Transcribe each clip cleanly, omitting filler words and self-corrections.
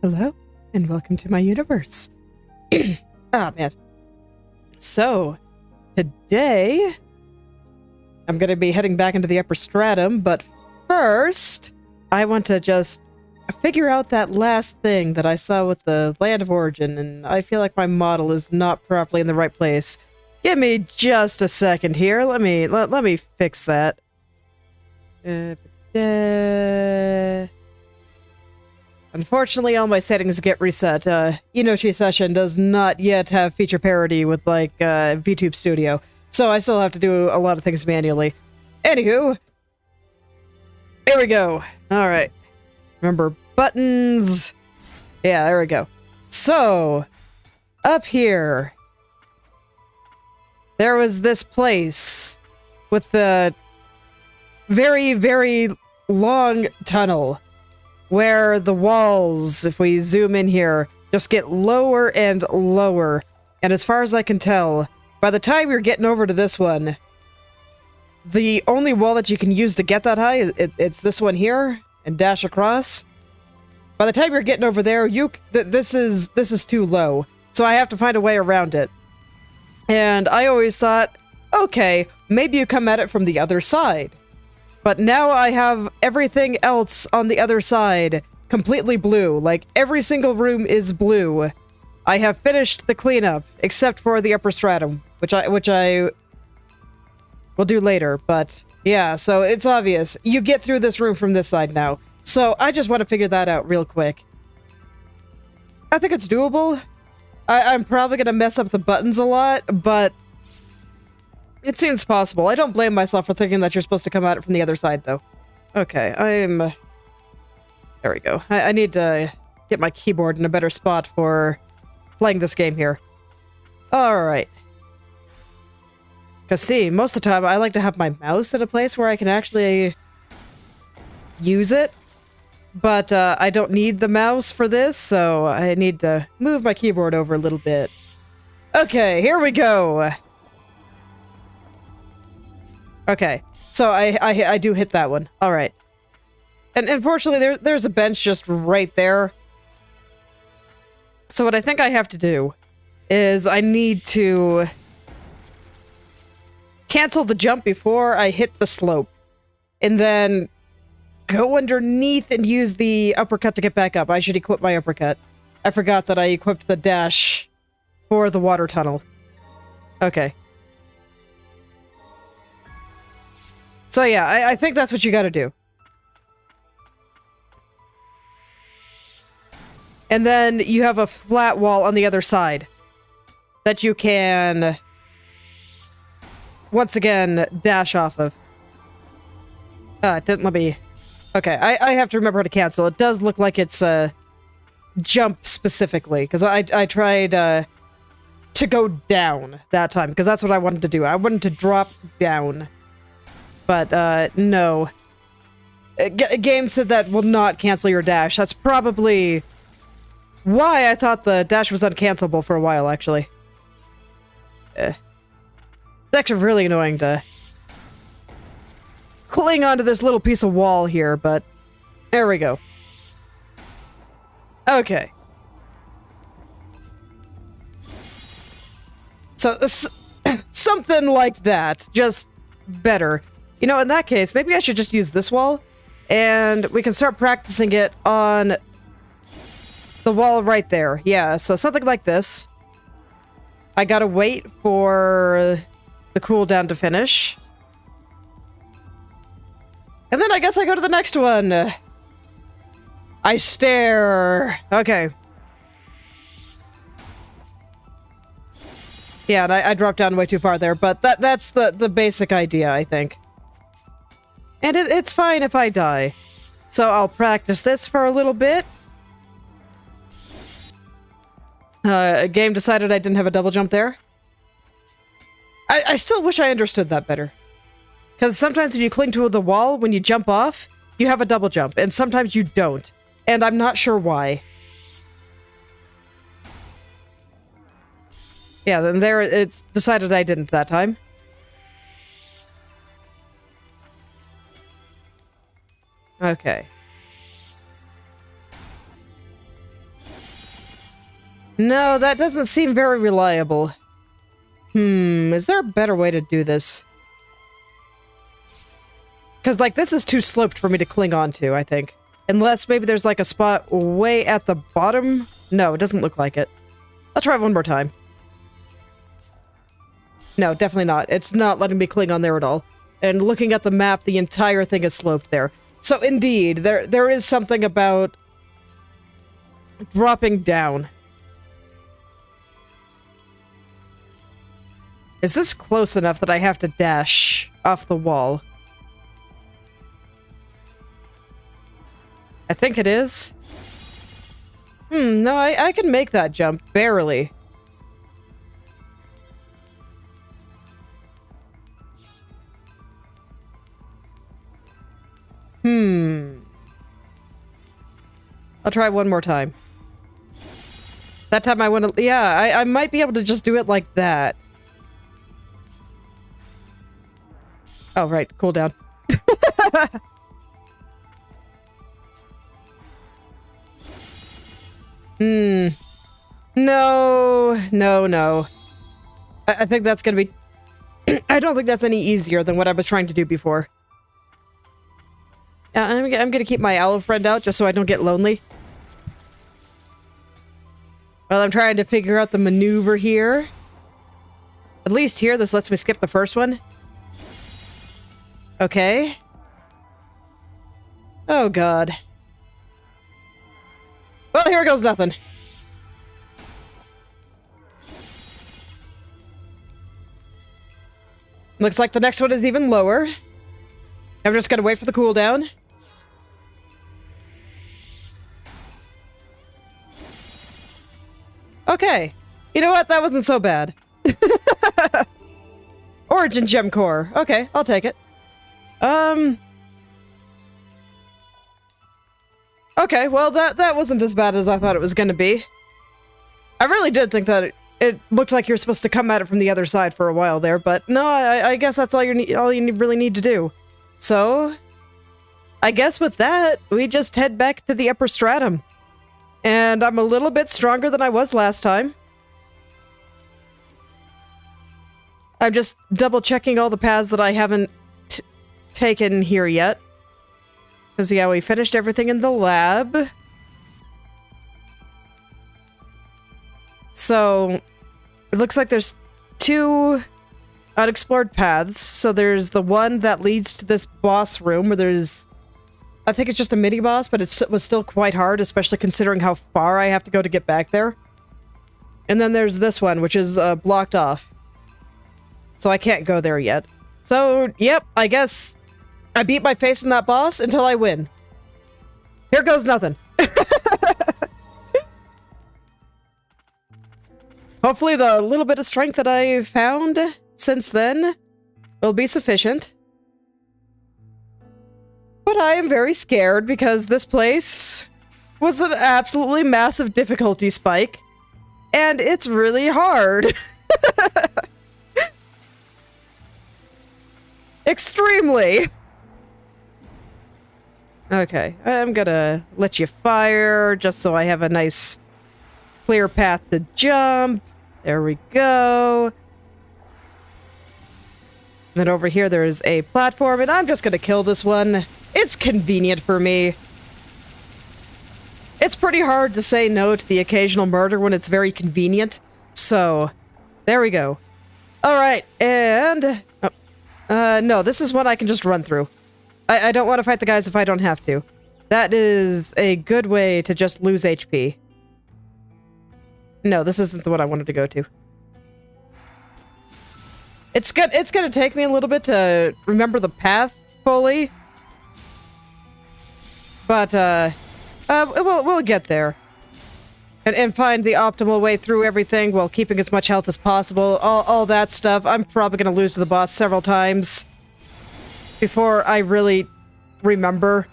Hello, and welcome to my universe. Ah, man. So, today, I'm going to be heading back into the upper stratum, but first, I want to just figure out that last thing that I saw with the land of origin, and I feel like my model is not properly in the right place. Give me just a second here. Let me fix that. Unfortunately, all my settings get reset. Inochi Session does not yet have feature parity with, like, VTube Studio, so I still have to do a lot of things manually. Anywho, here we go. Alright. Remember, buttons. Yeah, there we go. So, up here, there was this place with the very, very long tunnel where the walls, if we zoom in here, just get lower and lower. And as far as I can tell, by the time you're getting over to this one, the only wall that you can use to get that high is it's this one here and dash across. By the time you're getting over there, this is too low, so I have to find a way around it. And I always thought, okay, maybe you come at it from the other side. But now I have everything else on the other side completely blue. Like, every single room is blue. I have finished the cleanup, except for the upper stratum, which I will do later. But yeah, so it's obvious. You get through this room from this side now. So I just want to figure that out real quick. I think it's doable. I'm probably going to mess up the buttons a lot, but it seems possible. I don't blame myself for thinking that you're supposed to come at it from the other side, though. Okay, there we go. I need to get my keyboard in a better spot for playing this game here. Alright. Because, see, most of the time I like to have my mouse in a place where I can actually use it. But I don't need the mouse for this, so I need to move my keyboard over a little bit. Okay, here we go! Okay, so I do hit that one. All right. And unfortunately, there's a bench just right there. So what I think I have to do is I need to cancel the jump before I hit the slope. And then go underneath and use the uppercut to get back up. I should equip my uppercut. I forgot that I equipped the dash for the water tunnel. Okay. So yeah, I think that's what you gotta do. And then you have a flat wall on the other side that you can, once again, dash off of. It didn't let me... Okay, I have to remember how to cancel. It does look like it's jump specifically, because I tried to go down that time, because that's what I wanted to do. I wanted to drop down. But, no. Game said that will not cancel your dash. That's probably why I thought the dash was uncancelable for a while, actually. It's actually really annoying to cling onto this little piece of wall here, but there we go. Okay. So, something like that. Just better. You know, in that case, maybe I should just use this wall, and we can start practicing it on the wall right there. Yeah, so something like this. I gotta wait for the cooldown to finish. And then I guess I go to the next one. I stare. Okay. Yeah, and I dropped down way too far there, but that's the basic idea, I think. And it's fine if I die. So I'll practice this for a little bit. Game decided I didn't have a double jump there. I still wish I understood that better. Because sometimes when you cling to the wall, when you jump off, you have a double jump. And sometimes you don't. And I'm not sure why. Yeah, then there it's decided I didn't that time. Okay. No, that doesn't seem very reliable. Is there a better way to do this? Because, like, this is too sloped for me to cling on to, I think. Unless maybe there's, like, a spot way at the bottom. No, it doesn't look like it. I'll try one more time. No, definitely not. It's not letting me cling on there at all. And looking at the map, the entire thing is sloped there. So, indeed, there is something about dropping down. Is this close enough that I have to dash off the wall? I think it is. No, I can make that jump, barely. I'll try one more time. That time I want to... Yeah, I might be able to just do it like that. Oh, right. Cool down. No. I think that's gonna be... I don't think that's any easier than what I was trying to do before. Yeah, I'm gonna keep my owl friend out just so I don't get lonely. Well, I'm trying to figure out the maneuver here. At least here, this lets me skip the first one. Okay. Oh, God. Well, here goes nothing. Looks like the next one is even lower. I'm just gonna wait for the cooldown. Okay. You know what? That wasn't so bad. Origin Gem Core. Okay, I'll take it. Okay, well, that wasn't as bad as I thought it was gonna be. I really did think that it looked like you're supposed to come at it from the other side for a while there, but no, I guess that's all you really need to do. So, I guess with that, we just head back to the upper stratum. And I'm a little bit stronger than I was last time. I'm just double-checking all the paths that I haven't taken here yet. Because, yeah, we finished everything in the lab. So, it looks like there's 2 unexplored paths. So there's the one that leads to this boss room where there's... I think it's just a mini-boss, but it was still quite hard, especially considering how far I have to go to get back there. And then there's this one, which is blocked off. So I can't go there yet. So, yep, I guess I beat my face in that boss until I win. Here goes nothing. Hopefully the little bit of strength that I found since then will be sufficient. But I am very scared because this place was an absolutely massive difficulty spike. And it's really hard. Extremely. Okay, I'm gonna let you fire just so I have a nice clear path to jump. There we go. Then over here there's a platform, and I'm just gonna kill this one. It's convenient for me. It's pretty hard to say no to the occasional murder when it's very convenient. So, there we go. Alright, and... no, this is one I can just run through. I don't want to fight the guys if I don't have to. That is a good way to just lose HP. No, this isn't the one I wanted to go to. It's gonna take me a little bit to remember the path fully. But, we'll get there. And find the optimal way through everything while keeping as much health as possible. All that stuff. I'm probably gonna lose to the boss several times before I really remember.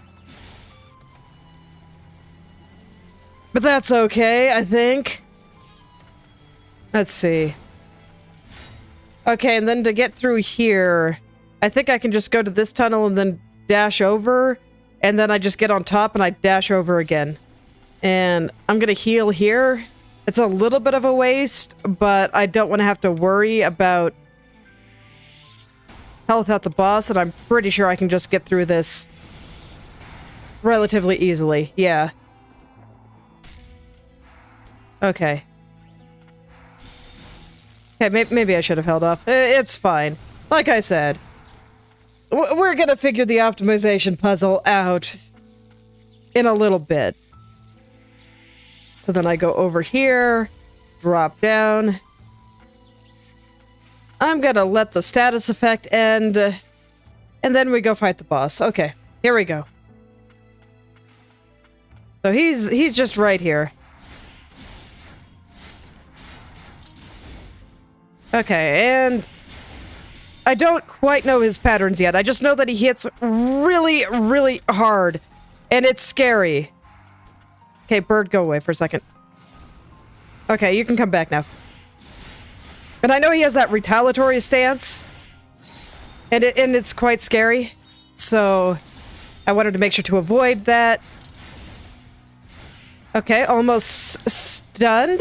But that's okay, I think. Let's see. Okay, and then to get through here, I think I can just go to this tunnel and then dash over, and then I just get on top and I dash over again. And I'm gonna heal here, It's a little bit of a waste, but I don't want to have to worry about health at the boss, and I'm pretty sure I can just get through this relatively easily. Yeah. Okay. Okay, maybe I should have held off. It's fine. Like I said, we're gonna figure the optimization puzzle out in a little bit. So then I go over here, drop down. I'm gonna let the status effect end, and then we go fight the boss. Okay, here we go. So he's just right here. Okay, and I don't quite know his patterns yet. I just know that he hits really, really hard, and it's scary. Okay, bird, go away for a second. Okay, you can come back now. And I know he has that retaliatory stance, and it's quite scary, so I wanted to make sure to avoid that. Okay, almost stunned.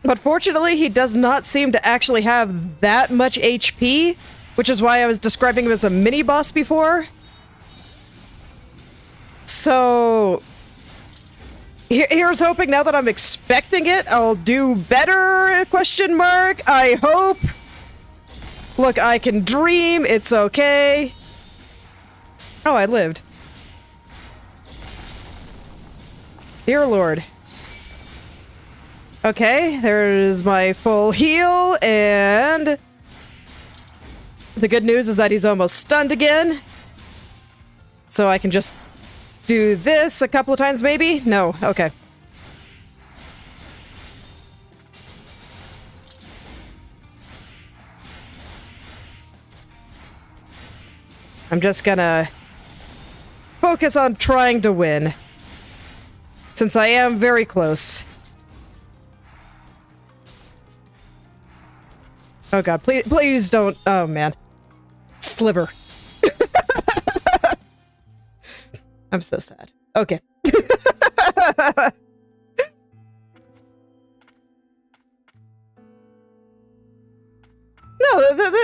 But fortunately, he does not seem to actually have that much HP, which is why I was describing him as a mini-boss before. So here's hoping. Now that I'm expecting it, I'll do better, question mark. I hope. Look, I can dream. It's okay. Oh, I lived. Dear Lord. Okay, there's my full heal, and the good news is that he's almost stunned again. So I can just do this a couple of times, maybe? No, okay. I'm just gonna focus on trying to win, since I am very close. Oh god, please don't. Oh man. Sliver. I'm so sad. Okay. No,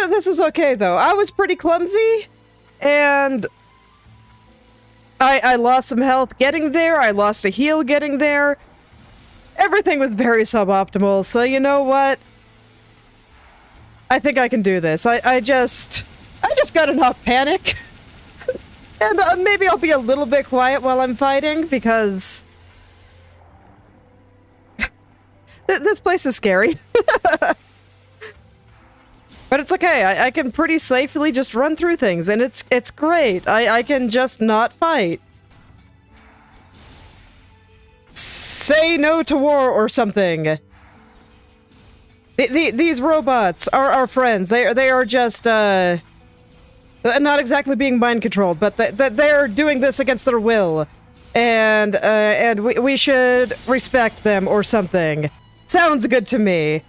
this is okay though. I was pretty clumsy, and I lost some health getting there. I lost a heal getting there. Everything was very suboptimal, so you know what? I think I can do this. I just gotta not panic. And maybe I'll be a little bit quiet while I'm fighting, because this place is scary. But it's okay. I can pretty safely just run through things, and it's great. I can just not fight. Say no to war or something. These robots are our friends. They are just not exactly being mind controlled, but they're doing this against their will, and we should respect them or something. Sounds good to me.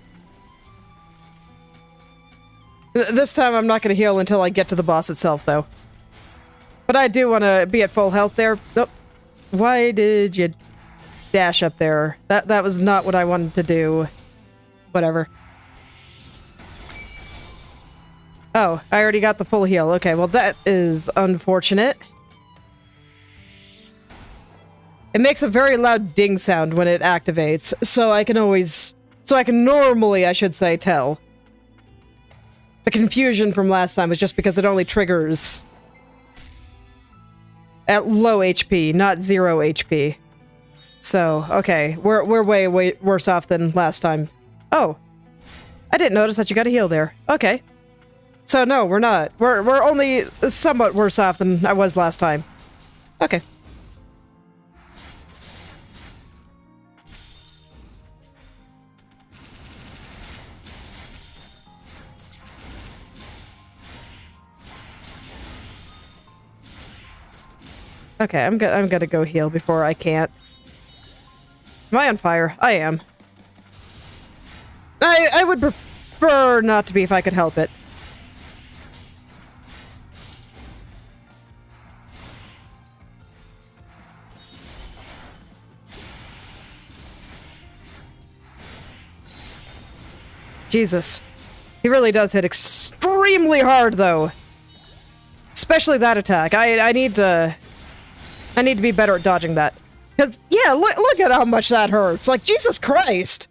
This time I'm not going to heal until I get to the boss itself, though. But I do want to be at full health there. Oh, why did you dash up there? That was not what I wanted to do. Whatever. Oh, I already got the full heal. Okay, well that is unfortunate. It makes a very loud ding sound when it activates, so I can normally, I should say, tell. The confusion from last time was just because it only triggers at low HP, not 0 HP. So, okay, we're way worse off than last time. Oh, I didn't notice that you got a heal there. Okay. So no, we're not. We're only somewhat worse off than I was last time. Okay. Okay, I'm gonna go heal before I can't. Am I on fire? I am. I would prefer not to be if I could help it. Jesus. He really does hit extremely hard, though. Especially that attack. I need to be better at dodging that. Because, yeah, look at how much that hurts. Like, Jesus Christ.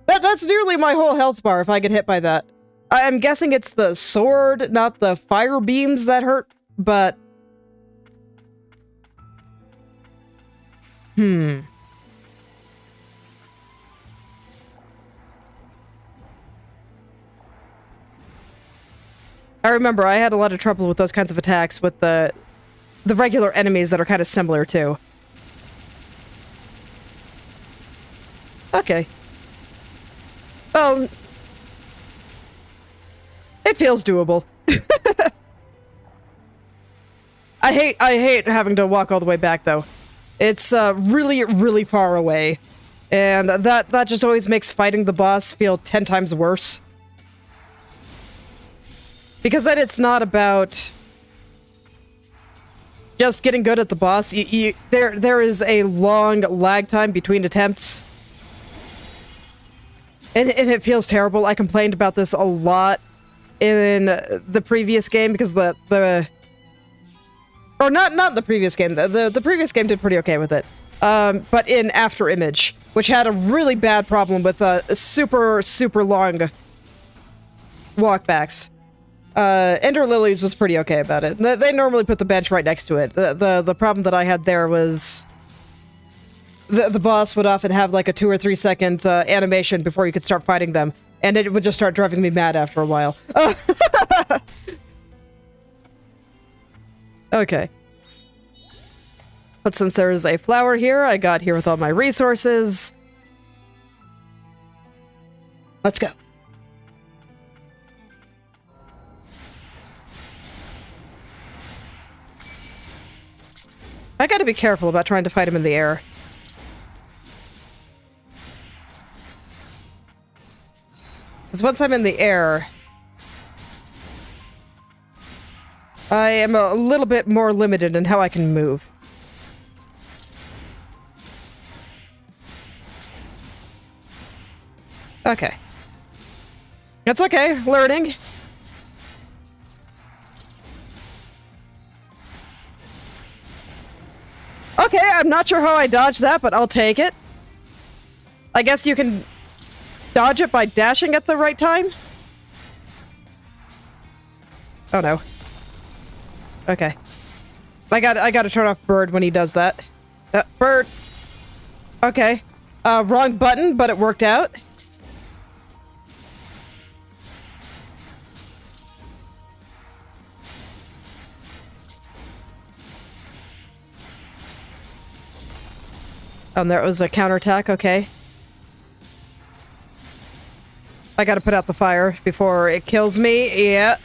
That's nearly my whole health bar if I get hit by that. I'm guessing it's the sword, not the fire beams that hurt, but... I remember I had a lot of trouble with those kinds of attacks with the regular enemies that are kind of similar too. Okay. Well, it feels doable. I hate having to walk all the way back though. It's really, really far away. And that just always makes fighting the boss feel 10 times worse. Because then it's not about just getting good at the boss. There is a long lag time between attempts. And it feels terrible. I complained about this a lot in the previous game because or not the previous game. The previous game did pretty okay with it. But in After Image, which had a really bad problem with super, super long walkbacks. Ender Lilies was pretty okay about it. They normally put the bench right next to it. The problem that I had there was the boss would often have like a 2 or 3 second animation before you could start fighting them, and it would just start driving me mad after a while. Okay. But since there is a flower here, I got here with all my resources. Let's go. I gotta be careful about trying to fight him in the air. Because once I'm in the air, I am a little bit more limited in how I can move. Okay. It's okay, learning. Okay, I'm not sure how I dodged that, but I'll take it. I guess you can dodge it by dashing at the right time? Oh no. Okay. I gotta turn off Bird when he does that. Bird! Okay. Wrong button, but it worked out. Oh, and there was a counterattack, okay. I gotta put out the fire before it kills me, yeah.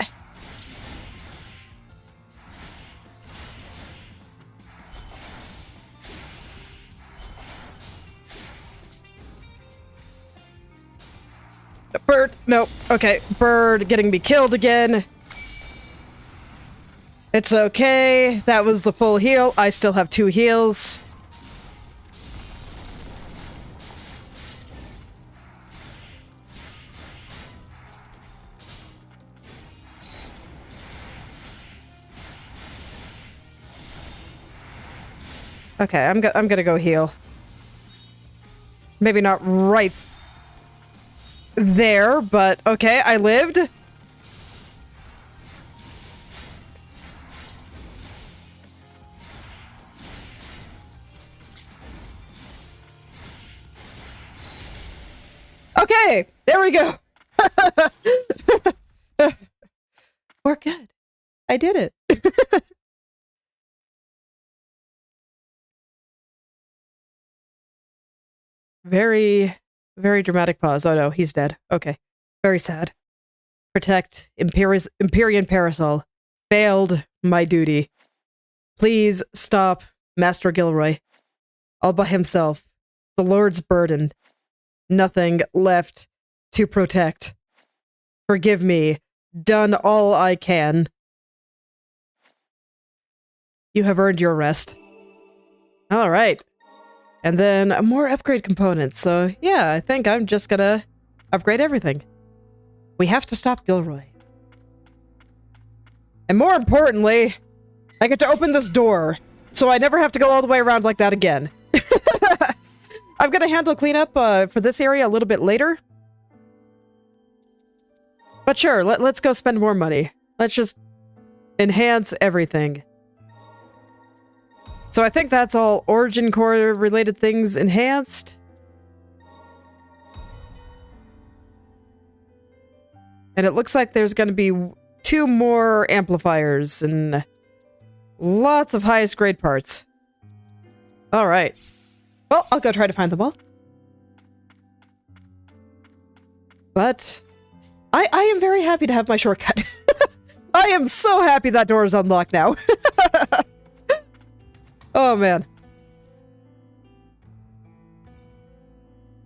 Bird, nope, okay. Bird getting me killed again. It's okay, that was the full heal. I still have 2 heals. Okay, I'm gonna go heal. Maybe not right there, but okay, I lived. Okay, there we go. We're good. I did it. Very, very dramatic pause. Oh no, he's dead. Okay. Very sad. Protect Empyrean Parasol. Failed my duty. Please stop Master Gilroy. All by himself. The Lord's burden. Nothing left to protect. Forgive me. Done all I can. You have earned your rest. All right. And then more upgrade components. So yeah, I think I'm just gonna upgrade everything. We have to stop Gilroy. And more importantly, I get to open this door, so I never have to go all the way around like that again. I'm gonna handle cleanup for this area a little bit later. But sure, let's go spend more money. Let's just enhance everything. So I think that's all Origin Core related things enhanced. And it looks like there's going to be 2 more amplifiers and lots of highest grade parts. All right. Well, I'll go try to find them all. But I am very happy to have my shortcut. I am so happy that door is unlocked now. Oh, man.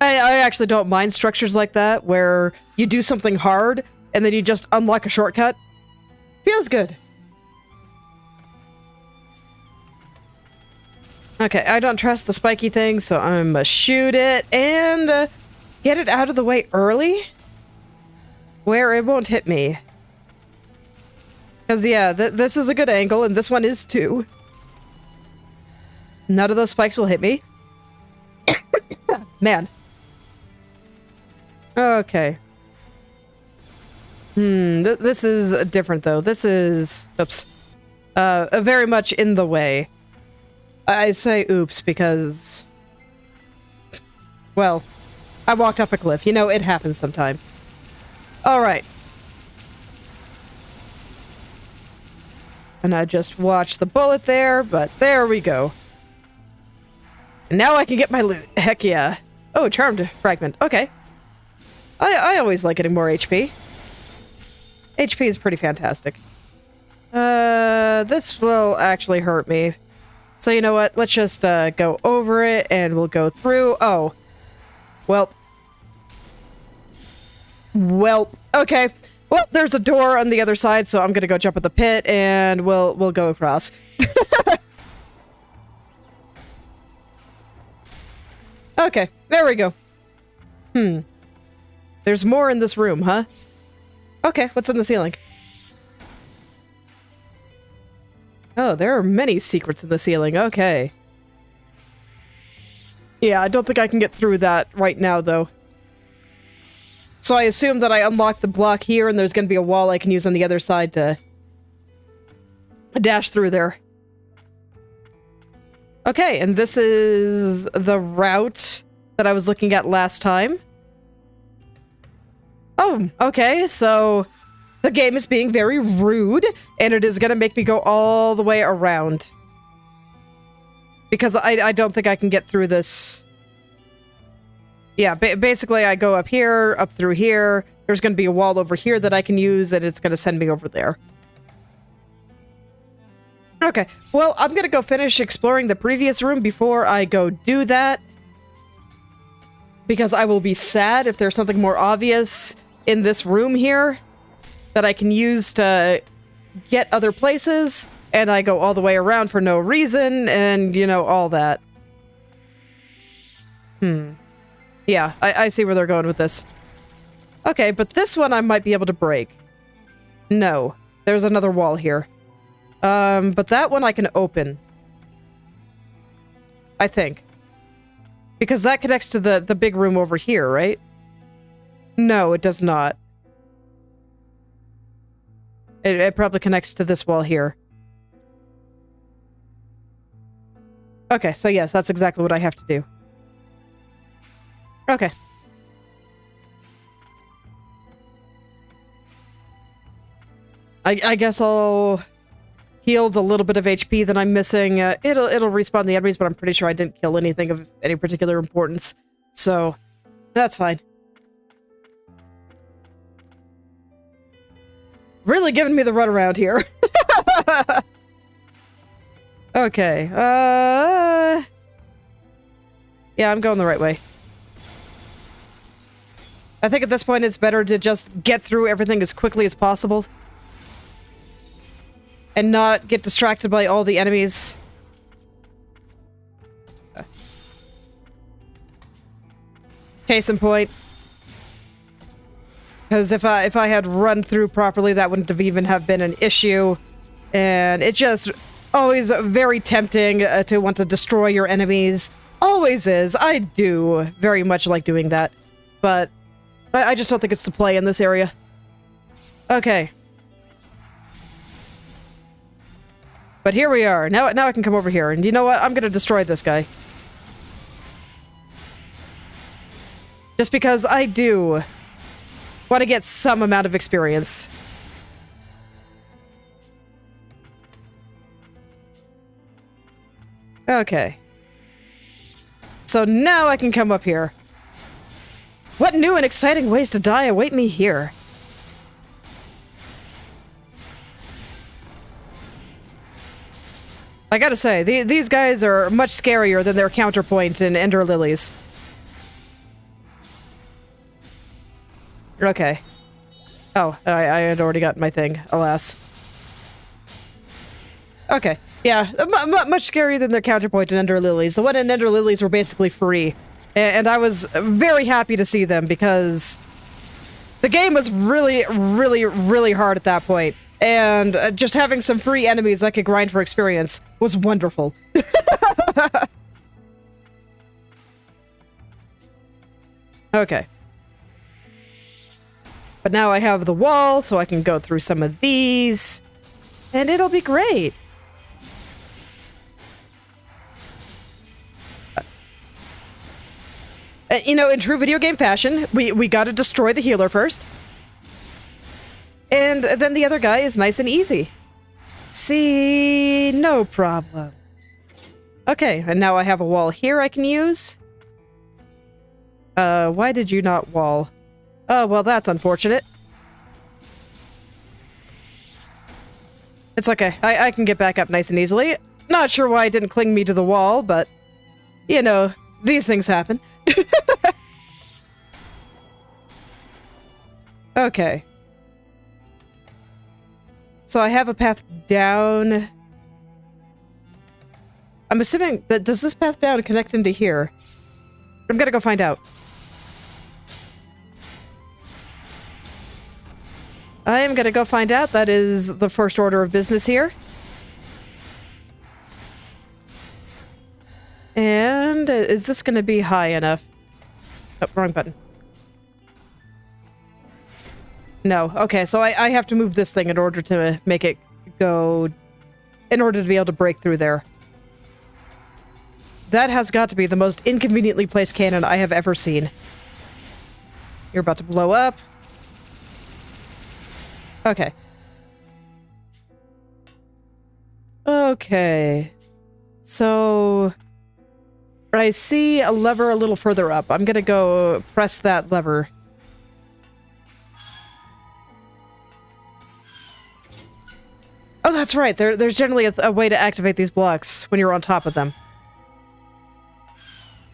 I actually don't mind structures like that, where you do something hard, and then you just unlock a shortcut. Feels good. Okay, I don't trust the spiky thing, so I'm gonna shoot it and get it out of the way early, where it won't hit me. Because, yeah, this is a good angle, and this one is too. None of those spikes will hit me. Man. Okay. This is different, though. This is... Oops. Very much in the way. I say oops because... Well, I walked up a cliff. You know, it happens sometimes. Alright. And I just watched the bullet there, but there we go. And now I can get my loot. Heck yeah. Oh, charmed fragment. Okay. I always like getting more HP. HP is pretty fantastic. This will actually hurt me. So you know what? Let's just go over it and we'll go through. Oh. Well. Okay. Well, there's a door on the other side, so I'm gonna go jump at the pit and we'll go across. Okay, there we go. There's more in this room, huh? Okay, what's in the ceiling? Oh, there are many secrets in the ceiling. Okay. Yeah, I don't think I can get through that right now, though. So I assume that I unlock the block here, and there's going to be a wall I can use on the other side to dash through there. Okay, and this is the route that I was looking at last time. Oh, okay, so the game is being very rude, and it is going to make me go all the way around. Because I don't think I can get through this. Yeah, basically I go up here, up through here. There's going to be a wall over here that I can use, and it's going to send me over there. Okay, well, I'm going to go finish exploring the previous room before I go do that. Because I will be sad if there's something more obvious in this room here that I can use to get other places, and I go all the way around for no reason, and, you know, all that. Yeah, I see where they're going with this. Okay, but this one I might be able to break. No, there's another wall here. But that one I can open. I think. Because that connects to the big room over here, right? No, it does not. It probably connects to this wall here. Okay, so yes, that's exactly what I have to do. Okay. I guess I'll heal the little bit of HP that I'm missing. It'll respawn the enemies, but I'm pretty sure I didn't kill anything of any particular importance. So, that's fine. Really giving me the runaround here. Okay, yeah, I'm going the right way. I think at this point it's better to just get through everything as quickly as possible. And not get distracted by all the enemies. Case in point. Because if I had run through properly, that wouldn't have even have been an issue. And it just always very tempting to want to destroy your enemies. Always is. I do very much like doing that. But I just don't think it's the play in this area. Okay. But here we are. Now I can come over here. And you know what? I'm going to destroy this guy. Just because I do want to get some amount of experience. Okay. So now I can come up here. What new and exciting ways to die await me here? I gotta say, these guys are much scarier than their counterpoint in Ender Lilies. Okay. Oh, I had already gotten my thing, alas. Okay. Yeah, much scarier than their counterpoint in Ender Lilies. The one in Ender Lilies were basically free. And I was very happy to see them because the game was really, really, really hard at that point. And just having some free enemies that could grind for experience was wonderful. Okay. But now I have the wall, so I can go through some of these. And it'll be great. You know, in true video game fashion, we gotta destroy the healer first. And then the other guy is nice and easy. See, no problem. Okay, and now I have a wall here I can use. Why did you not wall? Oh, well, that's unfortunate. It's okay. I can get back up nice and easily. Not sure why it didn't cling me to the wall, but, you know, these things happen. Okay. So I have a path down. I'm assuming that does this path down connect into here? I'm gonna go find out. I am gonna go find out. That is the first order of business here. And is this gonna be high enough? Oh, wrong button. No. Okay, so I have to move this thing in order to make it go... in order to be able to break through there. That has got to be the most inconveniently placed cannon I have ever seen. You're about to blow up. Okay. Okay. So... I see a lever a little further up. I'm gonna go press that lever. Oh, that's right. There's generally a way to activate these blocks when you're on top of them.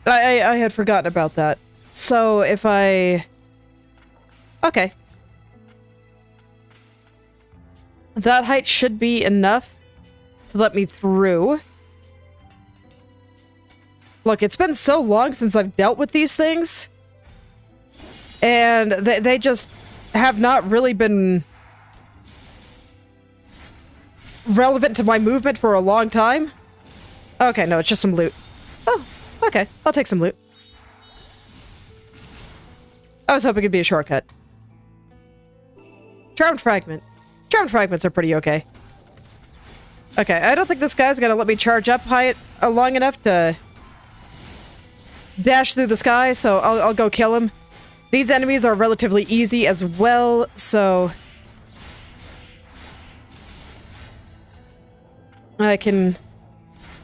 I had forgotten about that. So if I... Okay. That height should be enough to let me through. Look, it's been so long since I've dealt with these things. And they just have not really been relevant to my movement for a long time. Okay, no, it's just some loot. Oh, okay. I'll take some loot. I was hoping it'd be a shortcut. Charmed fragment. Charmed fragments are pretty okay. Okay, I don't think this guy's gonna let me charge up high long enough to dash through the sky, so I'll go kill him. These enemies are relatively easy as well, so I can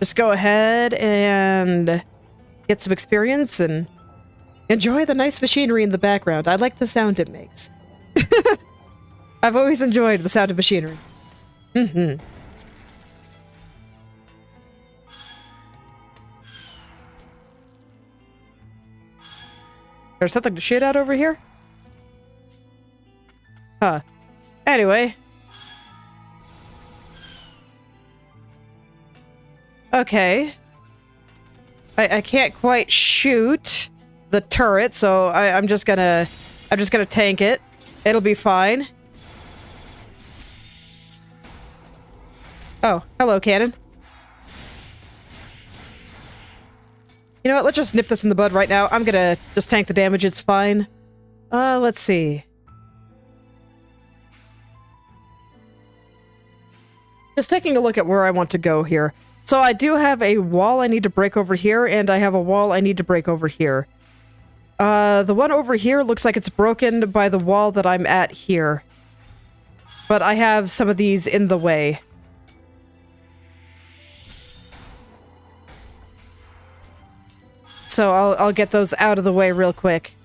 just go ahead and get some experience and enjoy the nice machinery in the background. I like the sound it makes. I've always enjoyed the sound of machinery. Mm-hmm. There's something to shoot at over here? Huh. Anyway. Okay. I can't quite shoot the turret, so I'm just gonna tank it It'll be fine. Oh, hello, cannon. You know what? Let's just nip this in the bud right now. I'm gonna just tank the damage. It's fine. Let's see. Just taking a look at where I want to go here. So I do have a wall I need to break over here, and I have a wall I need to break over here. The one over here looks like it's broken by the wall that I'm at here. But I have some of these in the way. So I'll get those out of the way real quick.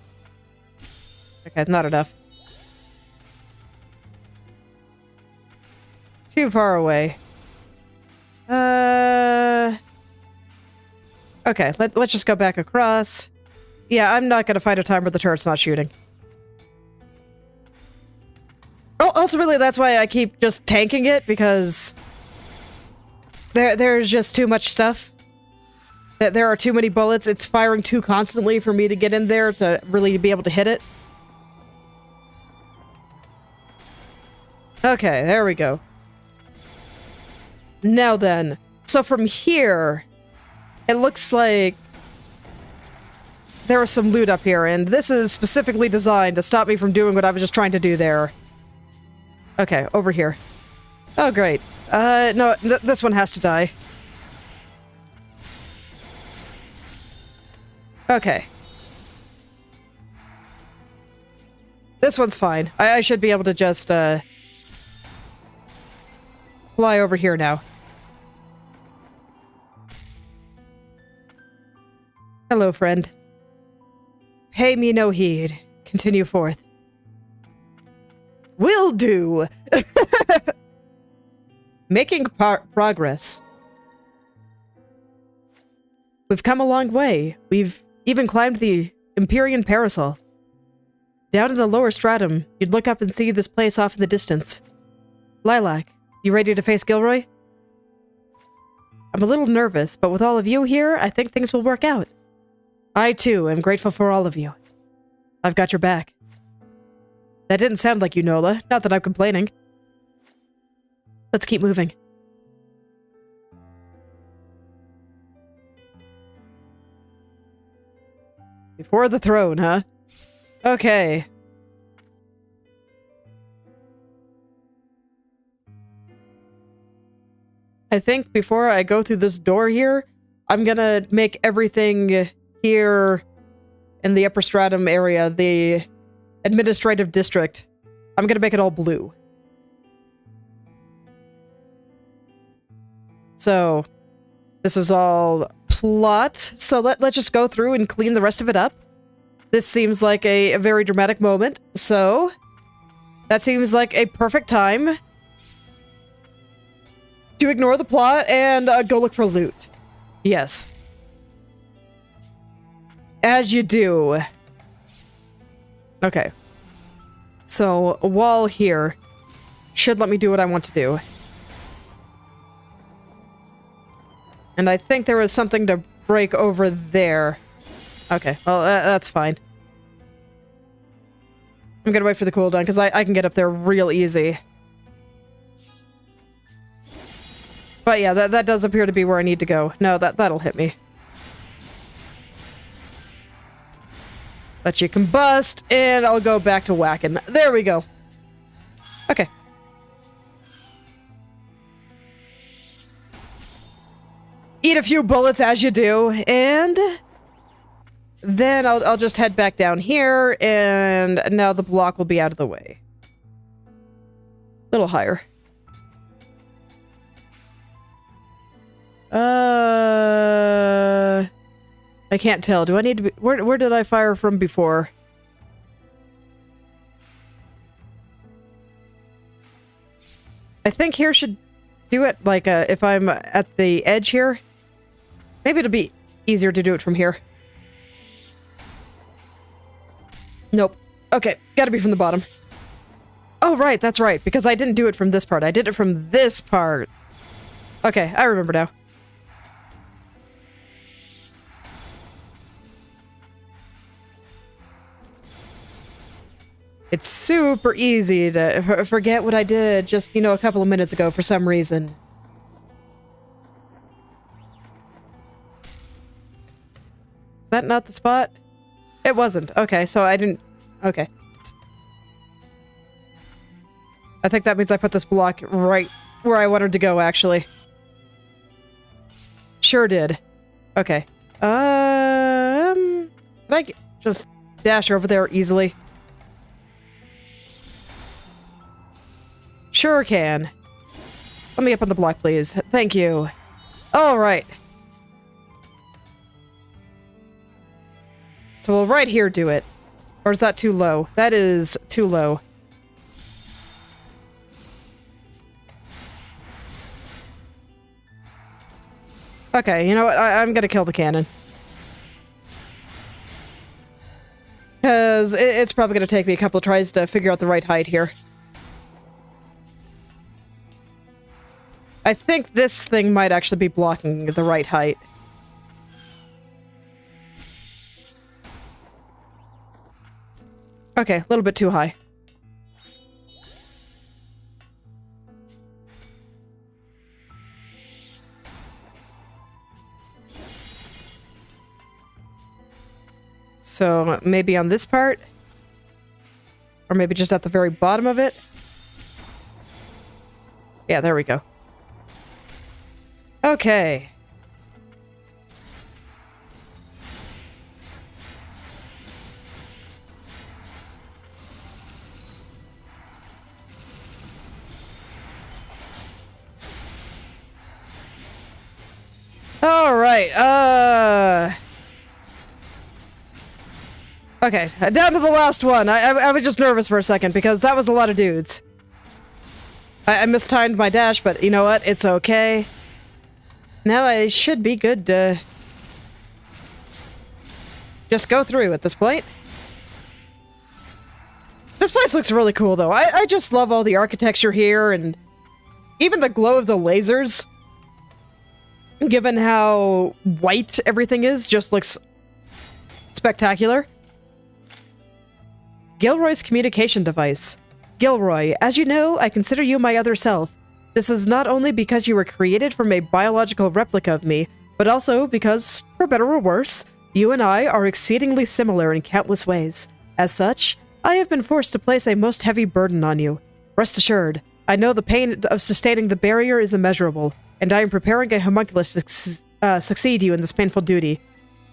Okay, not enough. Too far away. Okay, let's just go back across. Yeah, I'm not gonna find a time where the turret's not shooting. Ultimately, that's why I keep just tanking it, because there's just too much stuff. There are too many bullets. It's firing too constantly for me to get in there to really be able to hit it. Okay, there we go. Now then, so from here, it looks like there was some loot up here, and this is specifically designed to stop me from doing what I was just trying to do there. Okay, over here. Oh, great. No, this one has to die. Okay. This one's fine. I should be able to just, fly over here now. Hello, friend. Pay me no heed. Continue forth. Will do! Making progress. We've come a long way. We've even climbed the Empyrean Parasol. Down in the lower stratum, you'd look up and see this place off in the distance. Lilac, you ready to face Gilroy? I'm a little nervous, but with all of you here, I think things will work out. I, too, am grateful for all of you. I've got your back. That didn't sound like you, Nola. Not that I'm complaining. Let's keep moving. Before the throne, huh? Okay. I think before I go through this door here, I'm gonna make everything here in the upper stratum area, the administrative district, I'm gonna make it all blue. So, this was all plot. So let's just go through and clean the rest of it up. This seems like a very dramatic moment. So, that seems like a perfect time to ignore the plot and go look for loot. Yes. As you do. Okay. So, a wall here should let me do what I want to do. And I think there was something to break over there. Okay, well, that's fine. I'm gonna wait for the cooldown, because I can get up there real easy. But yeah, that does appear to be where I need to go. No, that'll hit me. Let you combust, and I'll go back to whacking. There we go. Okay. Eat a few bullets as you do, and then I'll just head back down here, and now the block will be out of the way. A little higher. I can't tell. Do I need to be... Where did I fire from before? I think here should do it, like, if I'm at the edge here. Maybe it'll be easier to do it from here. Nope. Okay, gotta be from the bottom. Oh, right, that's right, because I didn't do it from this part. I did it from this part. Okay, I remember now. It's super easy to forget what I did just, a couple of minutes ago for some reason. Is that not the spot? It wasn't. Okay, so I didn't... Okay. I think that means I put this block right where I wanted to go, actually. Sure did. Okay. Can I just dash over there easily? Sure can. Let me up on the block, please. Thank you. All right. So we'll right here do it. Or is that too low? That is too low. Okay, you know what? I'm gonna kill the cannon. Because it's probably gonna take me a couple of tries to figure out the right height here. I think this thing might actually be blocking the right height. Okay, a little bit too high. So maybe on this part? Or maybe just at the very bottom of it? Yeah, there we go. Okay. All right, okay, down to the last one. I was just nervous for a second because that was a lot of dudes. I mistimed my dash, but you know what? It's okay. Now I should be good to just go through at this point. This place looks really cool, though. I just love all the architecture here, and even the glow of the lasers, given how white everything is, just looks spectacular. Gilroy's communication device. Gilroy, as you know, I consider you my other self. This is not only because you were created from a biological replica of me, but also because, for better or worse, you and I are exceedingly similar in countless ways. As such, I have been forced to place a most heavy burden on you. Rest assured, I know the pain of sustaining the barrier is immeasurable, and I am preparing a homunculus to succeed you in this painful duty.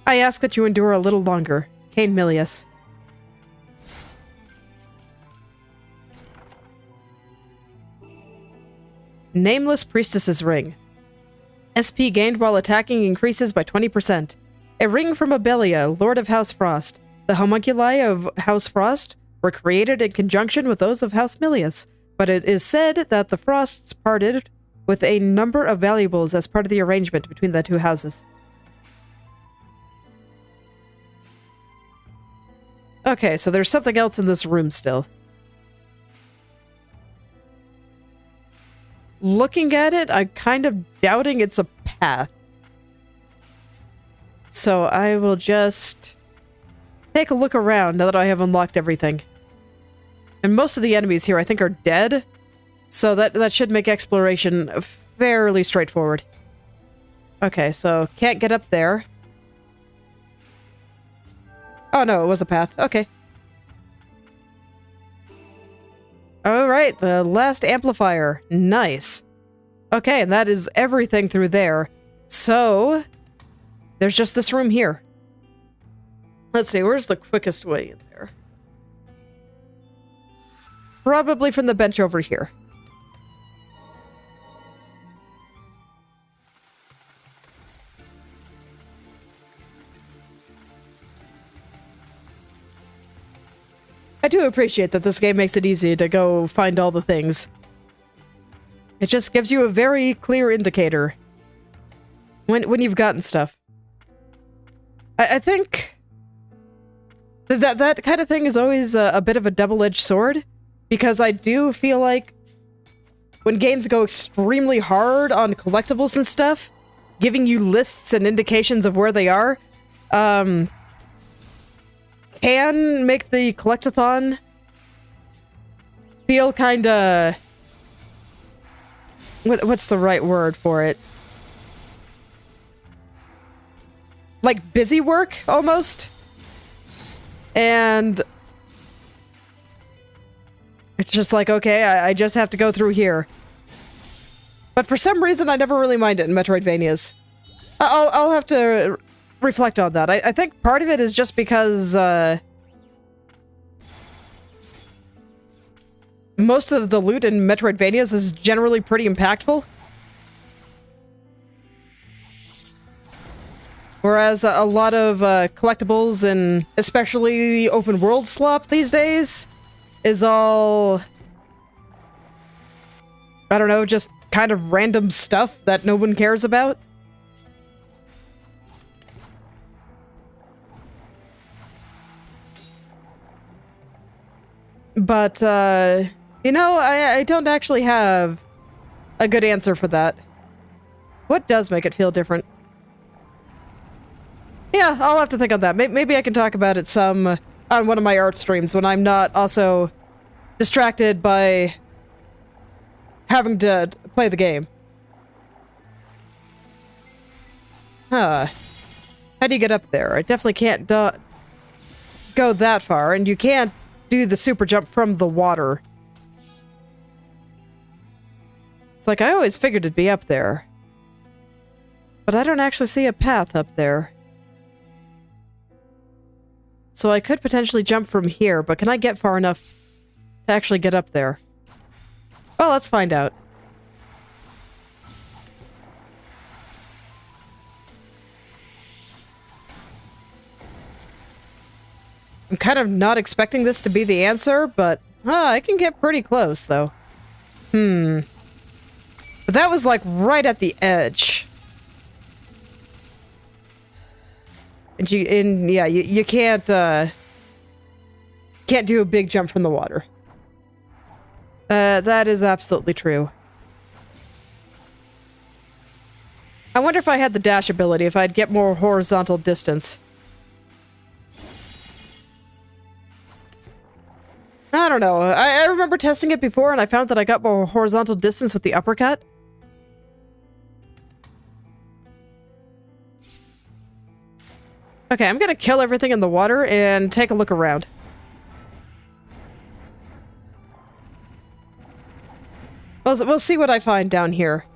I ask that you endure a little longer. Cain Milius. Nameless Priestess's Ring. SP gained while attacking increases by 20%. A ring from Abelia, Lord of House Frost. The homunculi of House Frost were created in conjunction with those of House Milius, but it is said that the Frosts parted with a number of valuables as part of the arrangement between the two houses. Okay, so there's something else in this room still. Looking at it, I'm kind of doubting it's a path. So I will just take a look around now that I have unlocked everything. And most of the enemies here I think are dead, so that should make exploration fairly straightforward. Okay, so can't get up there. Oh no, it was a path. Okay. Alright, the last amplifier. Nice. Okay, and that is everything through there. So, there's just this room here. Let's see, where's the quickest way in there? Probably from the bench over here. I do appreciate that this game makes it easy to go find all the things. It just gives you a very clear indicator when you've gotten stuff. I think that kind of thing is always a bit of a double-edged sword, because I do feel like when games go extremely hard on collectibles and stuff, giving you lists and indications of where they are, can make the collectathon feel kinda... What's the right word for it? Like busy work, almost? And... it's just like, okay, I just have to go through here. But for some reason, I never really mind it in Metroidvanias. I'll have to reflect on that. I think part of it is just because, most of the loot in Metroidvanias is generally pretty impactful. Whereas a lot of collectibles, and especially the open world slop these days, is all... I don't know, just kind of random stuff that no one cares about. But, you know, I don't actually have a good answer for that. What does make it feel different? Yeah, I'll have to think on that. Maybe I can talk about it some on one of my art streams when I'm not also distracted by having to play the game. Huh. How do you get up there? I definitely can't go that far, and you can't do the super jump from the water. It's like, I always figured it'd be up there. But I don't actually see a path up there. So I could potentially jump from here, but can I get far enough to actually get up there? Well, let's find out. I'm kind of not expecting this to be the answer, but I can get pretty close, though. But that was, like, right at the edge. And yeah, you can't do a big jump from the water. That is absolutely true. I wonder if I had the dash ability, if I'd get more horizontal distance. I don't know. I remember testing it before, and I found that I got more horizontal distance with the uppercut. Okay, I'm gonna kill everything in the water and take a look around. We'll see what I find down here.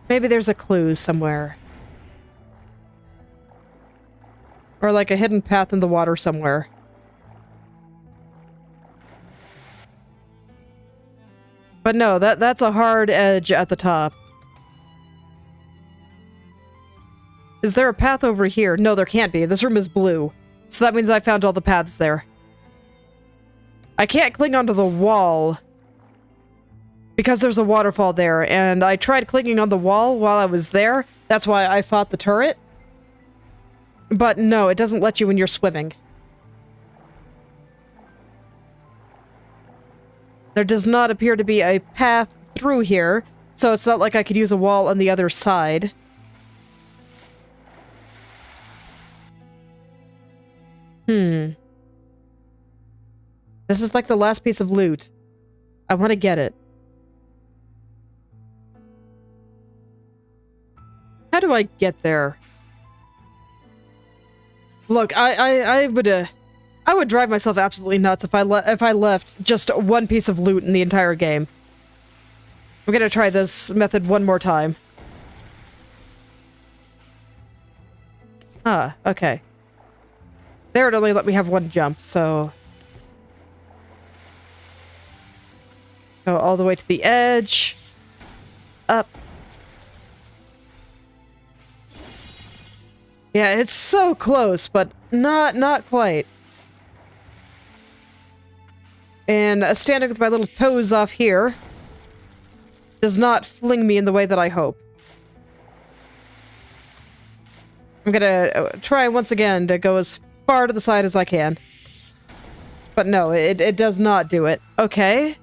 Maybe there's a clue somewhere. Or like a hidden path in the water somewhere. But no, that's a hard edge at the top. Is there a path over here? No, there can't be. This room is blue. So that means I found all the paths there. I can't cling onto the wall because there's a waterfall there, and I tried clinging on the wall while I was there. That's why I fought the turret. But no, it doesn't let you when you're swimming. There does not appear to be a path through here, so it's not like I could use a wall on the other side. This is like the last piece of loot. I want to get it. How do I get there? Look, I would drive myself absolutely nuts if I left just one piece of loot in the entire game. I'm gonna try this method one more time. Ah, okay. There it only let me have one jump, so... go all the way to the edge. Up. Yeah, it's so close, but not quite. And standing with my little toes off here does not fling me in the way that I hope. I'm gonna try once again to go as far to the side as I can. But no, it does not do it. Okay.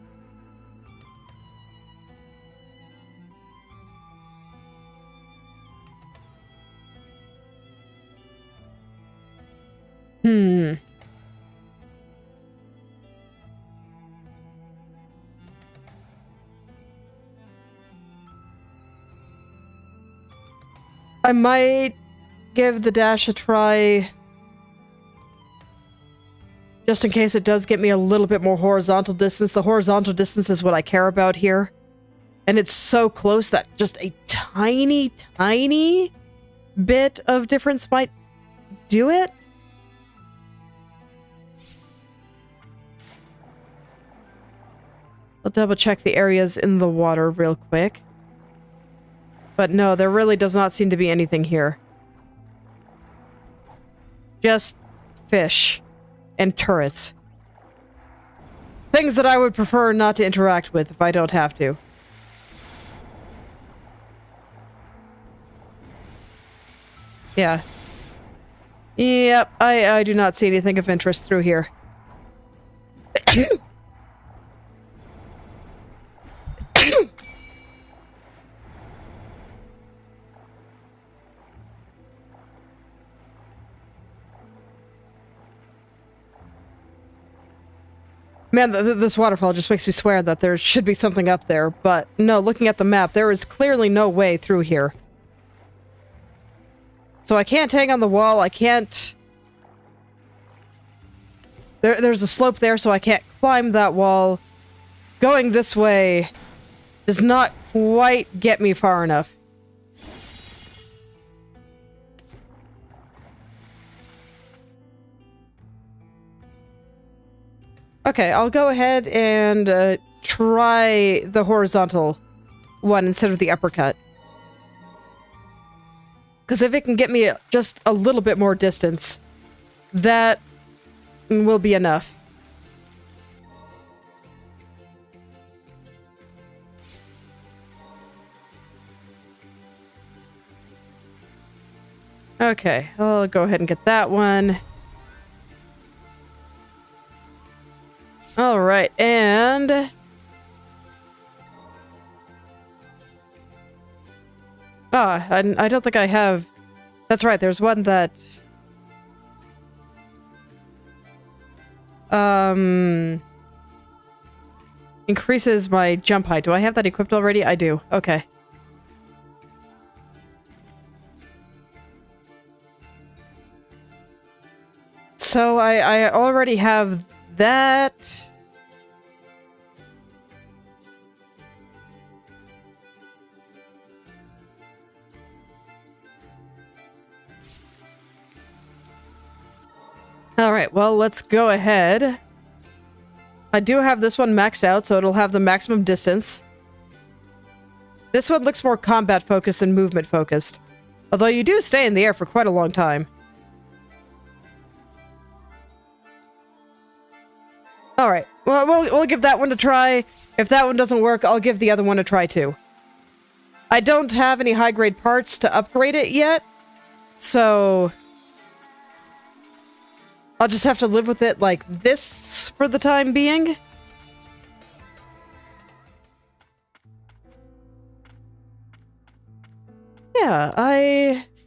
I might give the dash a try. Just in case it does get me a little bit more horizontal distance. The horizontal distance is what I care about here. And it's so close that just a tiny, tiny bit of difference might do it. I'll double check the areas in the water real quick. But no, there really does not seem to be anything here. Just fish and turrets. Things that I would prefer not to interact with if I don't have to. Yeah. Yep, I do not see anything of interest through here. Man, this waterfall just makes me swear that there should be something up there, but no, looking at the map, there is clearly no way through here. So I can't hang on the wall, I can't... There's a slope there, so I can't climb that wall. Going this way does not quite get me far enough. Okay, I'll go ahead and try the horizontal one instead of the uppercut. Because if it can get me just a little bit more distance, that will be enough. Okay, I'll go ahead and get that one. All right, and... I don't think I have... That's right, there's one that... increases my jump height. Do I have that equipped already? I do. Okay. So I already have that... Alright, well, let's go ahead. I do have this one maxed out, so it'll have the maximum distance. This one looks more combat focused than movement focused. Although you do stay in the air for quite a long time. Alright, well, we'll give that one a try. If that one doesn't work, I'll give the other one a try too. I don't have any high-grade parts to upgrade it yet, so... I'll just have to live with it like this for the time being. Yeah,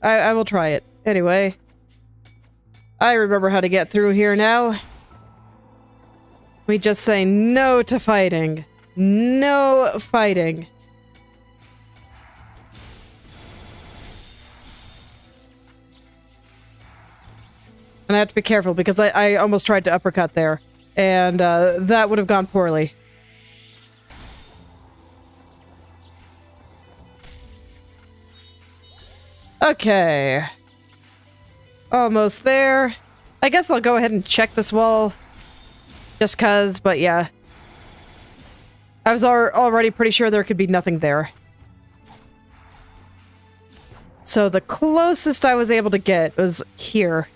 I will try it. Anyway, I remember how to get through here now. We just say no to fighting. No fighting. And I have to be careful because I almost tried to uppercut there. And that would have gone poorly. Okay. Almost there. I guess I'll go ahead and check this wall. Just cuz, but yeah. I was already pretty sure there could be nothing there. So the closest I was able to get was here.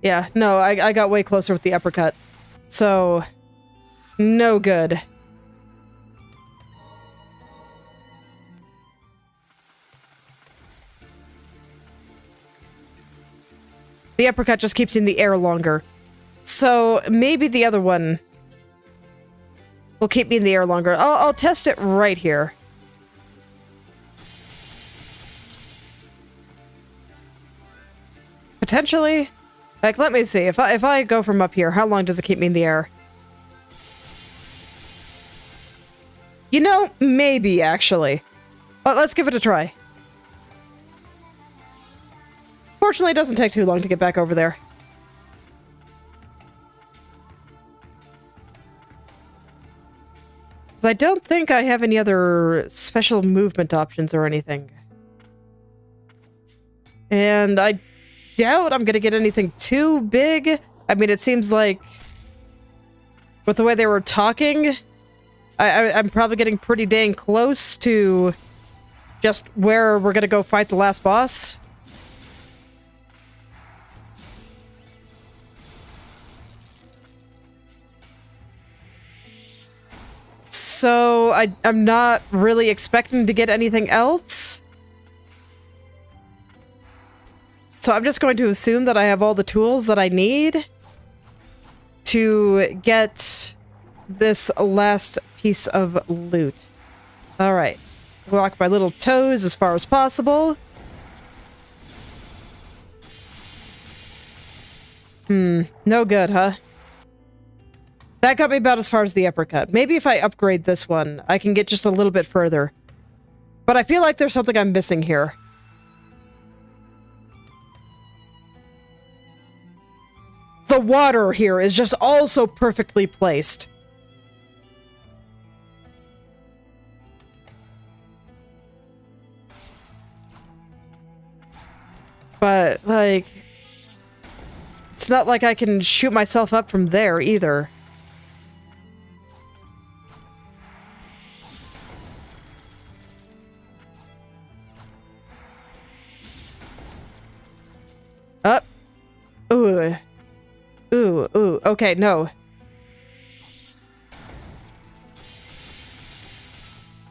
Yeah, no, I got way closer with the uppercut. So, no good. The uppercut just keeps you in the air longer. So, maybe the other one will keep me in the air longer. I'll test it right here. Potentially. Like, let me see. If I go from up here, how long does it keep me in the air? You know, maybe, actually. Let's give it a try. Fortunately, it doesn't take too long to get back over there. 'Cause I don't think I have any other special movement options or anything. And I doubt I'm gonna get anything too big. I mean, it seems like with the way they were talking, I'm probably getting pretty dang close to just where we're gonna go fight the last boss. So I'm not really expecting to get anything else. So I'm just going to assume that I have all the tools that I need to get this last piece of loot. Alright. Walk my little toes as far as possible. No good, huh? That got me about as far as the uppercut. Maybe if I upgrade this one, I can get just a little bit further. But I feel like there's something I'm missing here. The water here is just also perfectly placed. But, like, it's not like I can shoot myself up from there either. Up. Ooh. Ooh, ooh. Okay, no.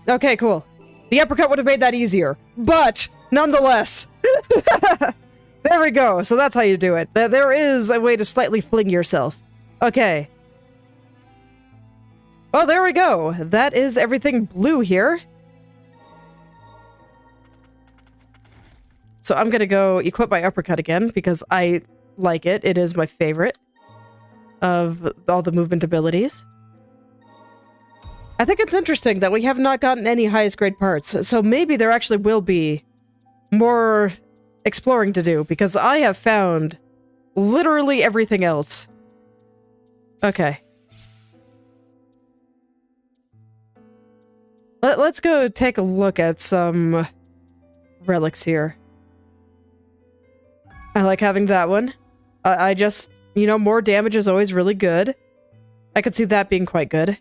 Okay, cool. The uppercut would have made that easier. But, nonetheless. There we go. So that's how you do it. There is a way to slightly fling yourself. Okay. Well, there we go. That is everything blue here. So I'm gonna go equip my uppercut again because I like it. It is my favorite of all the movement abilities. I think it's interesting that we have not gotten any highest grade parts, so maybe there actually will be more exploring to do, because I have found literally everything else. Okay. Let's go take a look at some relics here. I like having that one. I just, you know, more damage is always really good. I could see that being quite good.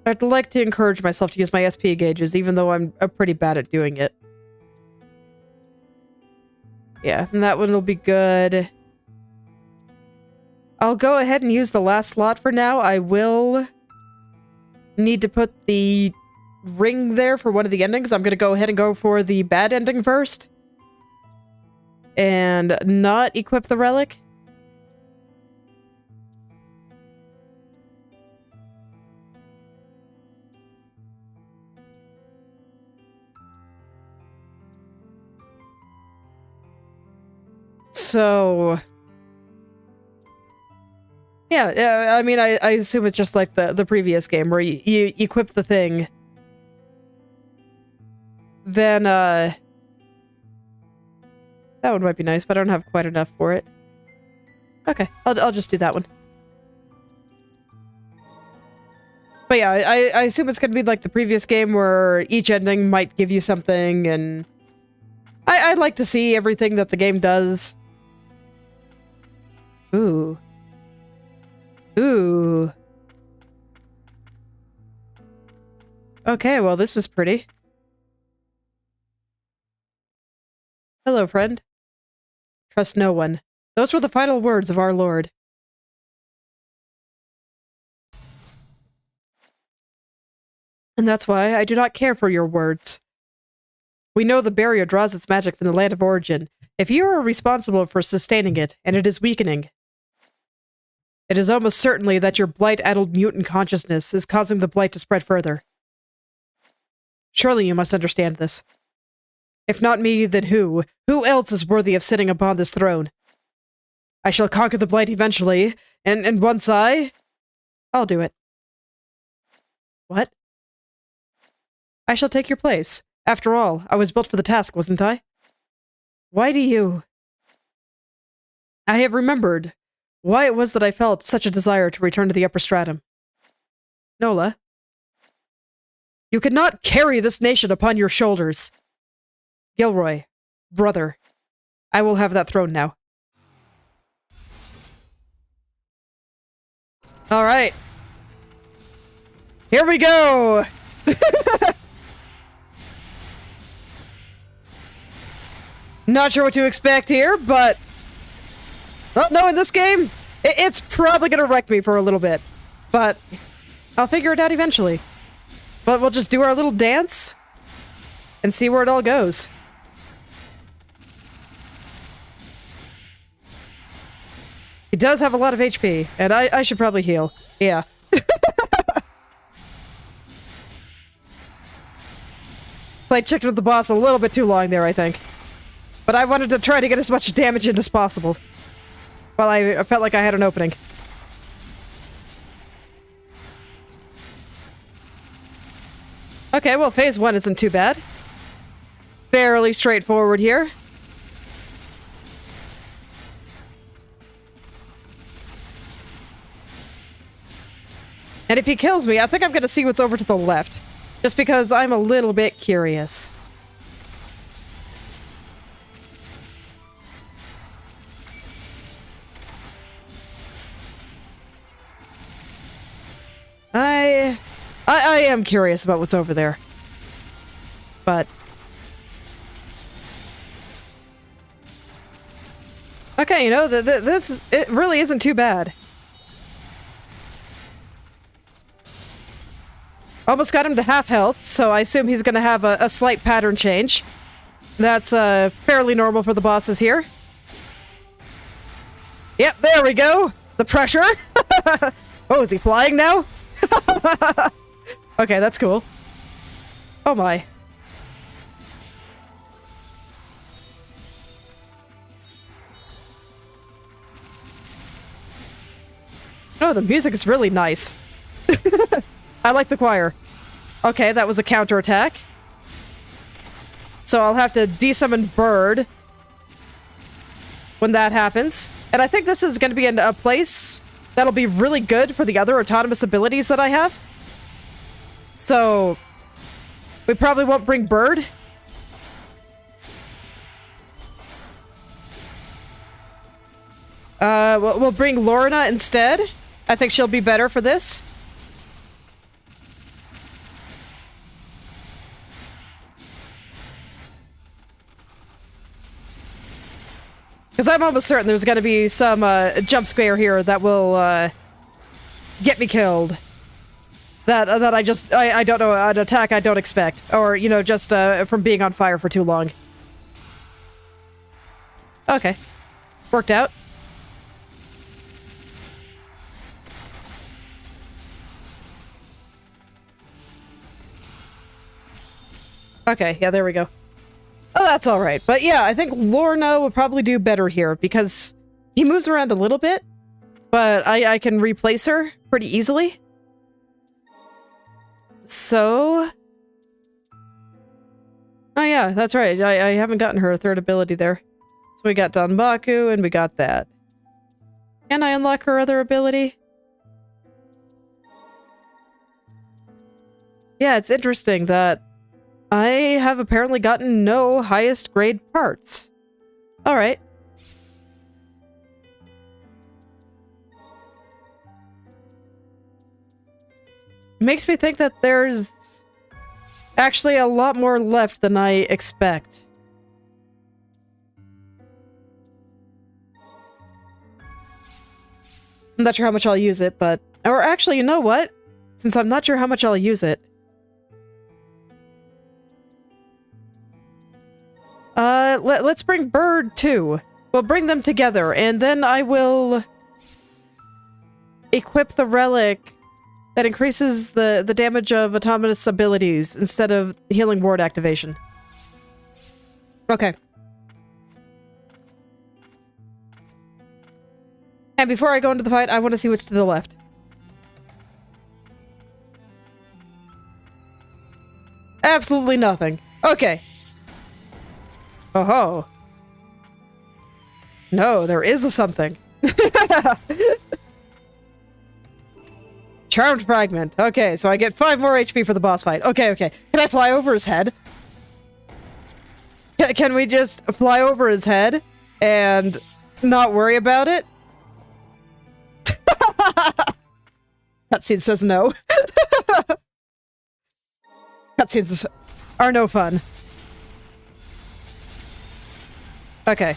I'd like to encourage myself to use my SP gauges, even though I'm pretty bad at doing it. Yeah, and that one will be good. I'll go ahead and use the last slot for now. I will need to put the ring there for one of the endings. I'm going to go ahead and go for the bad ending first. And not equip the relic. So, yeah, I mean, I assume it's just like the previous game where you equip the thing. Then, that one might be nice, but I don't have quite enough for it. Okay, I'll just do that one. But yeah, I assume it's gonna be like the previous game where each ending might give you something, and I'd like to see everything that the game does. Ooh. Ooh. Okay, well, this is pretty. Hello, friend. Trust no one. Those were the final words of our Lord. And that's why I do not care for your words. We know the barrier draws its magic from the land of origin. If you are responsible for sustaining it, and it is weakening, it is almost certainly that your blight-addled mutant consciousness is causing the blight to spread further. Surely you must understand this. If not me, then who? Who else is worthy of sitting upon this throne? I shall conquer the blight eventually, and once I'll do it. What? I shall take your place. After all, I was built for the task, wasn't I? Why do you... I have remembered why it was that I felt such a desire to return to the upper stratum. Nola, you could not carry this nation upon your shoulders. Gilroy, brother, I will have that throne now. All right. Here we go! Not sure what to expect here, but... Well, no, in this game, it's probably gonna wreck me for a little bit. But I'll figure it out eventually. But we'll just do our little dance and see where it all goes. He does have a lot of HP, and I should probably heal. Yeah. Played chicken with the boss a little bit too long there, I think. But I wanted to try to get as much damage in as possible. While I felt like I had an opening. Okay, well, phase 1 isn't too bad. Fairly straightforward here. And if he kills me, I think I'm gonna see what's over to the left. Just because I'm a little bit curious. I am curious about what's over there. But... Okay, you know, it really isn't too bad. Almost got him to half health, so I assume he's gonna have a slight pattern change. That's fairly normal for the bosses here. Yep, there we go! The pressure! Oh, is he flying now? Okay, that's cool. Oh my. Oh, the music is really nice. I like the choir. Okay, that was a counterattack. So I'll have to desummon Bird when that happens. And I think this is going to be in a place that'll be really good for the other autonomous abilities that I have. So we probably won't bring Bird. We'll bring Lorna instead. I think she'll be better for this. Because I'm almost certain there's going to be some jump scare here that will get me killed. That I don't know, an attack I don't expect. Or, you know, just from being on fire for too long. Okay. Worked out. Okay, yeah, there we go. Oh, that's alright. But yeah, I think Lorna would probably do better here, because he moves around a little bit, but I can replace her pretty easily. So... Oh yeah, that's right. I haven't gotten her third ability there. So we got Danbaku, and we got that. Can I unlock her other ability? Yeah, it's interesting that I have apparently gotten no highest grade parts. Alright. Makes me think that there's actually a lot more left than I expect. I'm not sure how much I'll use it, but... Or actually, you know what? Since I'm not sure how much I'll use it... let's bring Bird too. We'll bring them together, and then I will... equip the relic that increases the damage of autonomous abilities instead of healing ward activation. Okay. And before I go into the fight, I want to see what's to the left. Absolutely nothing. Okay. Oh-ho. No, there is a something. Charmed fragment. Okay, so I get 5 more HP for the boss fight. Okay, okay. Can I fly over his head? Can we just fly over his head and not worry about it? Cutscene says no. Cutscenes are no fun. Okay.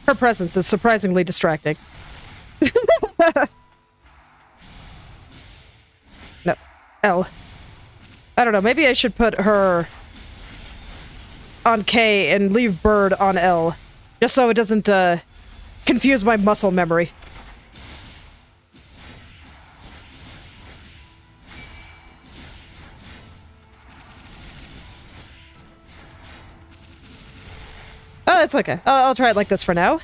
Her presence is surprisingly distracting. No. L. I don't know, maybe I should put her on K and leave Bird on L. Just so it doesn't, confuse my muscle memory. Oh, that's okay. I'll try it like this for now.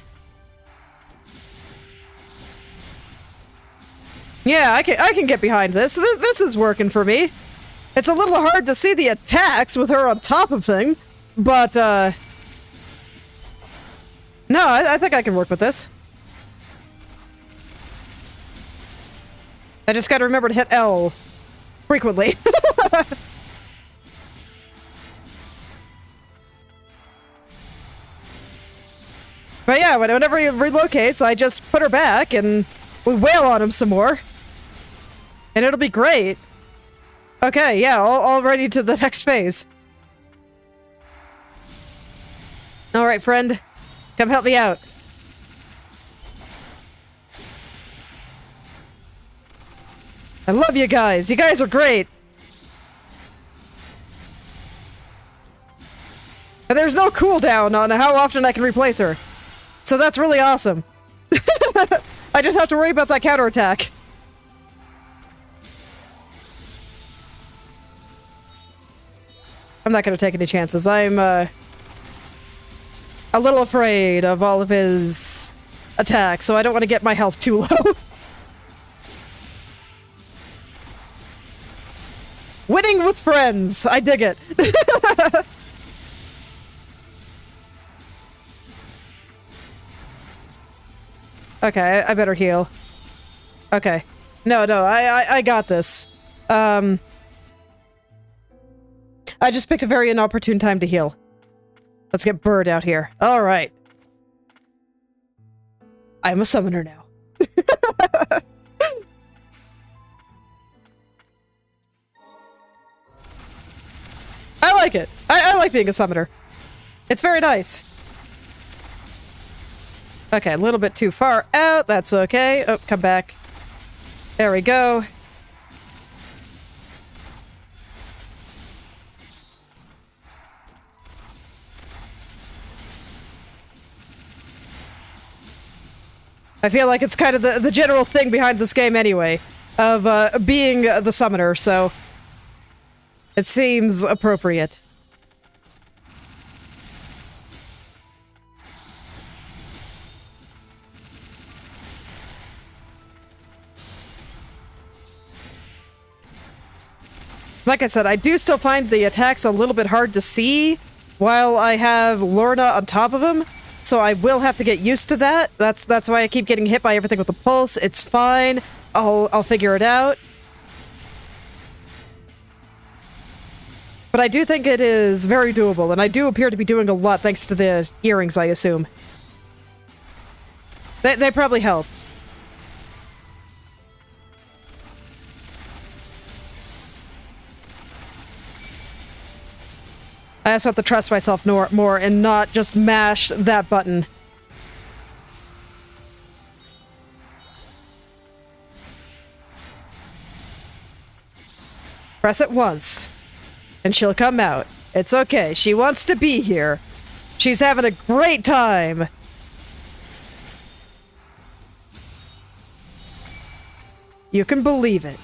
Yeah, I can get behind this. This is working for me. It's a little hard to see the attacks with her on top of thing, but, no, I think I can work with this. I just gotta remember to hit L frequently. But yeah, whenever he relocates, I just put her back and we wail on him some more. And it'll be great. Okay, yeah, all ready to the next phase. Alright, friend. Come help me out. I love you guys. You guys are great. And there's no cooldown on how often I can replace her. So that's really awesome. I just have to worry about that counterattack. I'm not going to take any chances. I'm, a little afraid of all of his attacks, so I don't want to get my health too low. Winning with friends! I dig it. Okay, I better heal. Okay. No, I got this. I just picked a very inopportune time to heal. Let's get Bird out here. Alright. I'm a summoner now. I like it. I like being a summoner. It's very nice. Okay, a little bit too far out. That's okay. Oh, come back. There we go. I feel like it's kind of the general thing behind this game anyway, of being the summoner, so it seems appropriate. Like I said, I do still find the attacks a little bit hard to see while I have Lorna on top of him, so I will have to get used to that. That's why I keep getting hit by everything with the pulse. It's fine. I'll figure it out. But I do think it is very doable, and I do appear to be doing a lot thanks to the earrings, I assume. They probably help. I just have to trust myself more and not just mash that button. Press it once, and she'll come out. It's okay. She wants to be here. She's having a great time. You can believe it.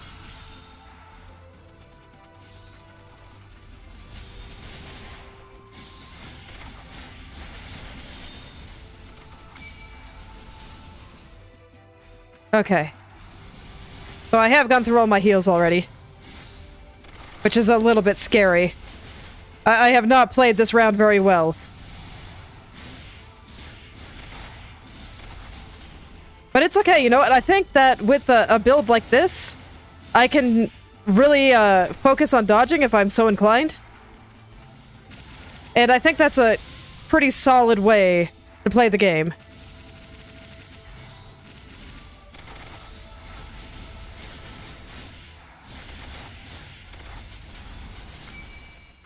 Okay. So I have gone through all my heals already. Which is a little bit scary. I have not played this round very well. But it's okay, you know what? I think that with a build like this, I can really focus on dodging if I'm so inclined. And I think that's a pretty solid way to play the game.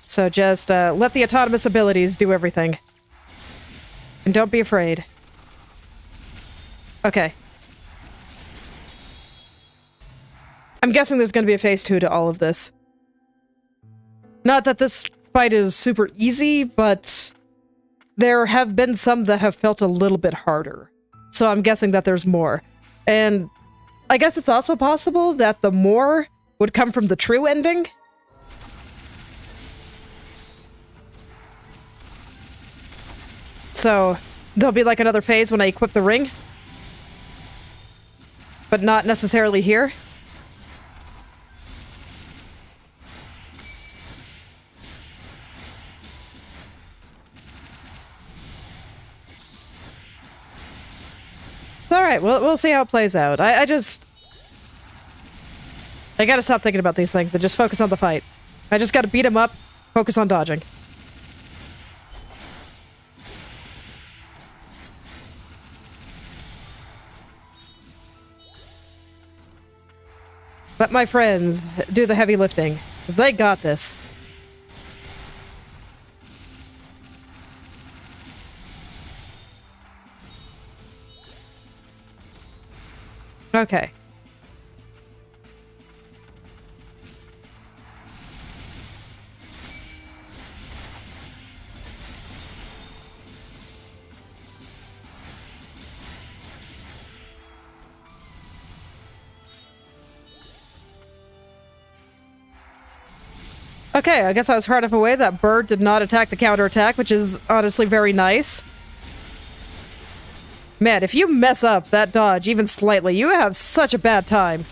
So just let the autonomous abilities do everything. And don't be afraid. Okay. I'm guessing there's going to be a phase 2 to all of this. Not that this fight is super easy, but there have been some that have felt a little bit harder. So I'm guessing that there's more. And I guess it's also possible that the more would come from the true ending. So there'll be like another phase when I equip the ring. But not necessarily here. Alright, we'll see how it plays out. I gotta stop thinking about these things and just focus on the fight. I just gotta beat him up, focus on dodging. Let my friends do the heavy lifting, because they got this. Okay. Okay, I guess I was hard enough away that bird did not attack the counterattack, which is honestly very nice. Man, if you mess up that dodge even slightly, you have such a bad time.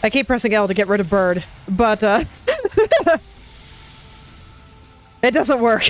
I keep pressing L to get rid of bird, but it doesn't work.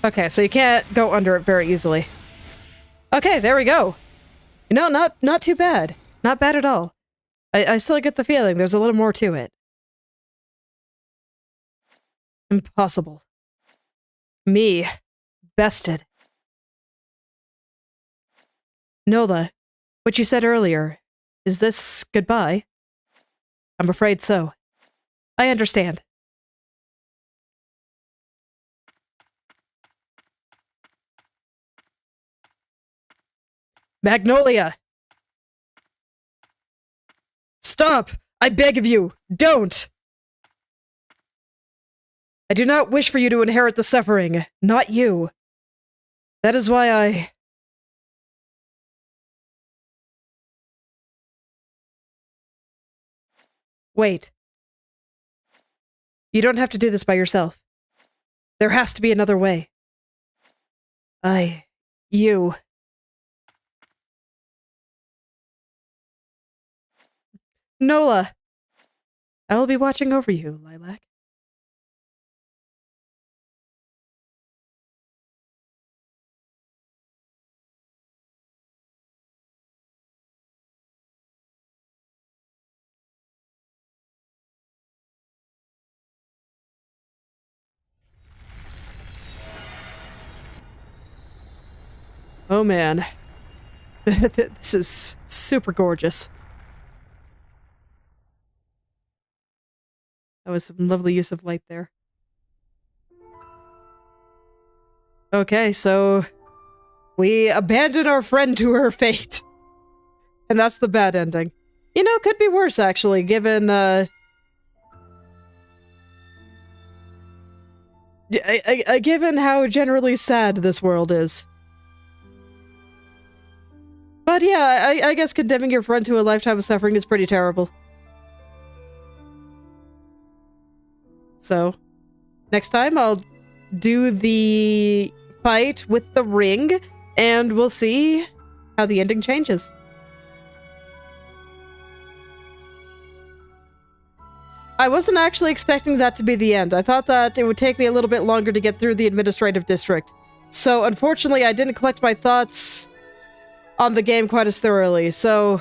Okay, so you can't go under it very easily. Okay, there we go. You know, not too bad. Not bad at all. I still get the feeling there's a little more to it. Impossible. Me. Bested. Nola, what you said earlier, is this goodbye? I'm afraid so. I understand. Magnolia! Stop! I beg of you, don't! I do not wish for you to inherit the suffering, not you. That is why I... Wait. You don't have to do this by yourself. There has to be another way. You... Nola! I will be watching over you, Lilac. Oh man. This is super gorgeous. That was some lovely use of light there. Okay, so we abandon our friend to her fate. And that's the bad ending. You know, could be worse, actually, given, given how generally sad this world is. But yeah, I guess condemning your friend to a lifetime of suffering is pretty terrible. So, next time I'll do the fight with the ring, and we'll see how the ending changes. I wasn't actually expecting that to be the end. I thought that it would take me a little bit longer to get through the administrative district. So, unfortunately, I didn't collect my thoughts on the game quite as thoroughly, so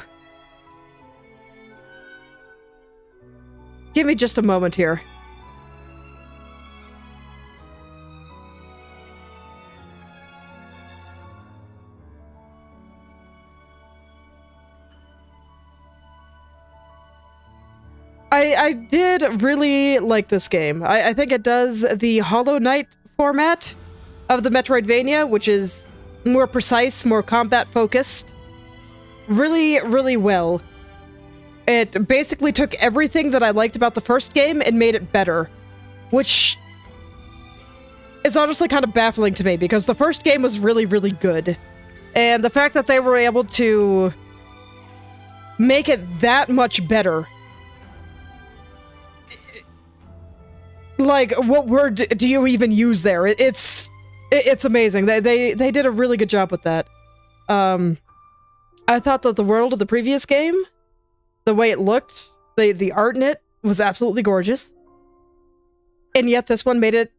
give me just a moment here. I did really like this game. I think it does the Hollow Knight format of the Metroidvania, which is more precise, more combat-focused. Really, really well. It basically took everything that I liked about the first game and made it better. Which is honestly kind of baffling to me, because the first game was really, really good. And the fact that they were able to make it that much better. Like, what word do you even use there? It's amazing. They did a really good job with that. I thought that the world of the previous game, the way it looked, the art in it was absolutely gorgeous. And yet this one made it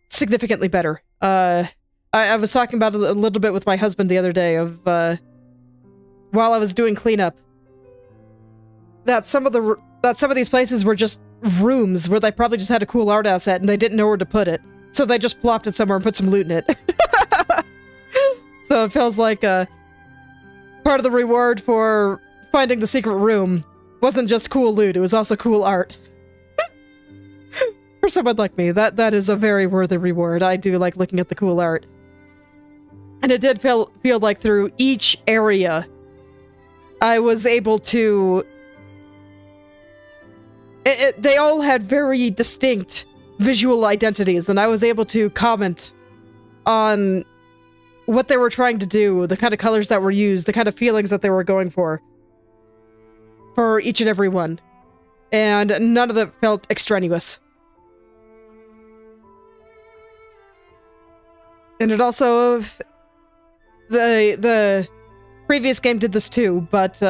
significantly better. I was talking about it a little bit with my husband the other day of, while I was doing cleanup, that some of these places were just rooms where they probably just had a cool art asset and they didn't know where to put it. So they just plopped it somewhere and put some loot in it. So it feels like part of the reward for finding the secret room wasn't just cool loot, it was also cool art. For someone like me, that is a very worthy reward. I do like looking at the cool art. And it did feel like through each area, I was able to... they all had very distinct visual identities, and I was able to comment on what they were trying to do, the kind of colors that were used, the kind of feelings that they were going for each and every one. And none of them felt extraneous. And it also... The previous game did this too, but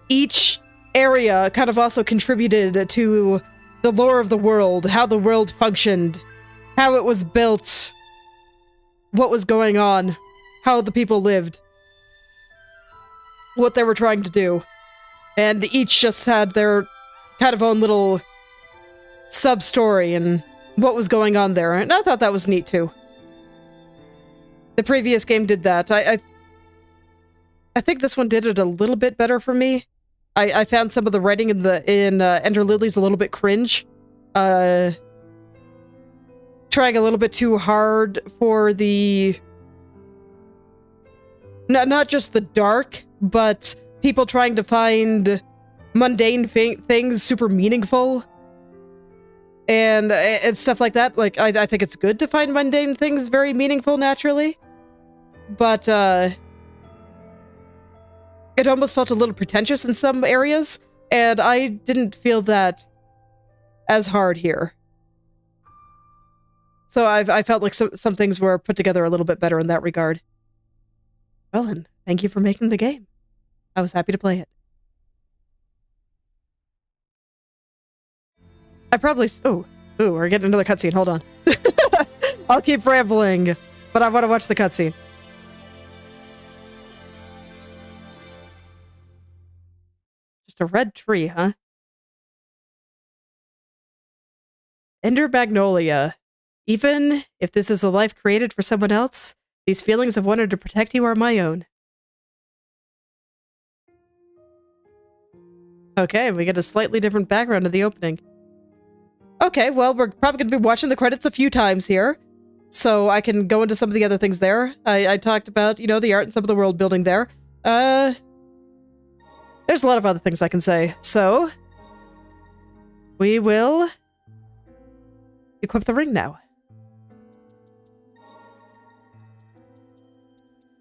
each area kind of also contributed to the lore of the world, how the world functioned, how it was built, what was going on, how the people lived, what they were trying to do. And each just had their kind of own little sub-story and what was going on there. And I thought that was neat too. The previous game did that. I think this one did it a little bit better for me. I found some of the writing in Ender Lilies a little bit cringe. Trying a little bit too hard for the... Not just the dark, but people trying to find mundane things super meaningful. And stuff like that. Like, I think it's good to find mundane things very meaningful naturally. But, it almost felt a little pretentious in some areas, and I didn't feel that as hard here. So I felt like some things were put together a little bit better in that regard. Well then, thank you for making the game. I was happy to play it. I probably... Ooh, we're getting another cutscene, hold on. I'll keep rambling, but I want to watch the cutscene. Just a red tree, huh? Ender Magnolia. Even if this is a life created for someone else, these feelings of wanting to protect you are my own. Okay, we get a slightly different background of the opening. Okay, well, we're probably going to be watching the credits a few times here, so I can go into some of the other things there. I talked about, you know, the art and some of the world building there. There's a lot of other things I can say, so we will equip the ring now.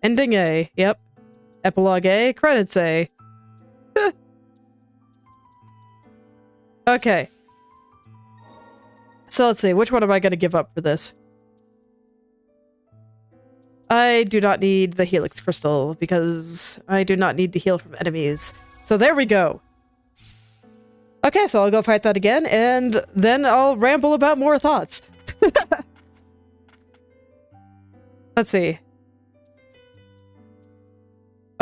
Ending A, yep. Epilogue A, credits A. Okay. So let's see, which one am I going to give up for this? I do not need the Helix Crystal, because I do not need to heal from enemies. So there we go. Okay, so I'll go fight that again, and then I'll ramble about more thoughts. Let's see.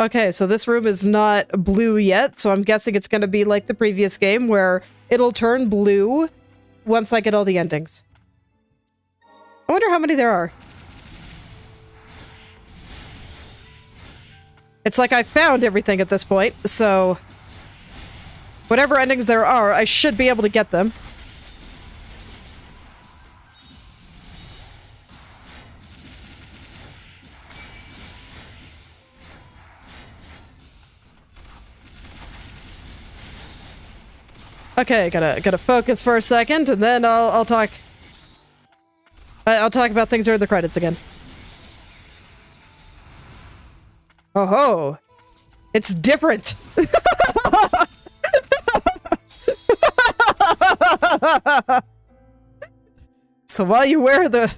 Okay, so this room is not blue yet, so I'm guessing it's going to be like the previous game, where it'll turn blue once I get all the endings. I wonder how many there are. It's like I found everything at this point, so whatever endings there are, I should be able to get them. Okay, gotta focus for a second, and then I'll talk. I'll talk about things during the credits again. Oh ho! It's different. So while you wear the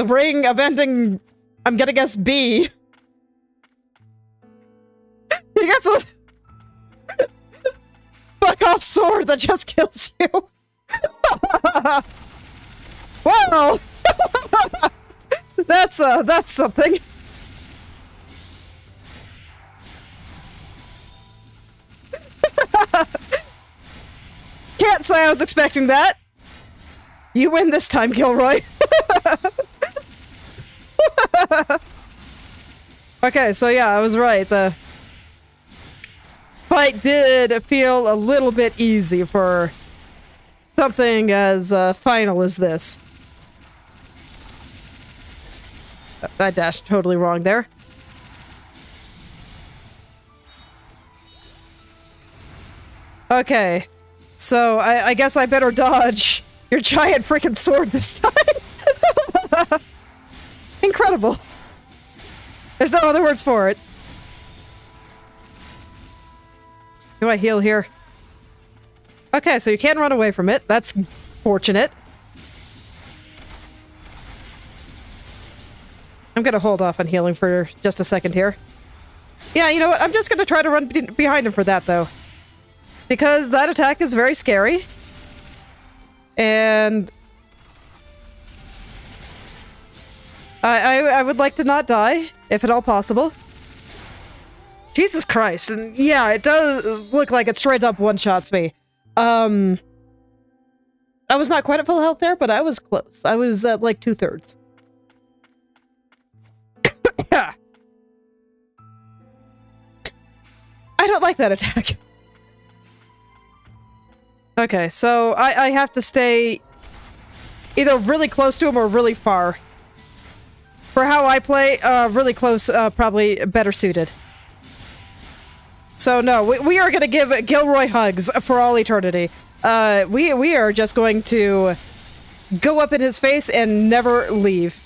ring of ending, I'm gonna guess B. You get a fuck off sword that just kills you. Wow. That's something. Can't say I was expecting that. You win this time, Gilroy. Okay, so yeah, I was right. The fight did feel a little bit easy for something as final as this. I dashed totally wrong there. Okay, so I guess I better dodge your giant freaking sword this time. Incredible. There's no other words for it. Do I heal here? Okay, so you can run away from it. That's fortunate. I'm gonna hold off on healing for just a second here. Yeah, you know what? I'm just gonna try to run behind him for that, though. Because that attack is very scary. And I would like to not die, if at all possible. Jesus Christ. And yeah, it does look like it straight up one-shots me. I was not quite at full health there, but I was close. I was at like 2/3. I don't like that attack. Okay, so I have to stay either really close to him or really far. For how I play, really close, probably better suited. So no, we are gonna give Gilroy hugs for all eternity. We are just going to go up in his face and never leave.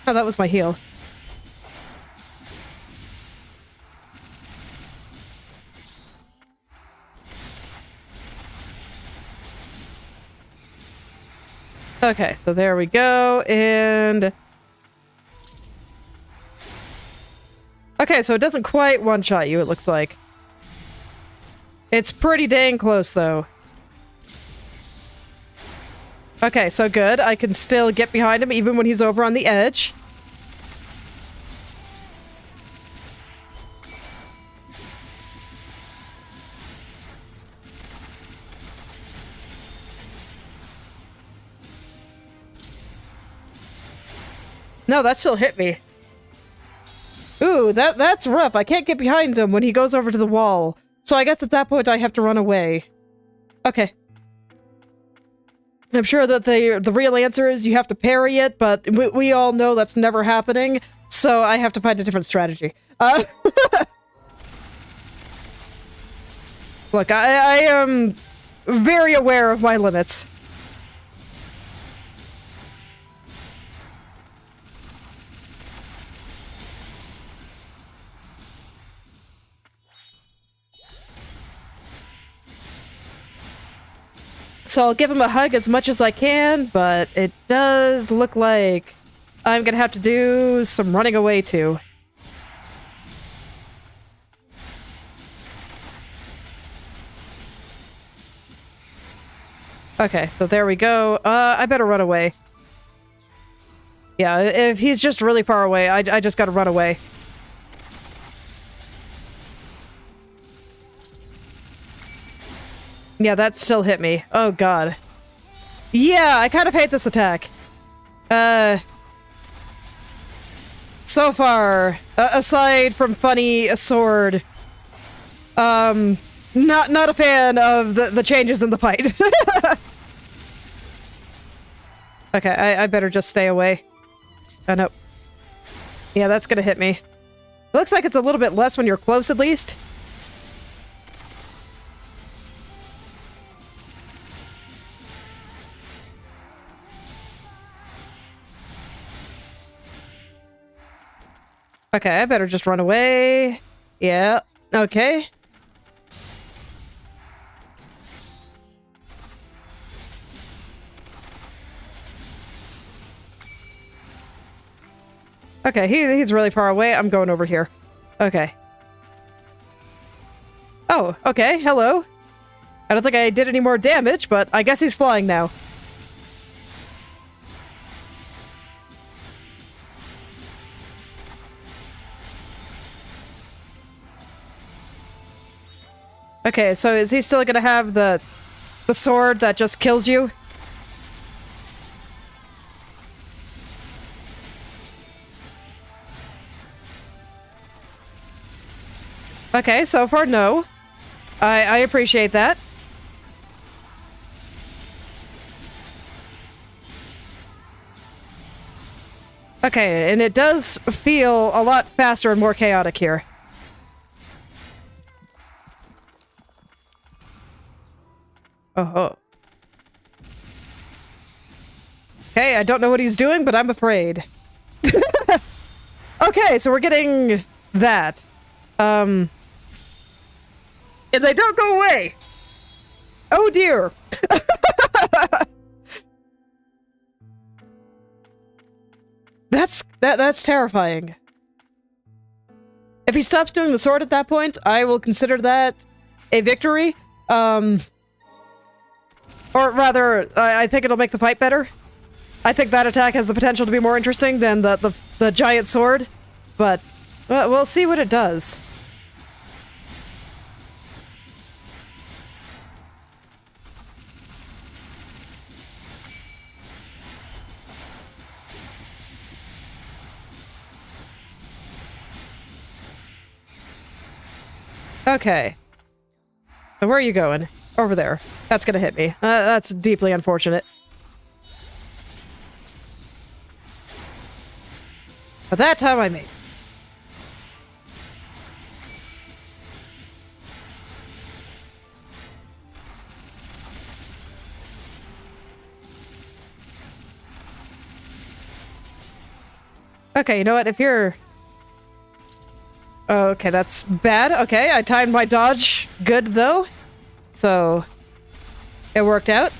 Oh, that was my heal. Okay, so there we go, and... Okay, so it doesn't quite one-shot you, it looks like. It's pretty dang close, though. Okay, so good. I can still get behind him even when he's over on the edge. No, that still hit me. Ooh, that's rough. I can't get behind him when he goes over to the wall. So I guess at that point I have to run away. Okay. I'm sure that the real answer is you have to parry it, but we all know that's never happening, so I have to find a different strategy. Look, I am very aware of my limits. So I'll give him a hug as much as I can, but it does look like I'm gonna have to do some running away too. Okay, so there we go. I better run away. Yeah, if he's just really far away, I just gotta run away. Yeah, that still hit me. Oh god. Yeah, I kind of hate this attack. So far, aside from funny sword, not a fan of the changes in the fight. Okay, I better just stay away. Oh no. Yeah, that's gonna hit me. Looks like it's a little bit less when you're close, at least. Okay, I better just run away. Yeah, okay. Okay, he's really far away. I'm going over here. Okay. Oh, okay, hello. I don't think I did any more damage, but I guess he's flying now. Okay, so is he still gonna have the sword that just kills you? Okay, so far no. I appreciate that. Okay, and it does feel a lot faster and more chaotic here. Oh. Okay, I don't know what he's doing, but I'm afraid. Okay, so we're getting that. And they don't go away! Oh dear! That's terrifying. If he stops doing the sword at that point, I will consider that a victory. Or rather, I think it'll make the fight better. I think that attack has the potential to be more interesting than the giant sword, but we'll see what it does. Okay. So where are you going? Over there. That's gonna hit me. That's deeply unfortunate. But that time I made. Okay, you know what? If you're... Okay, that's bad. Okay, I timed my dodge good, though. So, it worked out.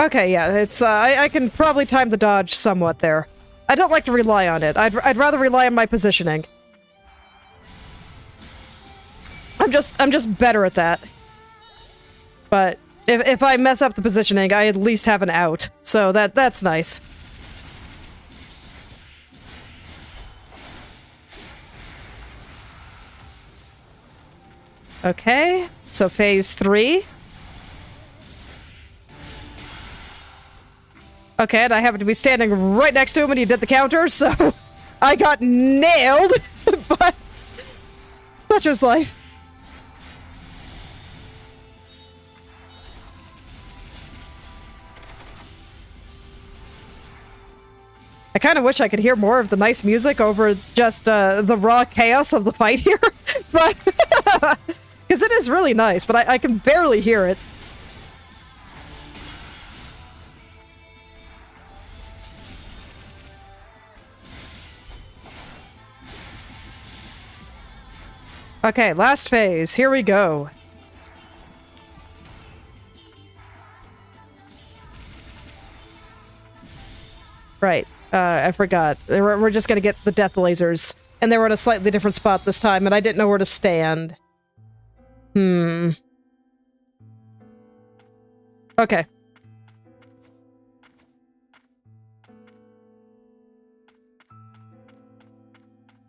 Okay, yeah, it's, I can probably time the dodge somewhat there. I don't like to rely on it. I'd rather rely on my positioning. I'm just better at that. But if I mess up the positioning, I at least have an out. So that's nice. Okay, so phase 3. Okay, and I happen to be standing right next to him when he did the counter, so I got nailed, but that's just life. I kind of wish I could hear more of the nice music over just the raw chaos of the fight here, but because it is really nice, but I can barely hear it. Okay, last phase. Here we go. Right. I forgot. We're just gonna get the death lasers. And they were in a slightly different spot this time, and I didn't know where to stand. Okay.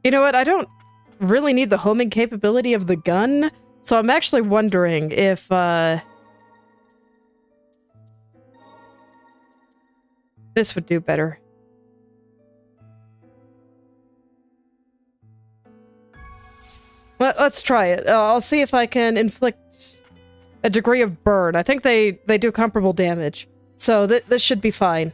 You know what? I don't really need the homing capability of the gun, so I'm actually wondering if, this would do better. Well, let's try it. I'll see if I can inflict a degree of burn. I think they do comparable damage, so this should be fine.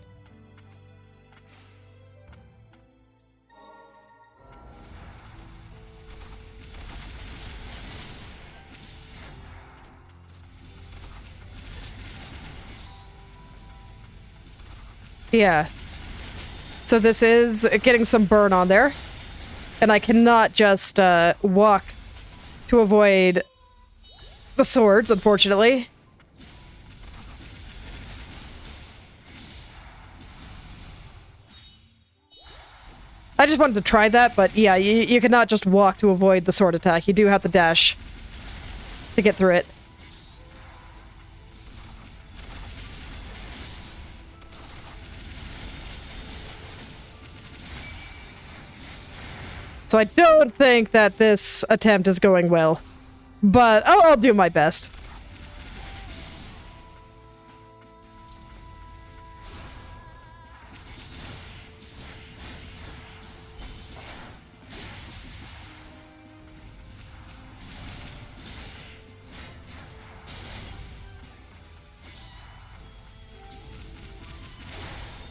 Yeah. So this is getting some burn on there. And I cannot just walk to avoid the swords, unfortunately. I just wanted to try that, but yeah, you cannot just walk to avoid the sword attack. You do have to dash to get through it. So I don't think that this attempt is going well, but I'll do my best.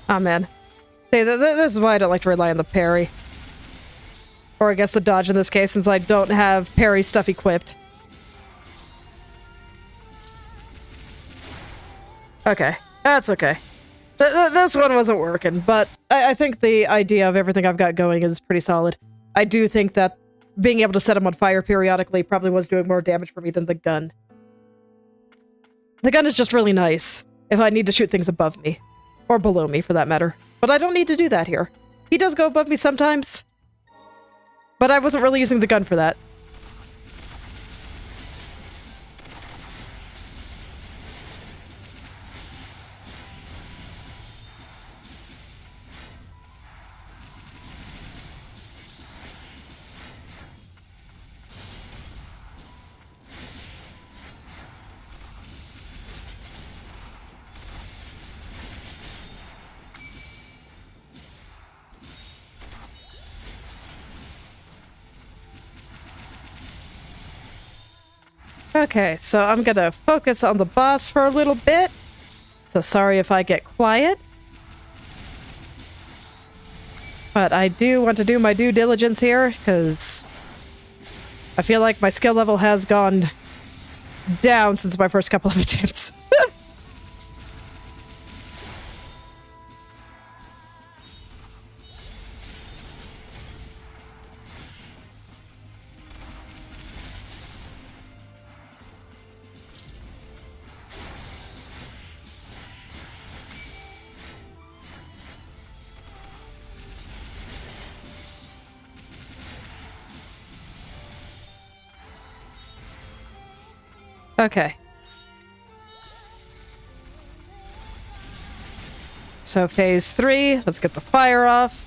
Oh man. Hey, this is why I don't like to rely on the parry. Or I guess the dodge in this case, since I don't have parry stuff equipped. Okay, that's okay. This one wasn't working, but I think the idea of everything I've got going is pretty solid. I do think that being able to set them on fire periodically probably was doing more damage for me than the gun. The gun is just really nice if I need to shoot things above me. Or below me, for that matter. But I don't need to do that here. He does go above me sometimes. But I wasn't really using the gun for that. Okay, so I'm gonna focus on the boss for a little bit. So sorry if I get quiet. But I do want to do my due diligence here, because I feel like my skill level has gone down since my first couple of attempts. Okay. So phase 3, let's get the fire off.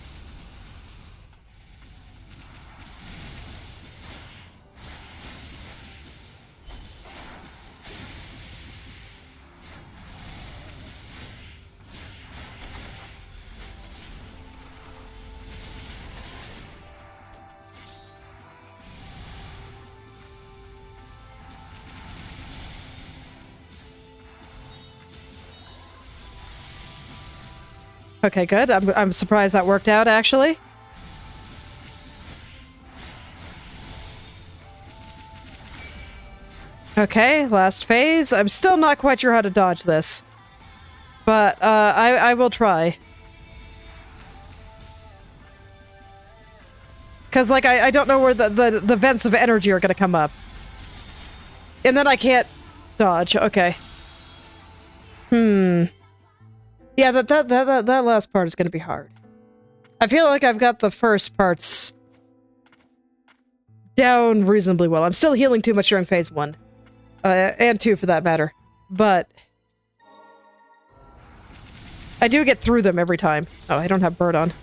Okay, good. I'm surprised that worked out, actually. Okay, last phase. I'm still not quite sure how to dodge this. But, I will try. Because, like, I don't know where the vents of energy are gonna come up. And then I can't dodge. Okay. Yeah, that last part is gonna be hard. I feel like I've got the first parts down reasonably well. I'm still healing too much during phase 1. And 2 for that matter. But I do get through them every time. Oh, I don't have bird on.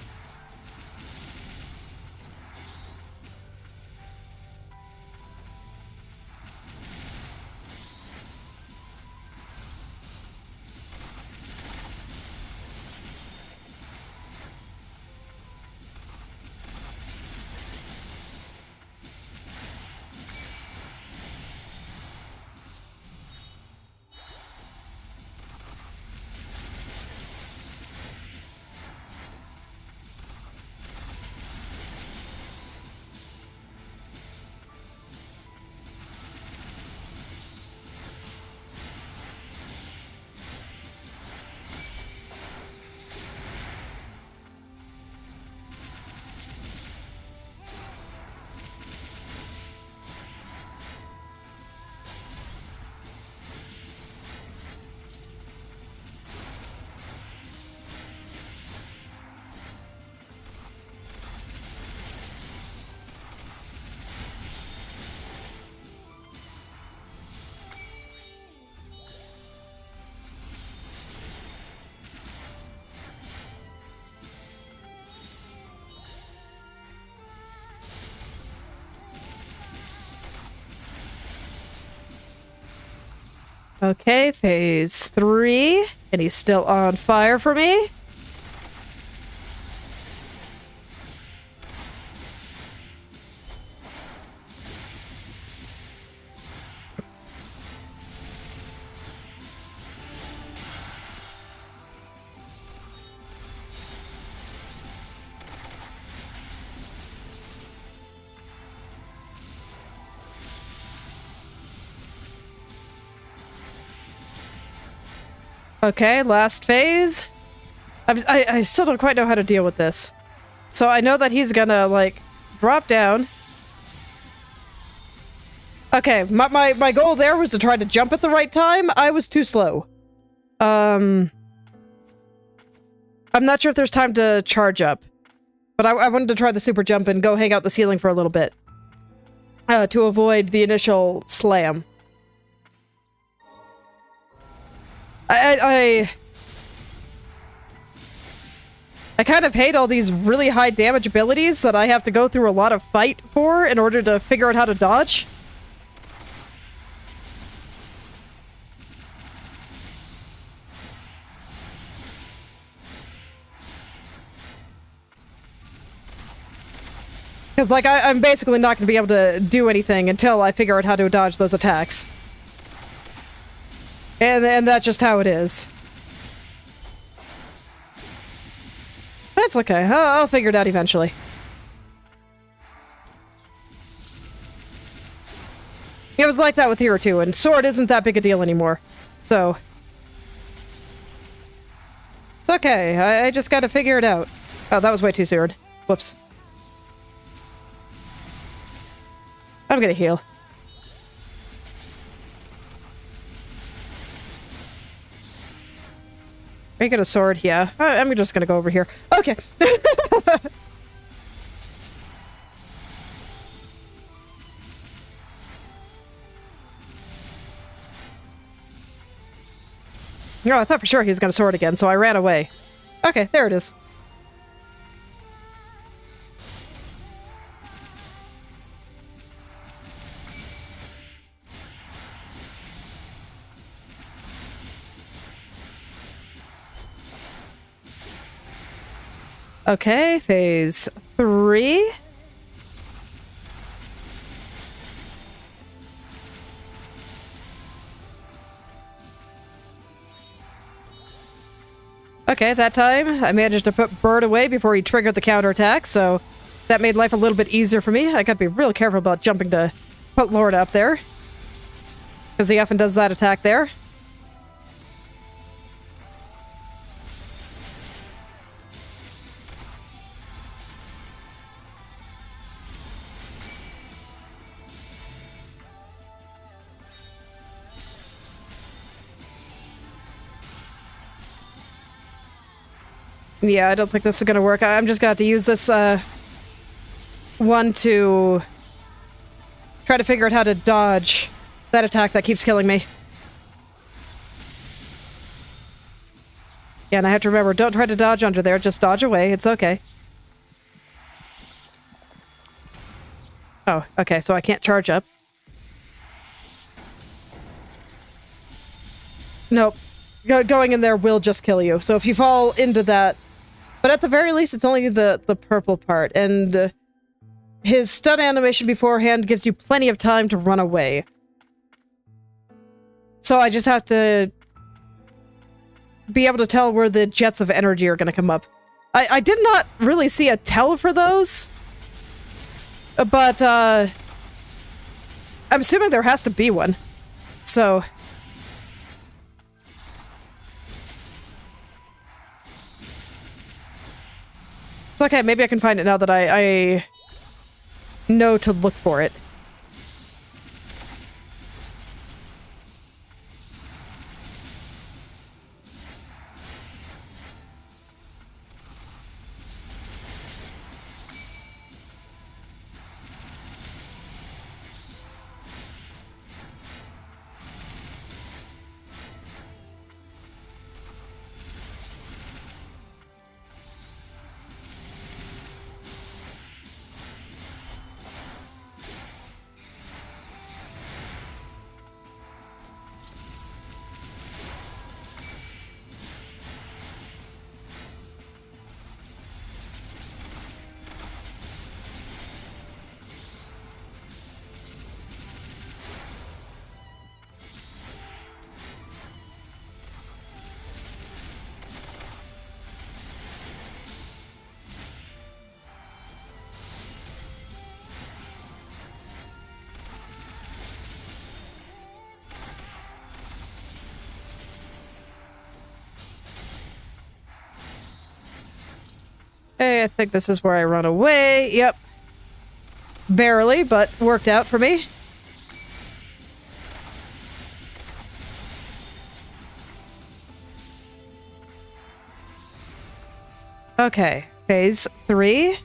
Okay, phase 3. And he's still on fire for me. Okay, last phase. I still don't quite know how to deal with this. So I know that he's gonna, like, drop down. Okay, my goal there was to try to jump at the right time. I was too slow. I'm not sure if there's time to charge up. But I wanted to try the super jump and go hang out the ceiling for a little bit. To avoid the initial slam. I kind of hate all these really high damage abilities that I have to go through a lot of fight for in order to figure out how to dodge. Because, like, I'm basically not going to be able to do anything until I figure out how to dodge those attacks. And that's just how it is. That's okay. I'll figure it out eventually. It was like that with Hero 2, and Sword isn't that big a deal anymore. So... it's okay. I just gotta figure it out. Oh, that was way too soon. Whoops. I'm gonna heal. Are you gonna sword? Yeah. I'm just gonna go over here. Okay. No, I thought for sure he was gonna sword again, so I ran away. Okay, there it is. Okay, phase 3. Okay, that time I managed to put Bird away before he triggered the counterattack, so that made life a little bit easier for me. I gotta be real careful about jumping to put Lord up there, because he often does that attack there. Yeah, I don't think this is gonna work. I'm just gonna have to use this, one to try to figure out how to dodge that attack that keeps killing me. Yeah, and I have to remember, don't try to dodge under there, just dodge away, it's okay. Oh, okay, so I can't charge up. Nope. Going in there will just kill you, so if you fall into that... But at the very least, it's only the purple part, and his stun animation beforehand gives you plenty of time to run away. So I just have to be able to tell where the jets of energy are going to come up. I did not really see a tell for those, but I'm assuming there has to be one. So... Okay, maybe I can find it now that I know to look for it. Hey, I think this is where I run away. Yep. Barely, but worked out for me. Okay, phase 3.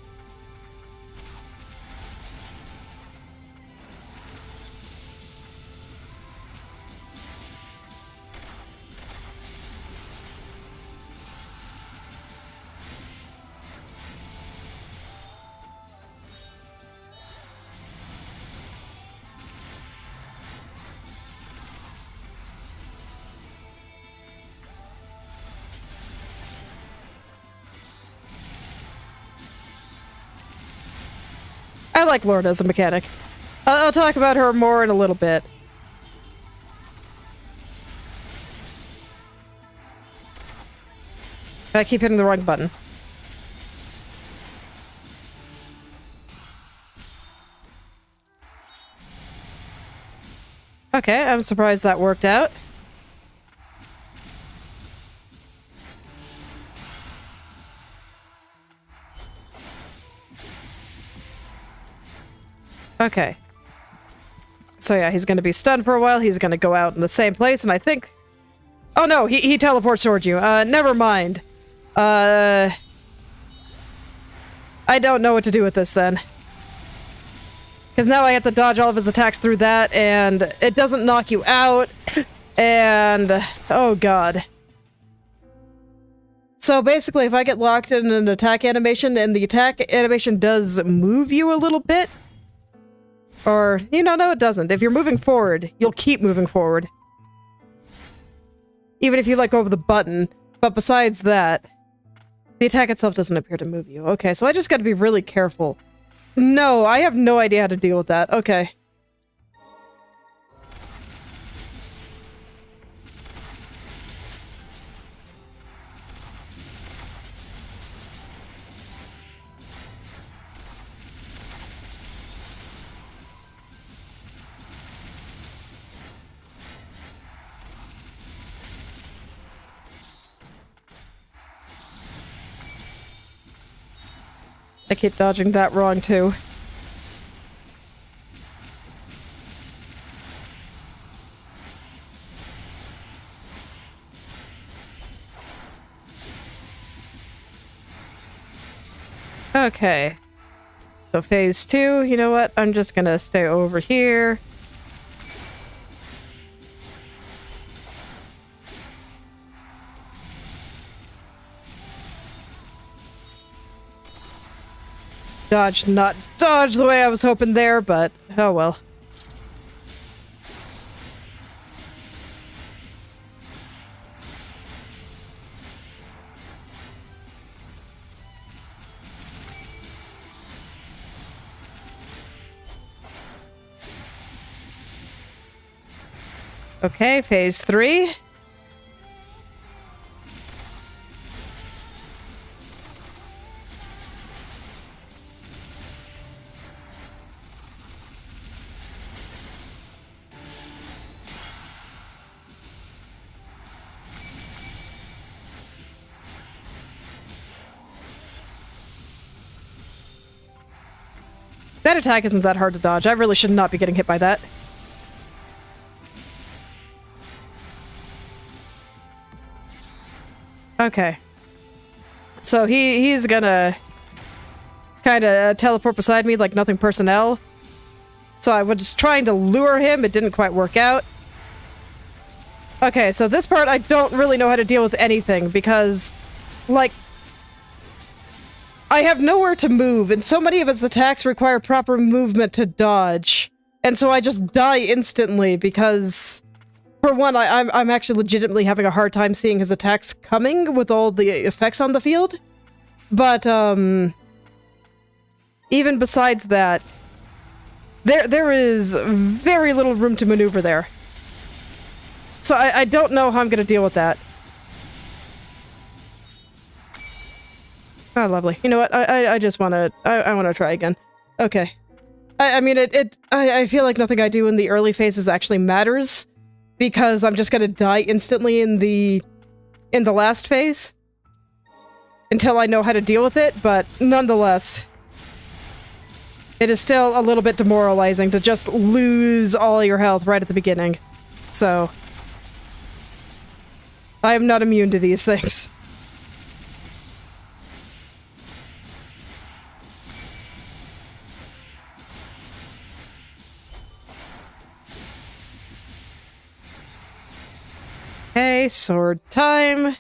I like Lorna as a mechanic. I'll talk about her more in a little bit. I keep hitting the wrong button. Okay, I'm surprised that worked out. Okay. So yeah, he's gonna be stunned for a while. He's gonna go out in the same place, and I think... Oh no, he teleports towards you. Never mind. I don't know what to do with this then. Because now I have to dodge all of his attacks through that, and it doesn't knock you out. And... oh god. So basically, if I get locked in an attack animation, and the attack animation does move you a little bit, or, you know, no it doesn't. If you're moving forward, you'll keep moving forward. Even if you let go of the button. But besides that, the attack itself doesn't appear to move you. Okay, so I just gotta be really careful. No, I have no idea how to deal with that. Okay. I keep dodging that wrong, too. Okay. So phase 2, you know what? I'm just gonna stay over here. Not dodge the way I was hoping there, but oh well. Okay, phase 3. That attack isn't that hard to dodge. I really should not be getting hit by that. Okay. So he's gonna kind of teleport beside me like nothing personnel. So I was trying to lure him. It didn't quite work out. Okay, so this part I don't really know how to deal with anything because, like, I have nowhere to move, and so many of his attacks require proper movement to dodge. And so I just die instantly because, for one, I'm actually legitimately having a hard time seeing his attacks coming with all the effects on the field. But, even besides that, there is very little room to maneuver there. So I don't know how I'm gonna deal with that. Oh, lovely. You know what? I just wanna... I wanna try again. Okay. I mean, I feel like nothing I do in the early phases actually matters, because I'm just gonna die instantly in the last phase until I know how to deal with it, but nonetheless, it is still a little bit demoralizing to just lose all your health right at the beginning. So, I am not immune to these things. Okay, sword time.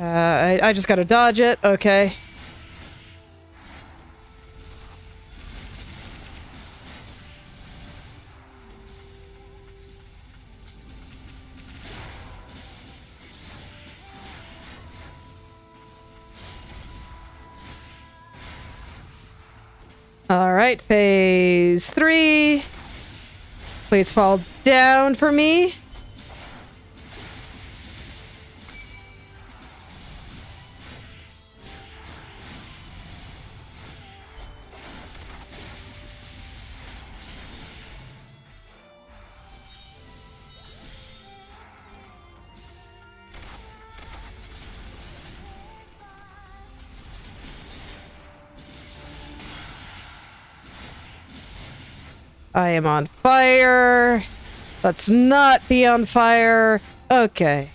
I just gotta dodge it. Okay. Alright, phase 3. Please fall down for me. I am on fire. Let's not be on fire. Okay.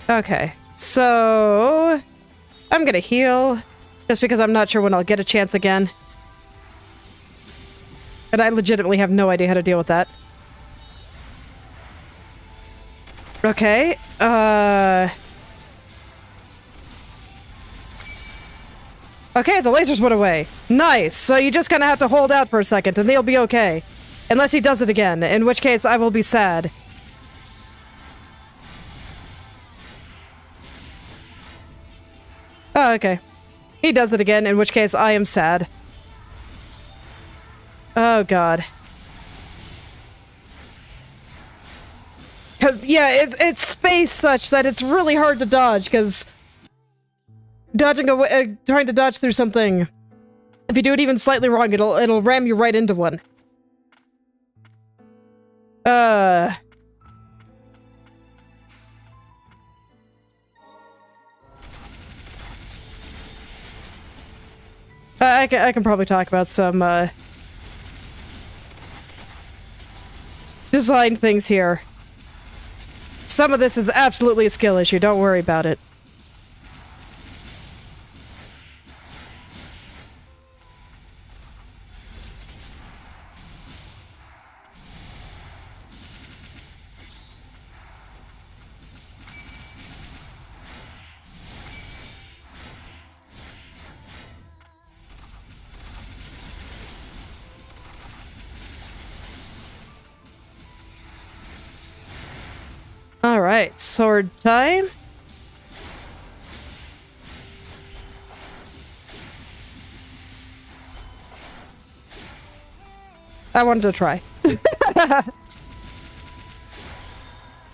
Okay, so I'm gonna heal just because I'm not sure when I'll get a chance again. And I legitimately have no idea how to deal with that. Okay, okay, the lasers went away. Nice, so you just kind of have to hold out for a second and they'll be okay. Unless he does it again, in which case I will be sad. Oh, okay. He does it again, in which case I am sad. Oh, God. Because, yeah, it's spaced such that it's really hard to dodge, because dodging away, trying to dodge through something, if you do it even slightly wrong, it'll ram you right into one. I can probably talk about some, design things here. Some of this is absolutely a skill issue, don't worry about it. Alright, sword time. I wanted to try.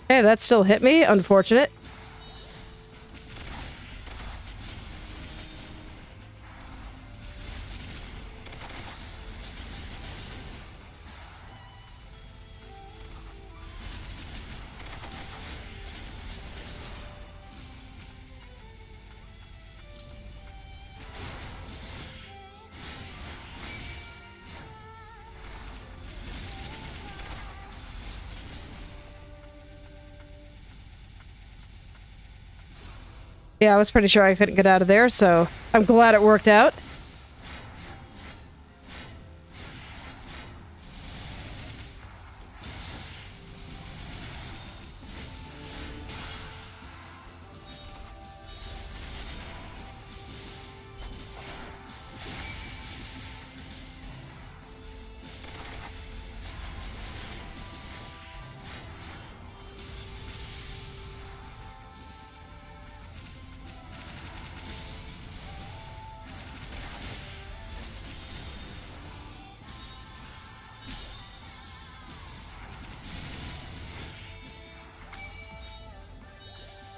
Hey, that still hit me. Unfortunate. Yeah, I was pretty sure I couldn't get out of there, so I'm glad it worked out.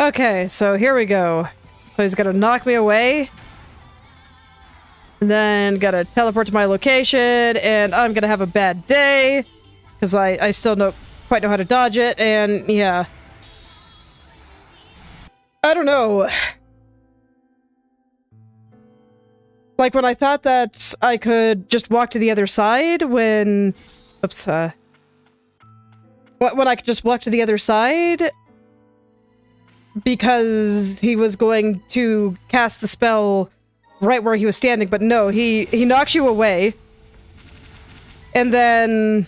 Okay, so here we go. So he's gonna knock me away. And then gotta teleport to my location, and I'm gonna have a bad day. Because I still don't quite know how to dodge it, and yeah. I don't know. Like, when I thought that I could just walk to the other side when... Oops, when I could just walk to the other side... because he was going to cast the spell right where he was standing, but no, he knocks you away, and then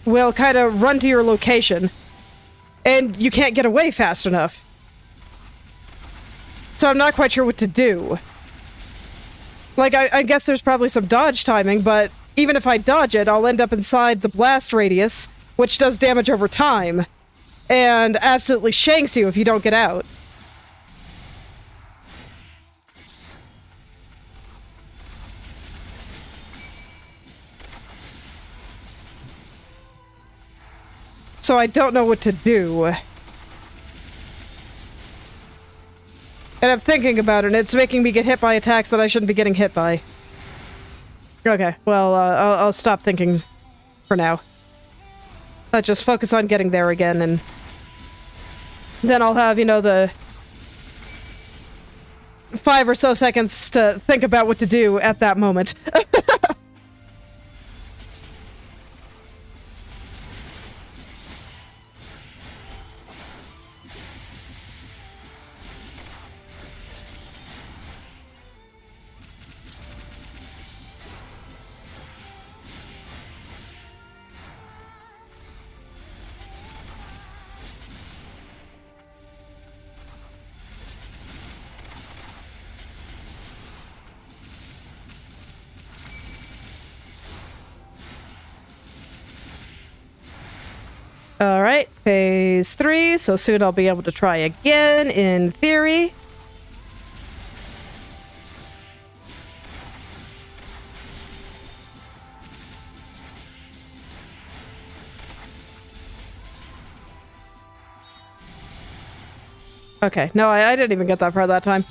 will kind of run to your location, and you can't get away fast enough. So I'm not quite sure what to do. Like, I guess there's probably some dodge timing, but even if I dodge it, I'll end up inside the blast radius, which does damage over time. And absolutely shanks you if you don't get out. So I don't know what to do. And I'm thinking about it, and it's making me get hit by attacks that I shouldn't be getting hit by. Okay, well, I'll stop thinking for now. Let's just focus on getting there again, and then I'll have, you know, the 5 or so seconds to think about what to do at that moment. Alright, phase 3, so soon I'll be able to try again, in theory. Okay, no, I didn't even get that far that time.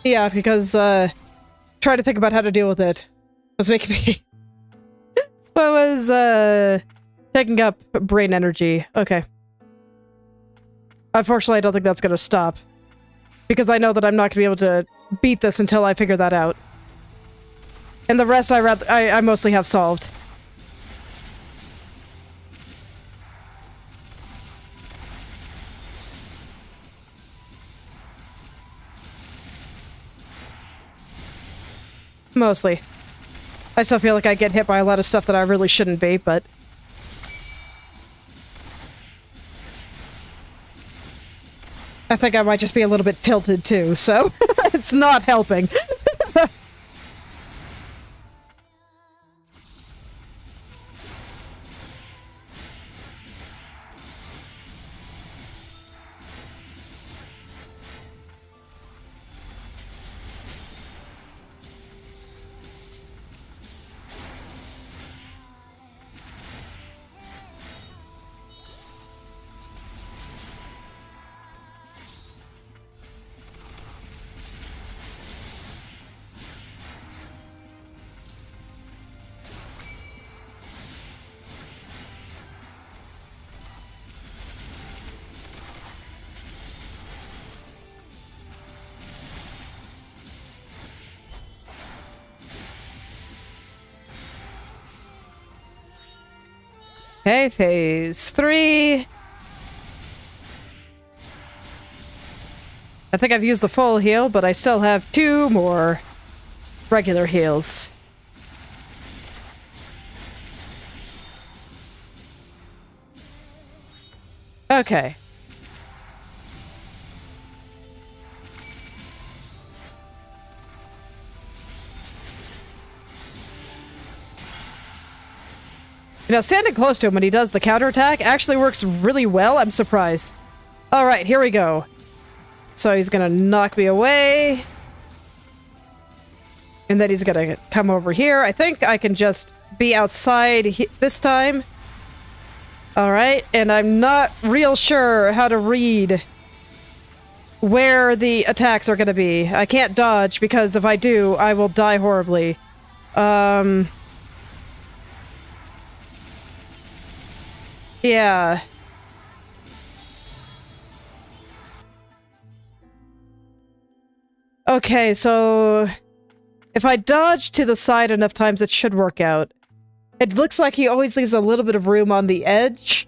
Yeah, because, trying to think about how to deal with it was making me... taking up brain energy. Okay. Unfortunately, I don't think that's gonna stop. Because I know that I'm not gonna be able to beat this until I figure that out. And the rest I mostly have solved. Mostly. I still feel like I get hit by a lot of stuff that I really shouldn't be, but... I think I might just be a little bit tilted too, so it's not helping. Okay, phase 3. I think I've used the full heal, but I still have 2 more regular heals. Okay. You know, standing close to him when he does the counterattack actually works really well. I'm surprised. Alright, here we go. So he's gonna knock me away. And then he's gonna come over here. I think I can just be outside this time. Alright, and I'm not real sure how to read where the attacks are gonna be. I can't dodge because if I do, I will die horribly. Yeah. Okay, so if I dodge to the side enough times, it should work out. It looks like he always leaves a little bit of room on the edge.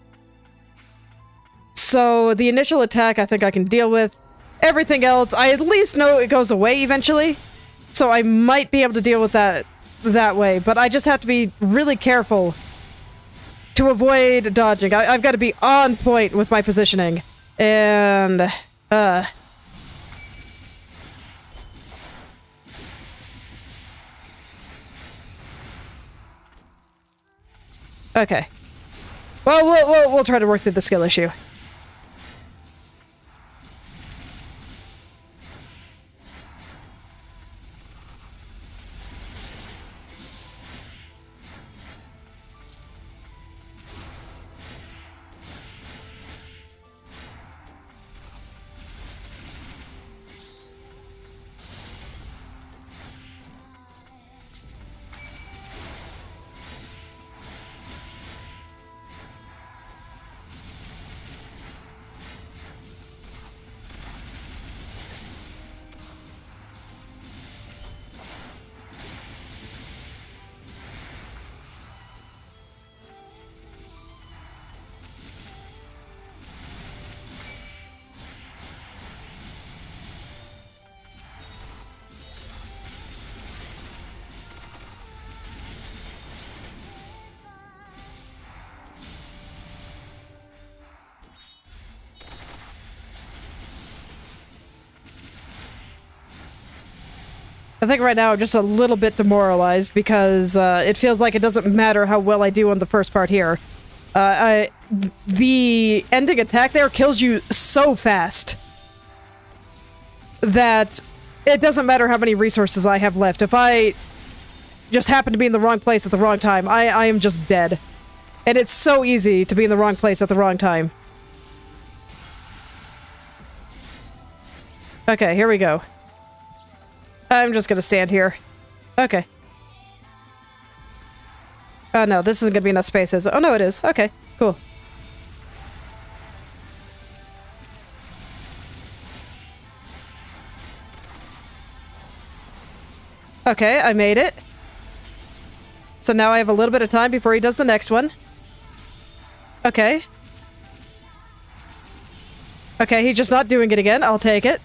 So the initial attack I think I can deal with. Everything else, I at least know it goes away eventually. So I might be able to deal with that way, but I just have to be really careful to avoid dodging. I've got to be on point with my positioning. And, okay. Well, we'll try to work through the skill issue. I think right now I'm just a little bit demoralized because it feels like it doesn't matter how well I do on the first part here. The ending attack there kills you so fast that it doesn't matter how many resources I have left. If I just happen to be in the wrong place at the wrong time, I am just dead. And it's so easy to be in the wrong place at the wrong time. Okay, here we go. I'm just gonna stand here. Okay. Oh no, this isn't gonna be enough space, is it? Oh no, it is. Okay, cool. Okay, I made it. So now I have a little bit of time before he does the next one. Okay. Okay, he's just not doing it again. I'll take it.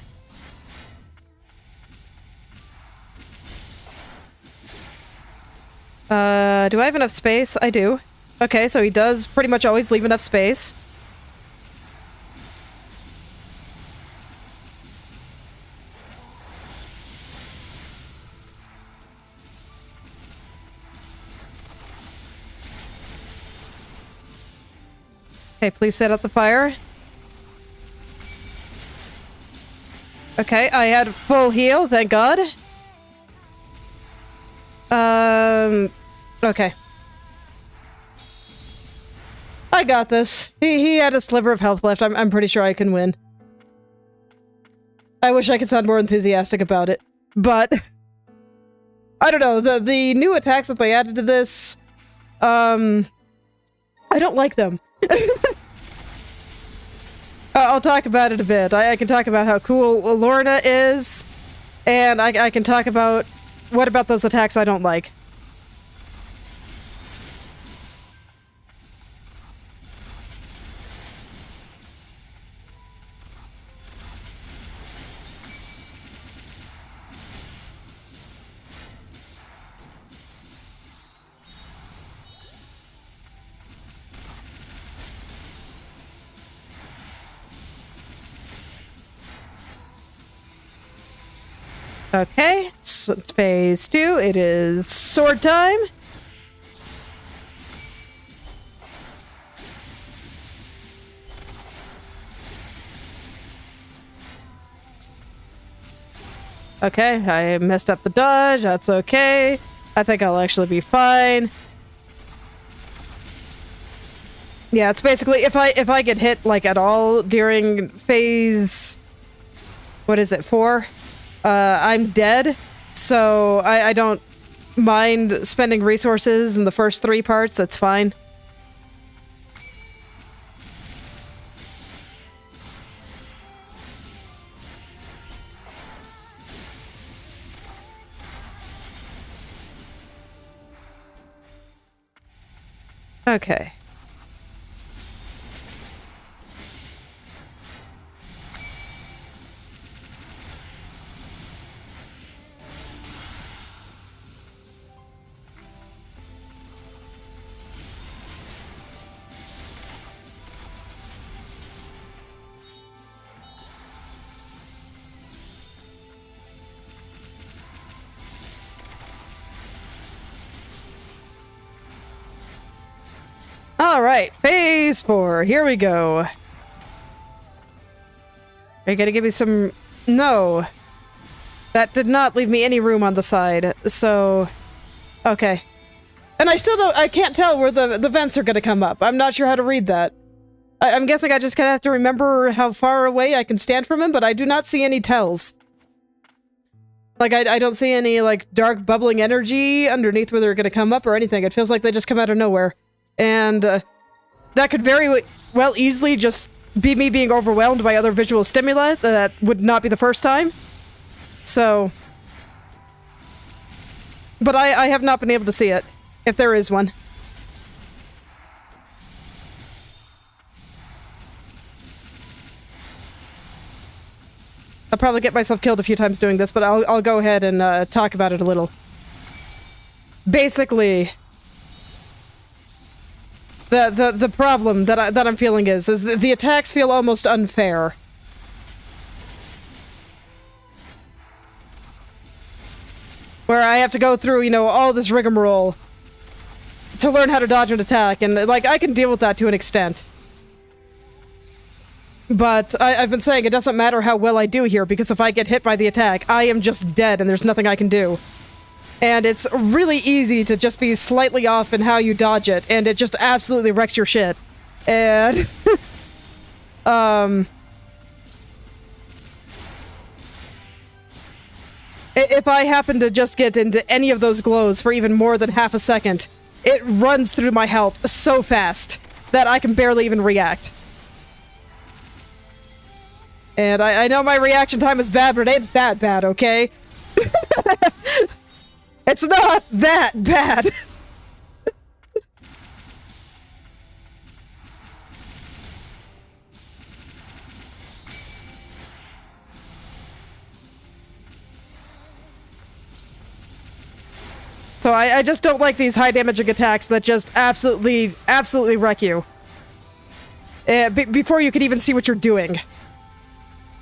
Do I have enough space? I do. Okay, so he does pretty much always leave enough space. Okay, please set out the fire. Okay, I had full heal, thank God. Okay. I got this. He had a sliver of health left. I'm pretty sure I can win. I wish I could sound more enthusiastic about it, but I don't know. The new attacks that they added to this, I don't like them. I'll talk about it a bit. I can talk about how cool Lorna is, and I can talk about what about those attacks I don't like. Okay, so it's phase 2. It is sword time. Okay, I messed up the dodge. That's okay. I think I'll actually be fine. Yeah, it's basically if I get hit like at all during phase, what is it, 4? I'm dead, so I don't mind spending resources in the first 3 parts. That's fine. Okay. All right, phase 4. Here we go. Are you gonna give me some? No. That did not leave me any room on the side. So, okay. And I can't tell where the vents are gonna come up. I'm not sure how to read that. I'm guessing I just kind of have to remember how far away I can stand from him, but I do not see any tells. Like, I don't see any, like, dark bubbling energy underneath where they're gonna come up or anything. It feels like they just come out of nowhere. And that could very well easily just be me being overwhelmed by other visual stimuli. That would not be the first time. So... But I have not been able to see it, if there is one. I'll probably get myself killed a few times doing this, but I'll go ahead and talk about it a little. Basically... The problem that I'm feeling is the attacks feel almost unfair. Where I have to go through, you know, all this rigmarole to learn how to dodge an attack, and, like, I can deal with that to an extent. But I've been saying it doesn't matter how well I do here, because if I get hit by the attack, I am just dead and there's nothing I can do. And it's really easy to just be slightly off in how you dodge it, and it just absolutely wrecks your shit. And... If I happen to just get into any of those glows for even more than half a second, it runs through my health so fast that I can barely even react. And I know my reaction time is bad, but it ain't that bad, okay? It's not that bad. So I just don't like these high damaging attacks that just absolutely wreck you. Before you can even see what you're doing.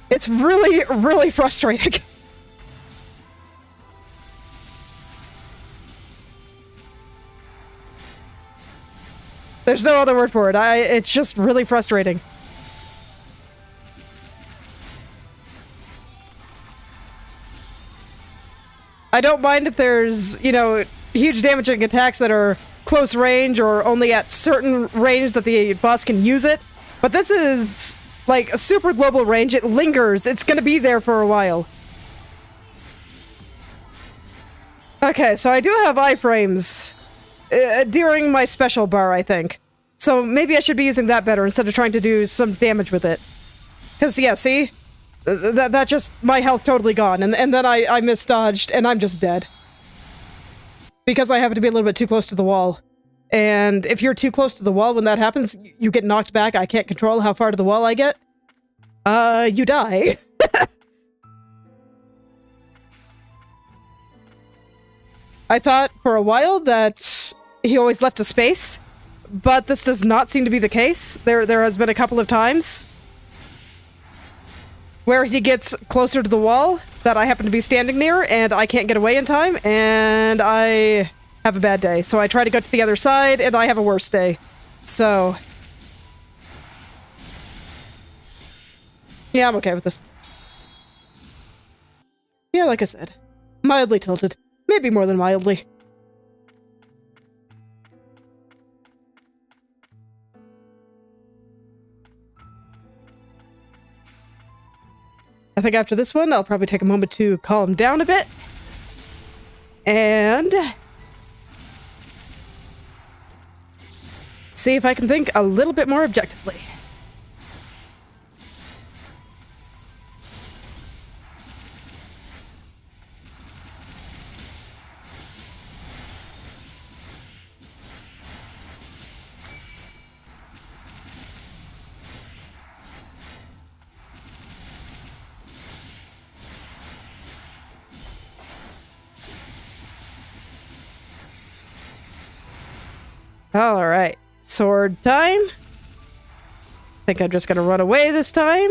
It's really frustrating. There's no other word for it. It's just really frustrating. I don't mind if there's, you know, huge damaging attacks that are close range or only at certain range that the boss can use it. But this is like a super global range. It lingers. It's gonna be there for a while. Okay, so I do have iframes during my special bar, I think. So maybe I should be using that better instead of trying to do some damage with it. Because, yeah, see? That just, my health totally gone, and then I misdodged, and I'm just dead. Because I happen to be a little bit too close to the wall. And if you're too close to the wall when that happens, you get knocked back. I can't control how far to the wall I get. You die. I thought for a while that he always left a space, but this does not seem to be the case. There has been a couple of times where he gets closer to the wall that I happen to be standing near, and I can't get away in time, and I have a bad day. So I try to go to the other side, and I have a worse day. So yeah, I'm okay with this. Yeah, like I said, mildly tilted. Maybe more than mildly. I think after this one, I'll probably take a moment to calm down a bit. And see if I can think a little bit more objectively. All right, sword time. Think I'm just gonna run away this time.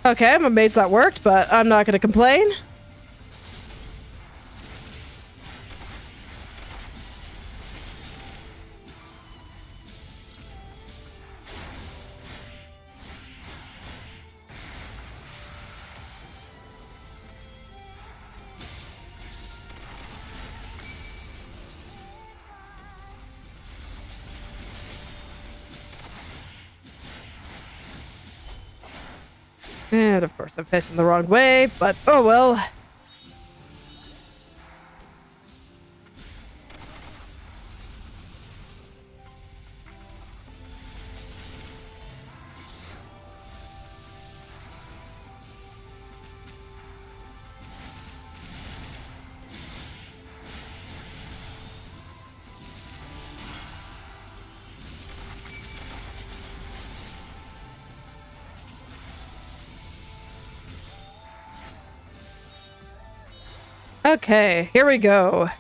Okay, I'm amazed that worked, but I'm not gonna complain. And of course I'm facing the wrong way, but oh well. Okay, here we go.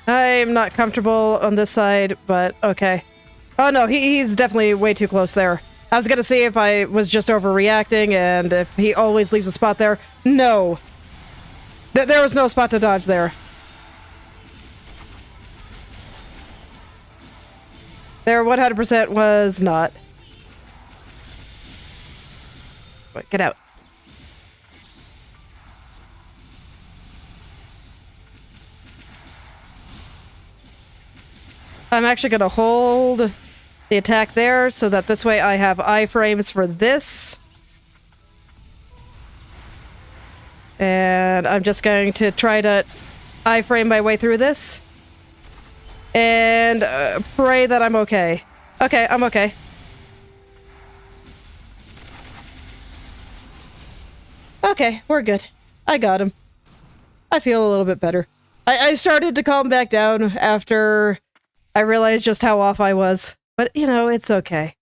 I'm not comfortable on this side, but okay. Oh no, he's definitely way too close there. I was gonna see if I was just overreacting and if he always leaves a spot there. No. There was no spot to dodge there. There 100% was not. Get out. I'm actually going to hold the attack there so that this way I have iframes for this. And I'm just going to try to iframe my way through this. And pray that I'm okay. Okay, I'm okay. Okay, we're good. I got him. I feel a little bit better. I started to calm back down after I realized just how off I was. But, you know, it's okay.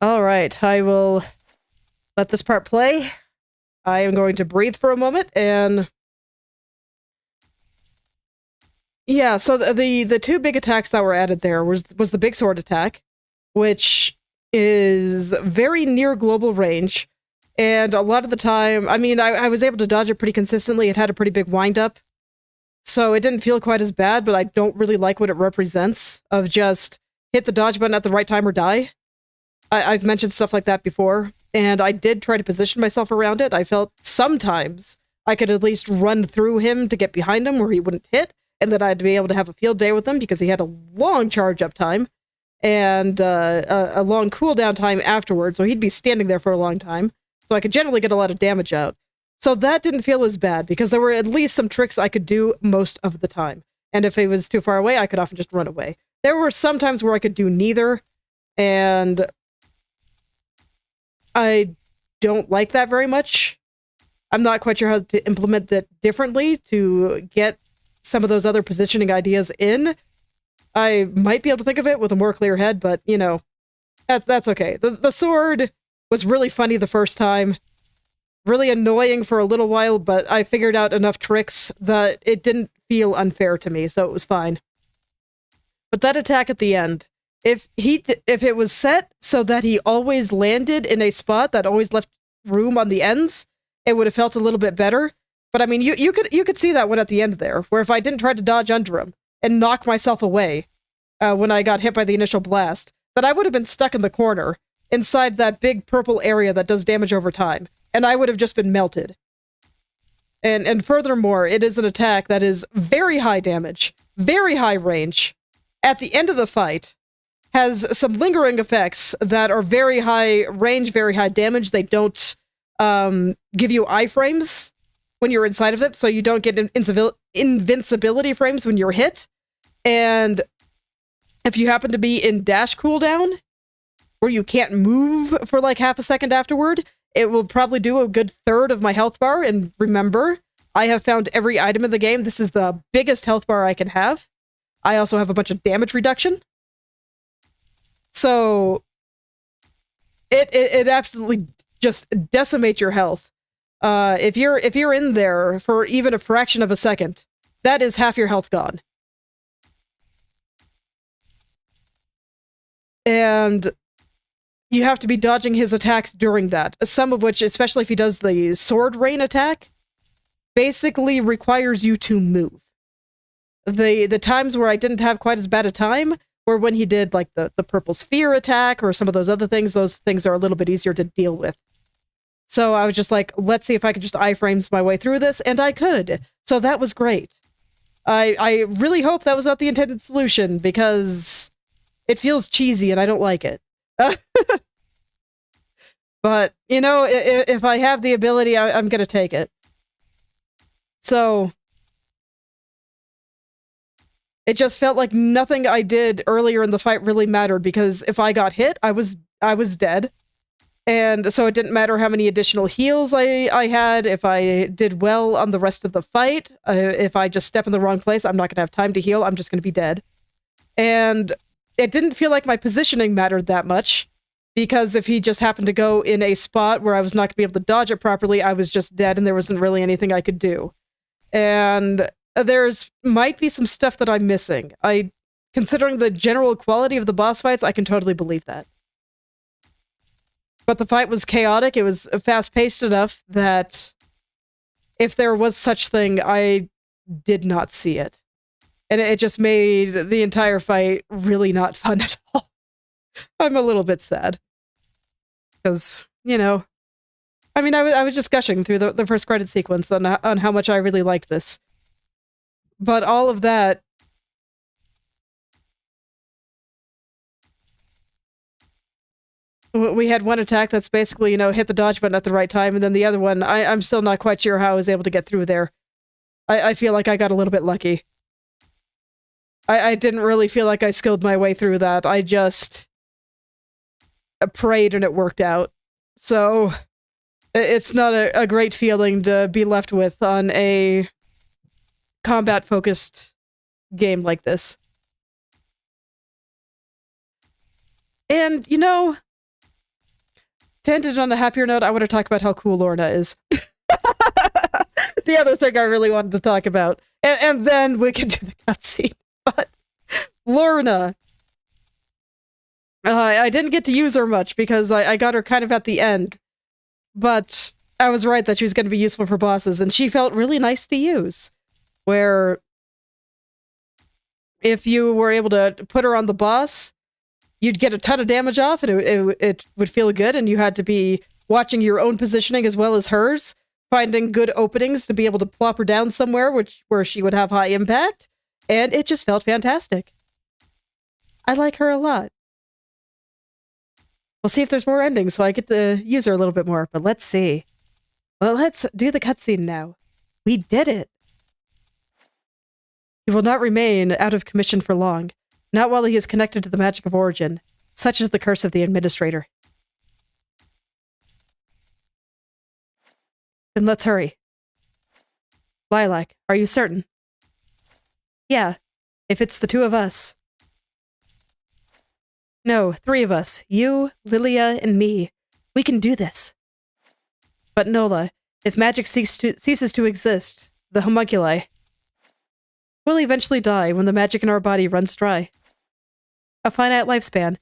Alright, I will let this part play. I am going to breathe for a moment, and... yeah, so the two big attacks that were added there was the big sword attack, which is very near global range, and a lot of the time, I mean, I was able to dodge it pretty consistently. It had a pretty big wind-up, so it didn't feel quite as bad, but I don't really like what it represents, of just hit the dodge button at the right time or die. I've mentioned stuff like that before, and I did try to position myself around it. I felt sometimes I could at least run through him to get behind him where he wouldn't hit, and that I'd be able to have a field day with him because he had a long charge-up time and a long cooldown time afterwards, so he'd be standing there for a long time, so I could generally get a lot of damage out. So that didn't feel as bad, because there were at least some tricks I could do most of the time, and if he was too far away, I could often just run away. There were some times where I could do neither, and I don't like that very much. I'm not quite sure how to implement that differently to get some of those other positioning ideas in. I might be able to think of it with a more clear head, but, you know, that's okay. The sword was really funny the first time, really annoying for a little while, but I figured out enough tricks that it didn't feel unfair to me, so it was fine. But that attack at the end, if it was set so that he always landed in a spot that always left room on the ends, it would have felt a little bit better. But I mean, you could see that one at the end there, where if I didn't try to dodge under him and knock myself away when I got hit by the initial blast, that I would have been stuck in the corner inside that big purple area that does damage over time, and I would have just been melted. And furthermore, it is an attack that is very high damage, very high range. At the end of the fight, has some lingering effects that are very high range, very high damage. They don't give you iframes when you're inside of it, so you don't get invincibility frames when you're hit. And if you happen to be in dash cooldown, where you can't move for like half a second afterward, it will probably do a good third of my health bar. And remember, I have found every item in the game. This is the biggest health bar I can have. I also have a bunch of damage reduction. So it absolutely just decimates your health. If you're in there for even a fraction of a second, that is half your health gone. And you have to be dodging his attacks during that. Some of which, especially if he does the sword rain attack, basically requires you to move. The times where I didn't have quite as bad a time were when he did like the purple sphere attack or some of those other things. Those things are a little bit easier to deal with. So I was just like, let's see if I could just iframes my way through this, and I could. So that was great. I really hope that was not the intended solution, because it feels cheesy and I don't like it. But, you know, if I have the ability, I'm gonna take it. So it just felt like nothing I did earlier in the fight really mattered, because if I got hit, I was dead. And so it didn't matter how many additional heals I had, if I did well on the rest of the fight. If I just step in the wrong place, I'm not going to have time to heal, I'm just going to be dead. And it didn't feel like my positioning mattered that much, because if he just happened to go in a spot where I was not going to be able to dodge it properly, I was just dead and there wasn't really anything I could do. And there's might be some stuff that I'm missing. Considering the general quality of the boss fights, I can totally believe that. But the fight was chaotic, it was fast-paced enough that if there was such thing, I did not see it. And it just made the entire fight really not fun at all. I'm a little bit sad. Because, you know, I mean, I was just gushing through the first credit sequence on how much I really liked this. But all of that... We had one attack that's basically, you know, hit the dodge button at the right time, and then the other one, I'm still not quite sure how I was able to get through there. I feel like I got a little bit lucky. I didn't really feel like I skilled my way through that. I just prayed and it worked out. So, it's not a great feeling to be left with on a combat-focused game like this. And, you know, to end it on a happier note, I want to talk about how cool Lorna is. The other thing I really wanted to talk about. And then we can do the cutscene. But Lorna... I didn't get to use her much because I got her kind of at the end. But I was right that she was going to be useful for bosses, and she felt really nice to use. Where if you were able to put her on the boss, you'd get a ton of damage off, and it would feel good, and you had to be watching your own positioning as well as hers, finding good openings to be able to plop her down somewhere where she would have high impact, and it just felt fantastic. I like her a lot. We'll see if there's more endings so I get to use her a little bit more, but let's see. Well, let's do the cutscene now. We did it! He will not remain out of commission for long, not while he is connected to the magic of origin. Such is the curse of the administrator. Then let's hurry. Lilac, are you certain? Yeah, if it's the two of us. No, 3 of us. You, Lilia, and me. We can do this. But Nola, if magic ceases to exist, the homunculi will eventually die when the magic in our body runs dry. A finite lifespan.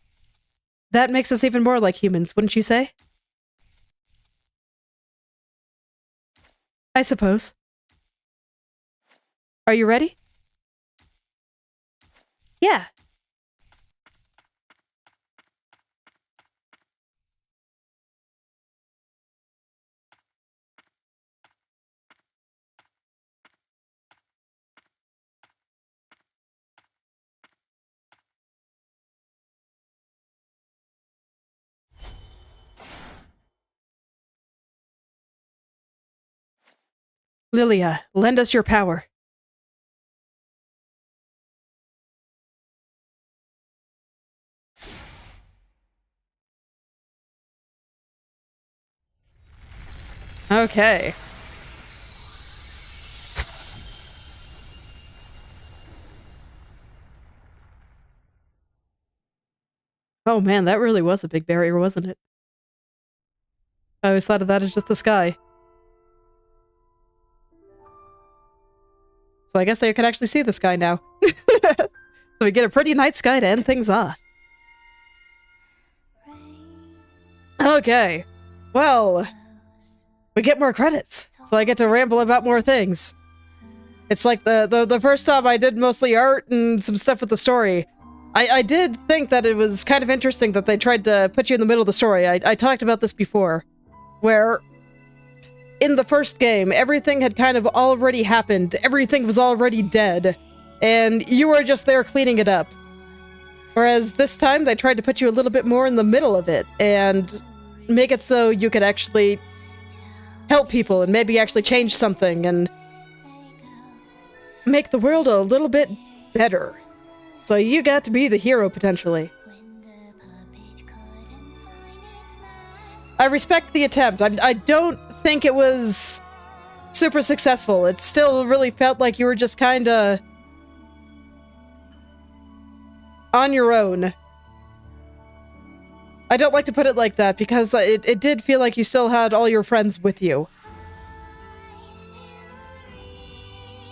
That makes us even more like humans, wouldn't you say? I suppose. Are you ready? Yeah. Lilia, lend us your power. Okay. Oh man, that really was a big barrier, wasn't it? I always thought of that as just the sky. So I guess I can actually see the sky now. So we get a pretty night sky to end things off. Okay. Well, we get more credits, so I get to ramble about more things. It's like the first time I did mostly art and some stuff with the story. I did think that it was kind of interesting that they tried to put you in the middle of the story. I talked about this before, where in the first game, everything had kind of already happened, everything was already dead, and you were just there cleaning it up. Whereas this time, they tried to put you a little bit more in the middle of it, and make it so you could actually help people, and maybe actually change something, and make the world a little bit better. So you got to be the hero, potentially. I respect the attempt. I don't think it was super successful. It still really felt like you were just kinda on your own. I don't like to put it like that, because it did feel like you still had all your friends with you.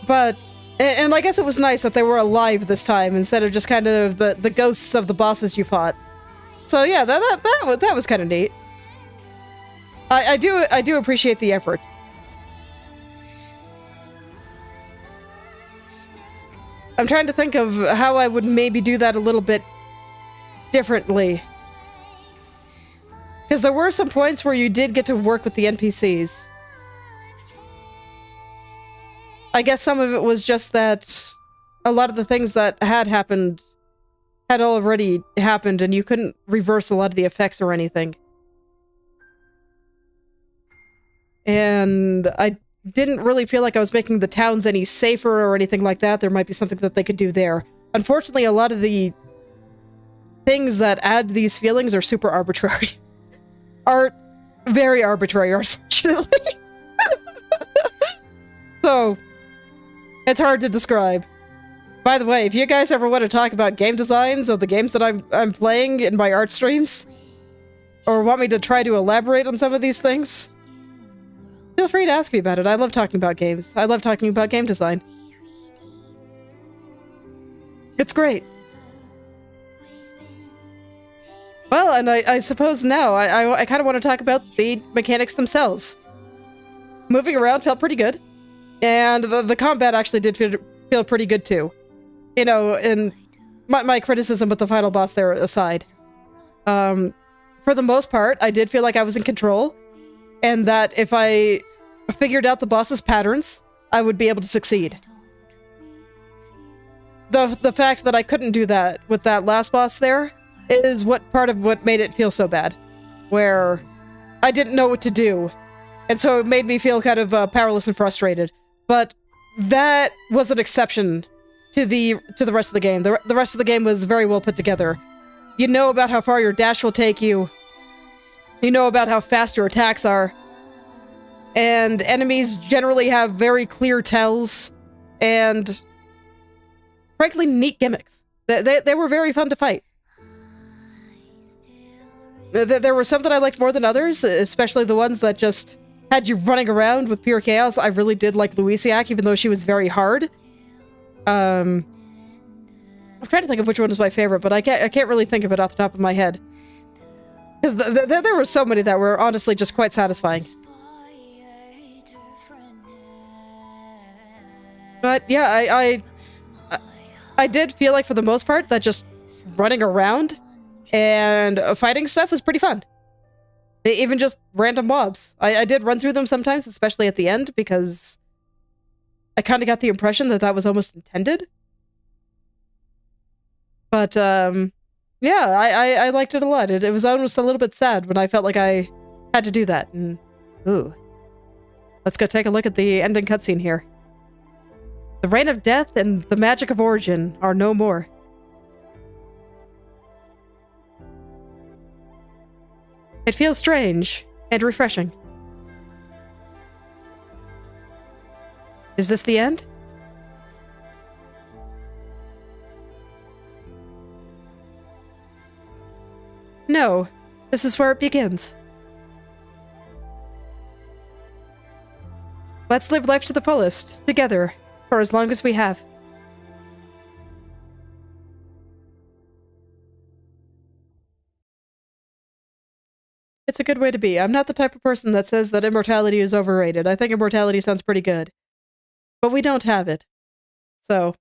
But, and I guess it was nice that they were alive this time, instead of just kind of the ghosts of the bosses you fought. So yeah, that was kind of neat. I do appreciate the effort. I'm trying to think of how I would maybe do that a little bit differently. Because there were some points where you did get to work with the NPCs. I guess some of it was just that a lot of the things that had happened had already happened and you couldn't reverse a lot of the effects or anything. And I didn't really feel like I was making the towns any safer or anything like that. There might be something that they could do there. Unfortunately, a lot of the things that add these feelings are super arbitrary. Are very arbitrary, unfortunately. So, it's hard to describe. By the way, if you guys ever want to talk about game designs of the games that I'm playing in my art streams, or want me to try to elaborate on some of these things, feel free to ask me about it. I love talking about games. I love talking about game design. It's great. Well, and I suppose now, I kind of want to talk about the mechanics themselves. Moving around felt pretty good. And the combat actually did feel pretty good too. You know, and my criticism with the final boss there aside. For the most part, I did feel like I was in control. And that if I figured out the boss's patterns, I would be able to succeed. The fact that I couldn't do that with that last boss there is part of what made it feel so bad. Where I didn't know what to do. And so it made me feel kind of powerless and frustrated. But that was an exception to the rest of the game. The rest of the game was very well put together. You know about how far your dash will take you. You know about how fast your attacks are. And enemies generally have very clear tells. And frankly, neat gimmicks. They were very fun to fight. There were some that I liked more than others, especially the ones that just had you running around with pure chaos. I really did like Louisiac, even though she was very hard. I'm trying to think of which one was my favorite, but I can't really think of it off the top of my head. Because there were so many that were honestly just quite satisfying. But yeah, I did feel like for the most part that just running around and fighting stuff was pretty fun. Even just random mobs. I did run through them sometimes, especially at the end, because I kind of got the impression that that was almost intended. But, yeah, I liked it a lot. It was almost a little bit sad when I felt like I had to do that. And, ooh. Let's go take a look at the ending cutscene here. The reign of death and the magic of origin are no more. It feels strange and refreshing. Is this the end? No, this is where it begins. Let's live life to the fullest, together, for as long as we have. It's a good way to be. I'm not the type of person that says that immortality is overrated. I think immortality sounds pretty good. But we don't have it. So,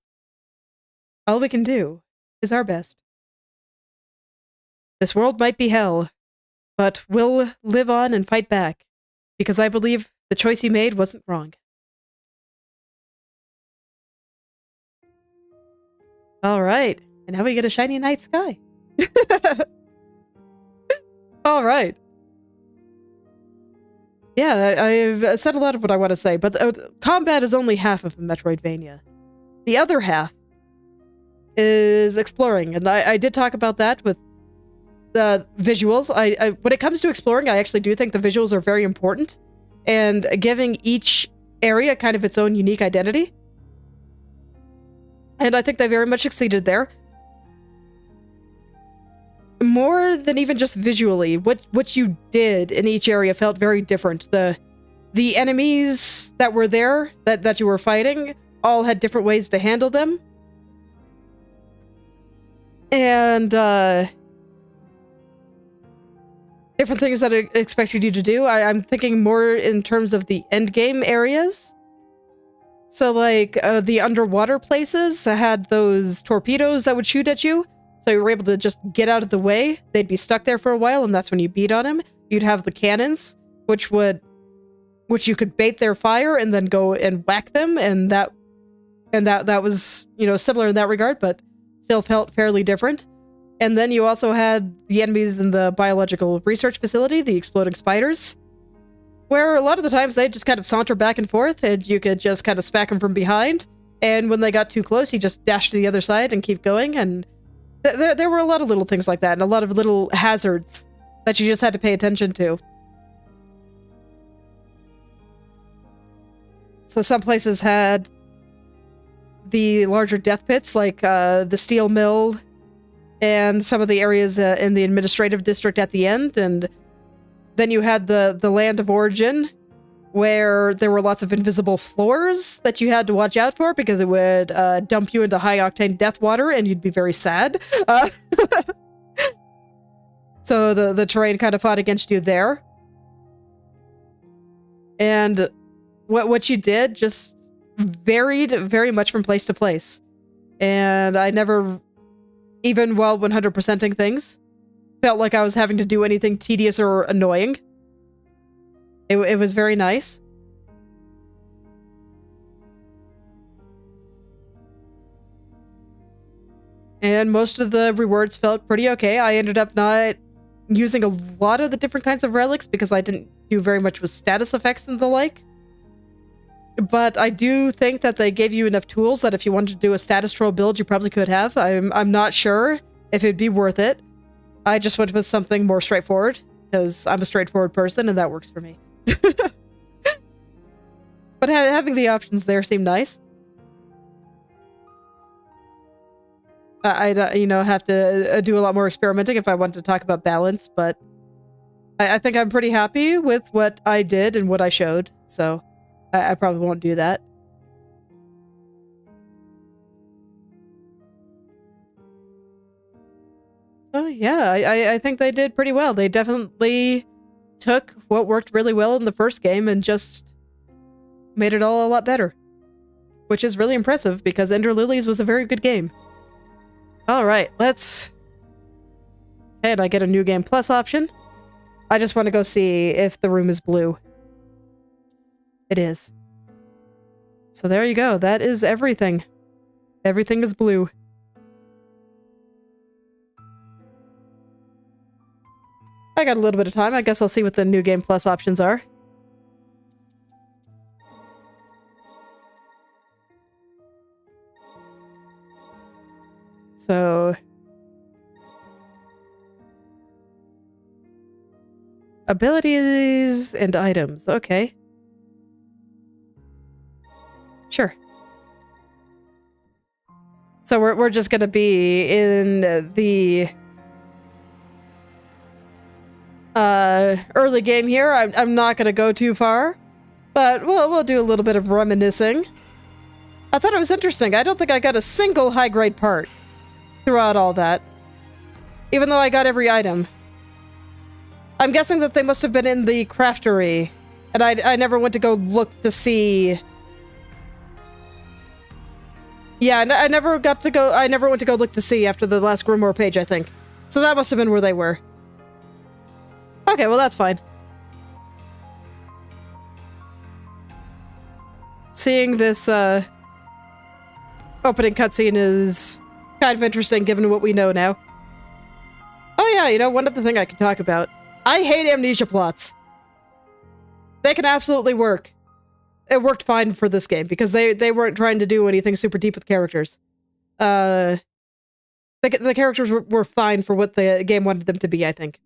all we can do is our best. This world might be hell, but we'll live on and fight back, because I believe the choice you made wasn't wrong. Alright, and now we get a shiny night sky. Alright. Yeah, I've said a lot of what I want to say, but combat is only half of a Metroidvania. The other half is exploring, and I did talk about that with the visuals. When it comes to exploring, I actually do think the visuals are very important, and giving each area kind of its own unique identity. And I think they very much succeeded there. More than even just visually, what you did in each area felt very different. The enemies that were there, that you were fighting, all had different ways to handle them. And, different things that it expected you to do. I'm thinking more in terms of the endgame areas. So, like, the underwater places had those torpedoes that would shoot at you. So you were able to just get out of the way. They'd be stuck there for a while, and that's when you beat on them. You'd have the cannons, which you could bait their fire and then go and whack them, and that was, you know, similar in that regard, but still felt fairly different. And then you also had the enemies in the biological research facility, the exploding spiders, where a lot of the times they just kind of saunter back and forth, and you could just kind of smack them from behind. And when they got too close, you just dash to the other side and keep going. And there were a lot of little things like that, and a lot of little hazards that you just had to pay attention to. So some places had the larger death pits, like the steel mill, and some of the areas in the administrative district at the end. And then you had the land of origin, where there were lots of invisible floors that you had to watch out for because it would dump you into high-octane death water and you'd be very sad. So the terrain kind of fought against you there. And what you did just varied very much from place to place. And I never, even while 100%ing things, felt like I was having to do anything tedious or annoying. It was very nice. And most of the rewards felt pretty okay. I ended up not using a lot of the different kinds of relics because I didn't do very much with status effects and the like. But I do think that they gave you enough tools that if you wanted to do a status troll build, you probably could have. I'm not sure if it'd be worth it. I just went with something more straightforward because I'm a straightforward person and that works for me. But having the options there seemed nice. I'd you know, have to do a lot more experimenting if I wanted to talk about balance, but I think I'm pretty happy with what I did and what I showed, so I probably won't do that. Oh yeah, I think they did pretty well. They definitely took what worked really well in the first game and just made it all a lot better. Which is really impressive because Ender Lilies was a very good game. Alright, let's... And I get a New Game Plus option. I just want to go see if the room is blue. It is. So there you go. That is everything. Everything is blue. I got a little bit of time. I guess I'll see what the New Game Plus options are. So... abilities and items. Okay. Sure. So we're just gonna be in the early game here. I'm not gonna go too far, but we'll do a little bit of reminiscing. I thought it was interesting. I don't think I got a single high grade part throughout all that, even though I got every item. I'm guessing that they must have been in the craftery, and I never went to go look to see. Yeah, I never got to go. I never went to go look to see after the last Grimoire page, I think. So that must have been where they were. Okay, well that's fine. Seeing this opening cutscene is kind of interesting given what we know now. Oh yeah, you know, one other thing I can talk about. I hate amnesia plots. They can absolutely work. It worked fine for this game because they weren't trying to do anything super deep with characters. The characters were fine for what the game wanted them to be, I think.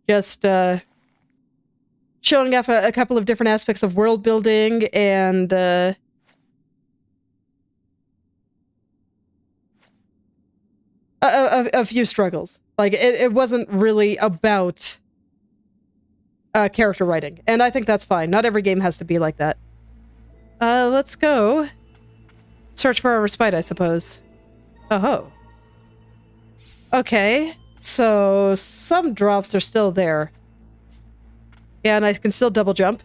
Just showing off a couple of different aspects of world building and a few struggles. Like it wasn't really about character writing, and I think that's fine. Not every game has to be like that. Let's go search for a respite, I suppose. Oh. Okay, so some drops are still there. Yeah, and I can still double jump.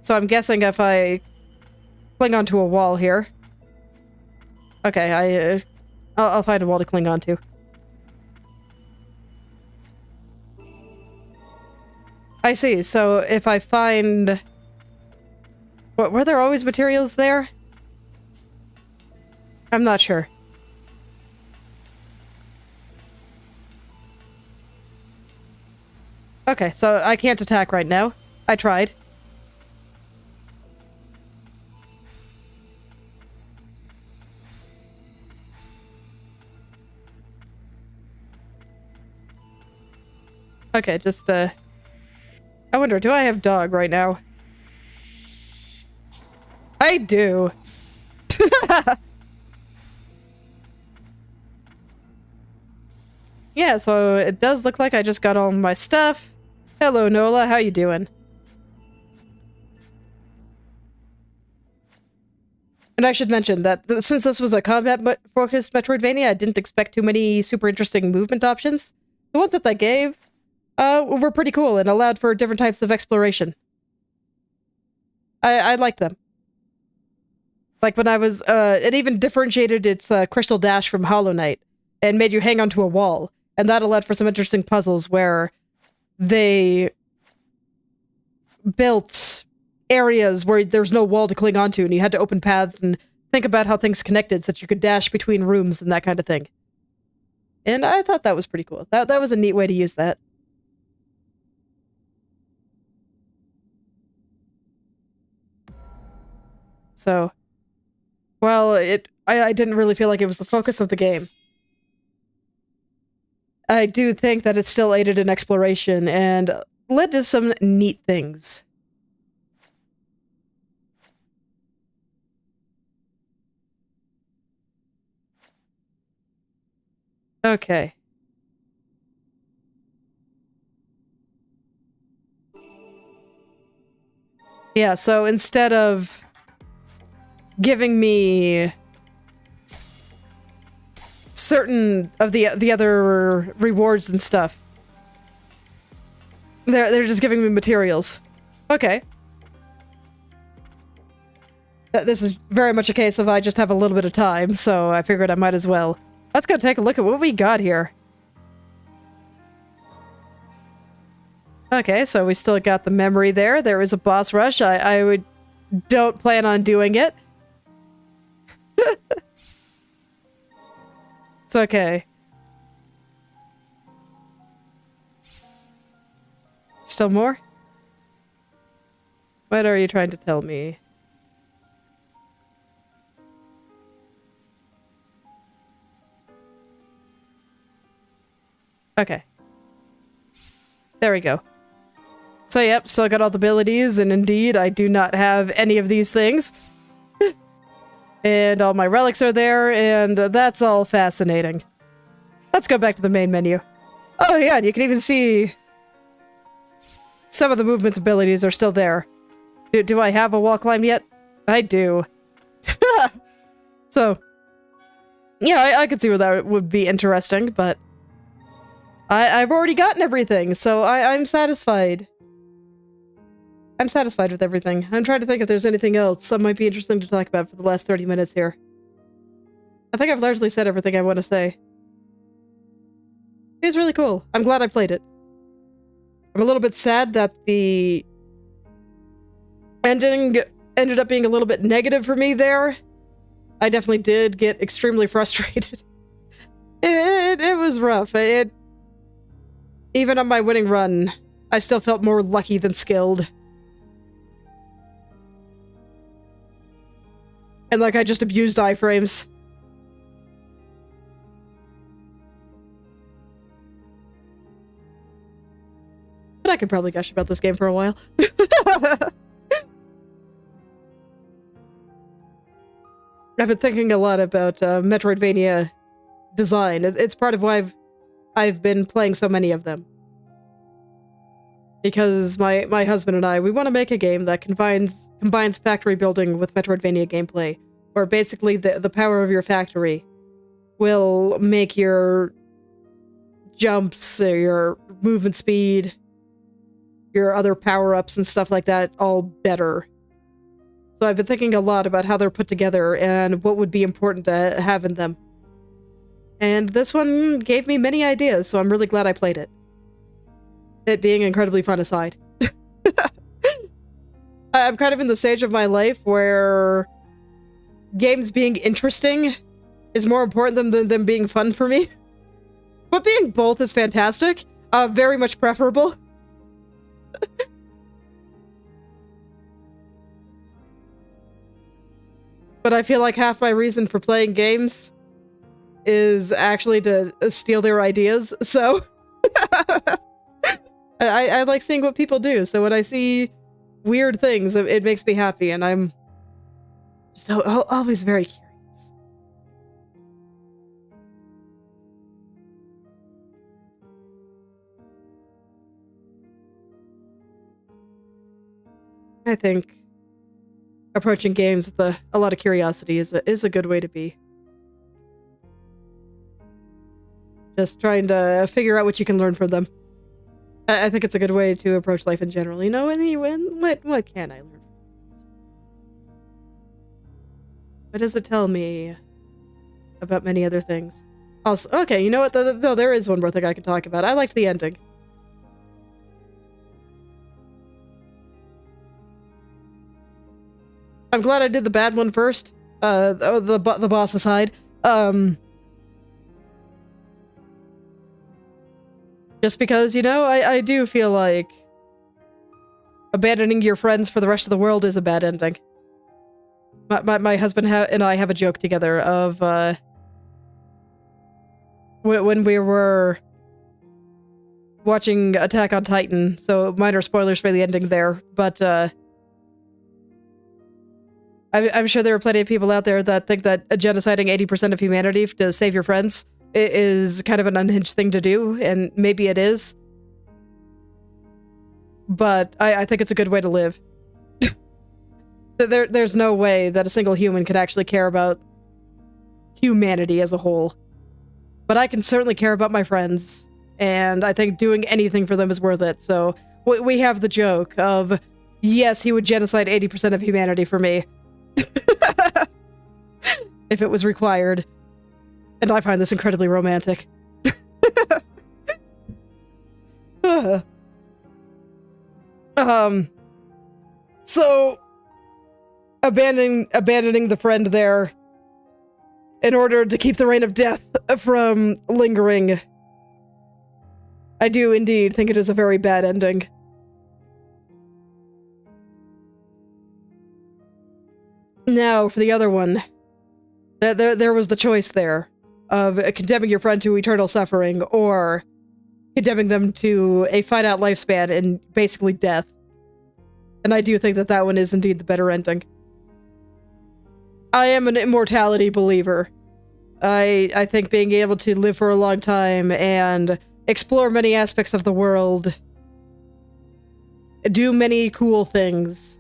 So I'm guessing if I cling onto a wall here. Okay, I'll find a wall to cling onto. I see. So if I find... What, were there always materials there? I'm not sure. Okay, so I can't attack right now. I tried. Okay, just, I wonder, do I have dog right now? I do. Yeah, so it does look like I just got all my stuff. Hello, Nola, how you doing? And I should mention that since this was a combat-focused Metroidvania, I didn't expect too many super interesting movement options. The ones that they gave were pretty cool and allowed for different types of exploration. I liked them. Like when I was, it even differentiated its crystal dash from Hollow Knight and made you hang onto a wall. And that allowed for some interesting puzzles where they built areas where there's no wall to cling onto and you had to open paths and think about how things connected so that you could dash between rooms and that kind of thing. And I thought that was pretty cool. That was a neat way to use that. So, well, I didn't really feel like it was the focus of the game. I do think that it still aided in exploration and led to some neat things. Okay. Yeah, so instead of giving me certain of the other rewards and stuff, they're just giving me materials. Okay. This is very much a case of I just have a little bit of time, so I figured I might as well. Let's go take a look at what we got here. Okay, so we still got the memory there. There is a boss rush. I don't plan on doing it. It's okay. Still more? What are you trying to tell me? Okay. There we go. So yep, still got all the abilities, and indeed, I do not have any of these things. And all my relics are there, and that's all fascinating. Let's go back to the main menu. Oh yeah, and you can even see some of the movement's abilities are still there. Do I have a wall climb yet? I do. So, yeah, I could see where that would be interesting, but I've already gotten everything, so I'm satisfied. I'm satisfied with everything. I'm trying to think if there's anything else that might be interesting to talk about for the last 30 minutes here. I think I've largely said everything I want to say. It's really cool. I'm glad I played it. I'm a little bit sad that the ending ended up being a little bit negative for me there. I definitely did get extremely frustrated. It was rough. Even on my winning run, I still felt more lucky than skilled. And like I just abused iframes. But I could probably gush about this game for a while. I've been thinking a lot about Metroidvania design. It's part of why I've been playing so many of them. Because my husband and I, we want to make a game that combines factory building with Metroidvania gameplay, where basically the power of your factory will make your jumps, your movement speed, your other power-ups and stuff like that all better. So I've been thinking a lot about how they're put together and what would be important to have in them. And this one gave me many ideas, so I'm really glad I played it. It being incredibly fun aside. I'm kind of in the stage of my life where games being interesting is more important than them being fun for me. But being both is fantastic. Very much preferable. But I feel like half my reason for playing games is actually to steal their ideas, so... I like seeing what people do, so when I see weird things, it makes me happy, and I'm just always very curious. I think approaching games with a lot of curiosity is a good way to be. Just trying to figure out what you can learn from them. I think it's a good way to approach life in general. You know, what can I learn from this? What does it tell me about many other things? Also, okay, you know what? No, there is one more thing I can talk about. I liked the ending. I'm glad I did the bad one first. The boss aside. Just because, you know, I do feel like abandoning your friends for the rest of the world is a bad ending. My husband and I have a joke together of, when we were watching Attack on Titan, so minor spoilers for the ending there, but, I'm sure there are plenty of people out there that think that genociding 80% of humanity to save your friends is kind of an unhinged thing to do, and maybe it is. But I think it's a good way to live. There's no way that a single human could actually care about humanity as a whole. But I can certainly care about my friends, and I think doing anything for them is worth it. So we have the joke of, yes, he would genocide 80% of humanity for me. If it was required. And I find this incredibly romantic. So abandoning the friend there in order to keep the reign of death from lingering. I do indeed think it is a very bad ending. Now, for the other one. There was the choice there of condemning your friend to eternal suffering or condemning them to a finite lifespan and basically death. And I do think that that one is indeed the better ending. I am an immortality believer. I think being able to live for a long time and explore many aspects of the world, do many cool things,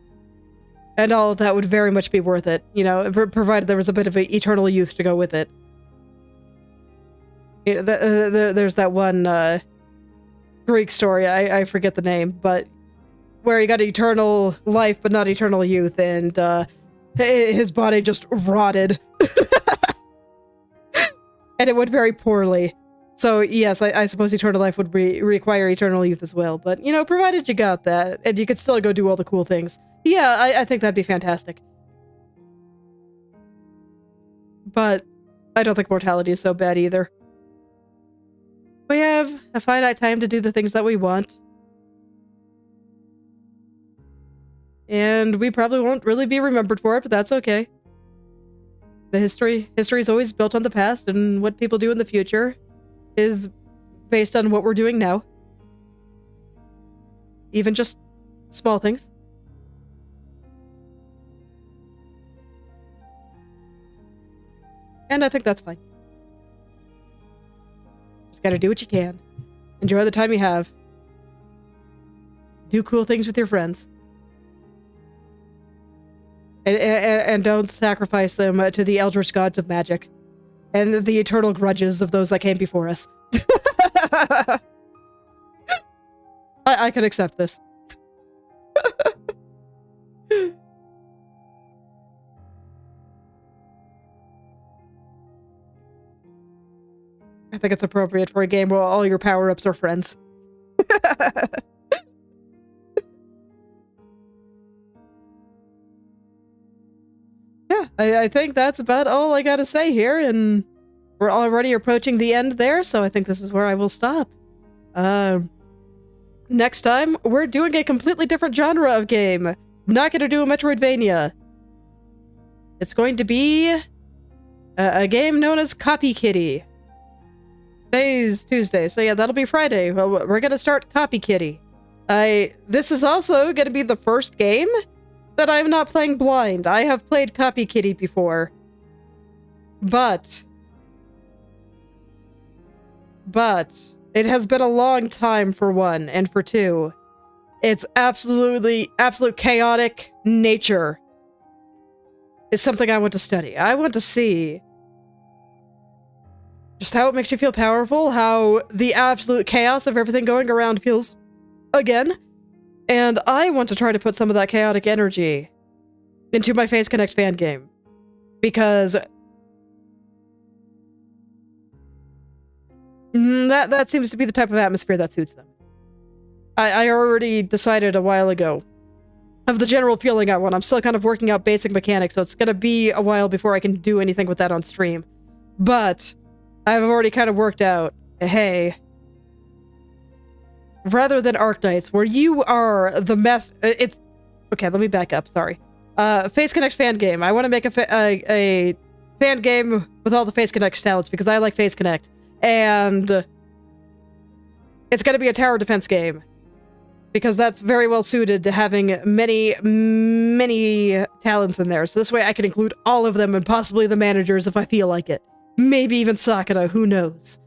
and all of that would very much be worth it, you know, provided there was a bit of eternal youth to go with it. There's that one Greek story, I forget the name, but where he got eternal life but not eternal youth, and his body just rotted. And it went very poorly. So yes, I suppose eternal life would require eternal youth as well, but you know, provided you got that, and you could still go do all the cool things. Yeah, I think that'd be fantastic. But I don't think mortality is so bad either. We have a finite time to do the things that we want. And we probably won't really be remembered for it, but that's okay. The history is always built on the past, and what people do in the future is based on what we're doing now. Even just small things. And I think that's fine. Just gotta do what you can. Enjoy the time you have. Do cool things with your friends. And don't sacrifice them to the eldritch gods of magic. And the eternal grudges of those that came before us. I can accept this. think it's appropriate for a game where all your power-ups are friends. Yeah, I think that's about all I gotta say here, and we're already approaching the end there, so I think this is where I will stop. Next time, we're doing a completely different genre of game. Not gonna do a Metroidvania. It's going to be a game known as Copy Kitty. Today's Tuesday, so yeah, that'll be Friday. Well, we're gonna start Copy Kitty. This is also gonna be the first game that I'm not playing blind. I have played Copy Kitty before. But it has been a long time for one, and for two, it's absolute chaotic nature is something I want to study. I want to see just how it makes you feel powerful, how the absolute chaos of everything going around feels again. And I want to try to put some of that chaotic energy into my Face Connect fan game. Because that seems to be the type of atmosphere that suits them. I already decided a while ago of the general feeling I want. I'm still kind of working out basic mechanics, so it's going to be a while before I can do anything with that on stream. But I've already kind of worked out, hey, rather than Arknights, where you are the mess... It's... Okay, let me back up, sorry. Face Connect fan game. I want to make a fan game with all the Face Connect talents, because I like Face Connect. And it's going to be a tower defense game, because that's very well suited to having many talents in there. So this way I can include all of them and possibly the managers if I feel like it. Maybe even Sakura, who knows.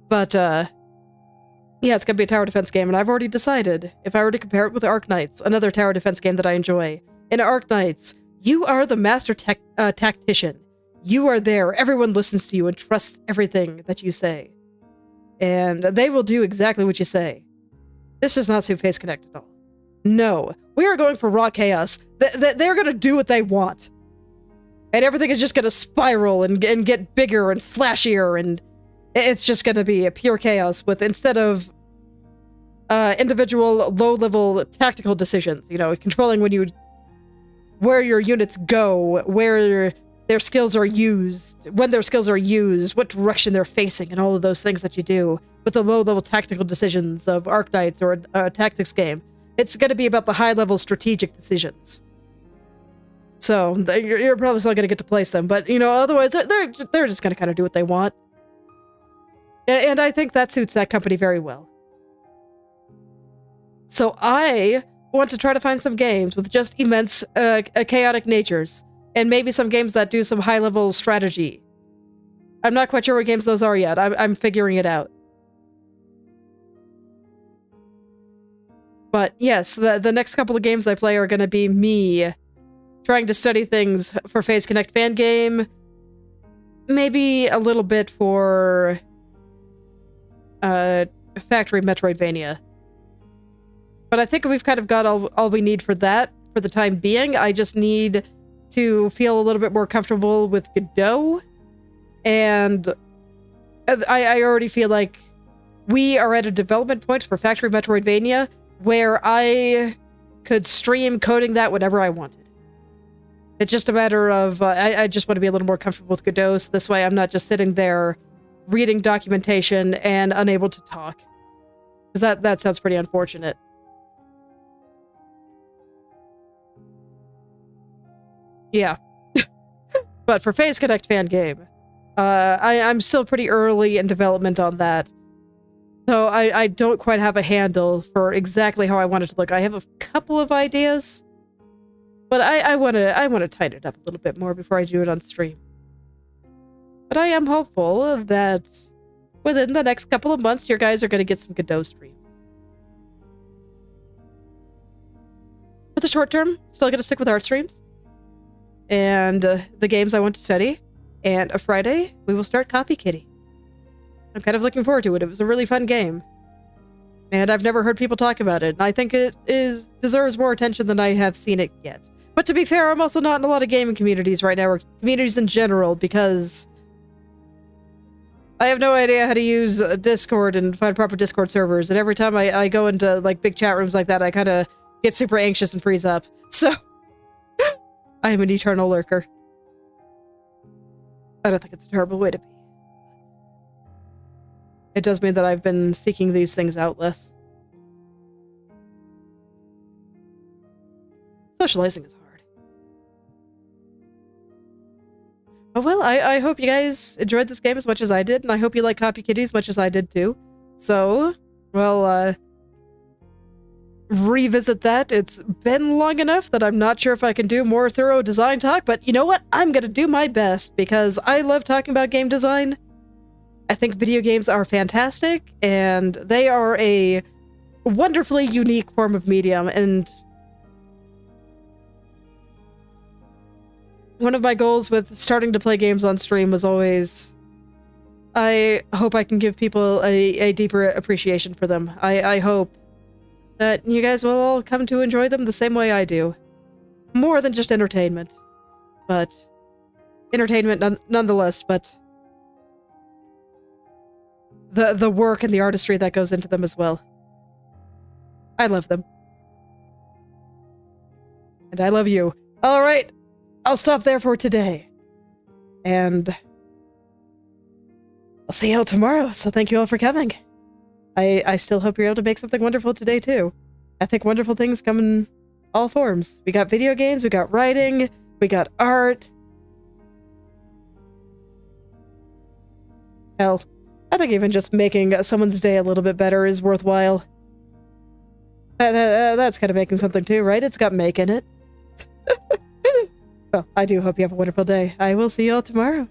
But, yeah, it's going to be a tower defense game, and I've already decided if I were to compare it with Arknights, another tower defense game that I enjoy. In Arknights, you are the master tactician. You are there, everyone listens to you and trusts everything that you say. And they will do exactly what you say. This does not suit Face Connect at all. No, we are going for raw chaos. They're going to do what they want. And everything is just going to spiral and get bigger and flashier, and it's just going to be a pure chaos with, instead of individual low-level tactical decisions, you know, controlling where your units go, where their skills are used, when their skills are used, what direction they're facing, and all of those things that you do with the low-level tactical decisions of Arknights or a tactics game. It's going to be about the high-level strategic decisions. So you're probably still going to get to place them, but you know, otherwise they're just going to kind of do what they want. And I think that suits that company very well. So I want to try to find some games with just immense chaotic natures, and maybe some games that do some high-level strategy. I'm not quite sure what games those are yet. I'm figuring it out. But yes, the next couple of games I play are going to be me trying to study things for Face Connect fan game. Maybe a little bit for Factory Metroidvania. But I think we've kind of got all we need for that for the time being. I just need to feel a little bit more comfortable with Godot. And I already feel like we are at a development point for Factory Metroidvania where I could stream coding that whenever I wanted. It's just a matter of, I just want to be a little more comfortable with Godot, so this way I'm not just sitting there reading documentation and unable to talk. Because that sounds pretty unfortunate. Yeah. But for Face Connect fan game, I'm still pretty early in development on that. So I don't quite have a handle for exactly how I want it to look. I have a couple of ideas, but I want to tighten it up a little bit more before I do it on stream. But I am hopeful that within the next couple of months, your guys are going to get some Godot streams. For the short term, still going to stick with art streams and the games I want to study. And a Friday, we will start Copy Kitty. I'm kind of looking forward to it. It was a really fun game. And I've never heard people talk about it. And I think it deserves more attention than I have seen it get. But to be fair, I'm also not in a lot of gaming communities right now, or communities in general, because I have no idea how to use Discord and find proper Discord servers, and every time I go into, like, big chat rooms like that, I kind of get super anxious and freeze up. So, I am an eternal lurker. I don't think it's a terrible way to be. It does mean that I've been seeking these things out less. Socializing is hard. Oh, well, I hope you guys enjoyed this game as much as I did, and I hope you like Copy Kitty as much as I did too. So, well, revisit that. It's been long enough that I'm not sure if I can do more thorough design talk, but you know what? I'm gonna do my best because I love talking about game design. I think video games are fantastic, and they are a wonderfully unique form of medium, and one of my goals with starting to play games on stream was always, I hope I can give people a deeper appreciation for them. I hope that you guys will all come to enjoy them the same way I do. More than just entertainment. But entertainment nonetheless, but the work and the artistry that goes into them as well. I love them. And I love you. All right. I'll stop there for today. And I'll see you all tomorrow, so thank you all for coming. I still hope you're able to make something wonderful today, too. I think wonderful things come in all forms. We got video games, we got writing, we got art. Hell, I think even just making someone's day a little bit better is worthwhile. That's kind of making something, too, right? It's got make in it. Well, I do hope you have a wonderful day. I will see you all tomorrow.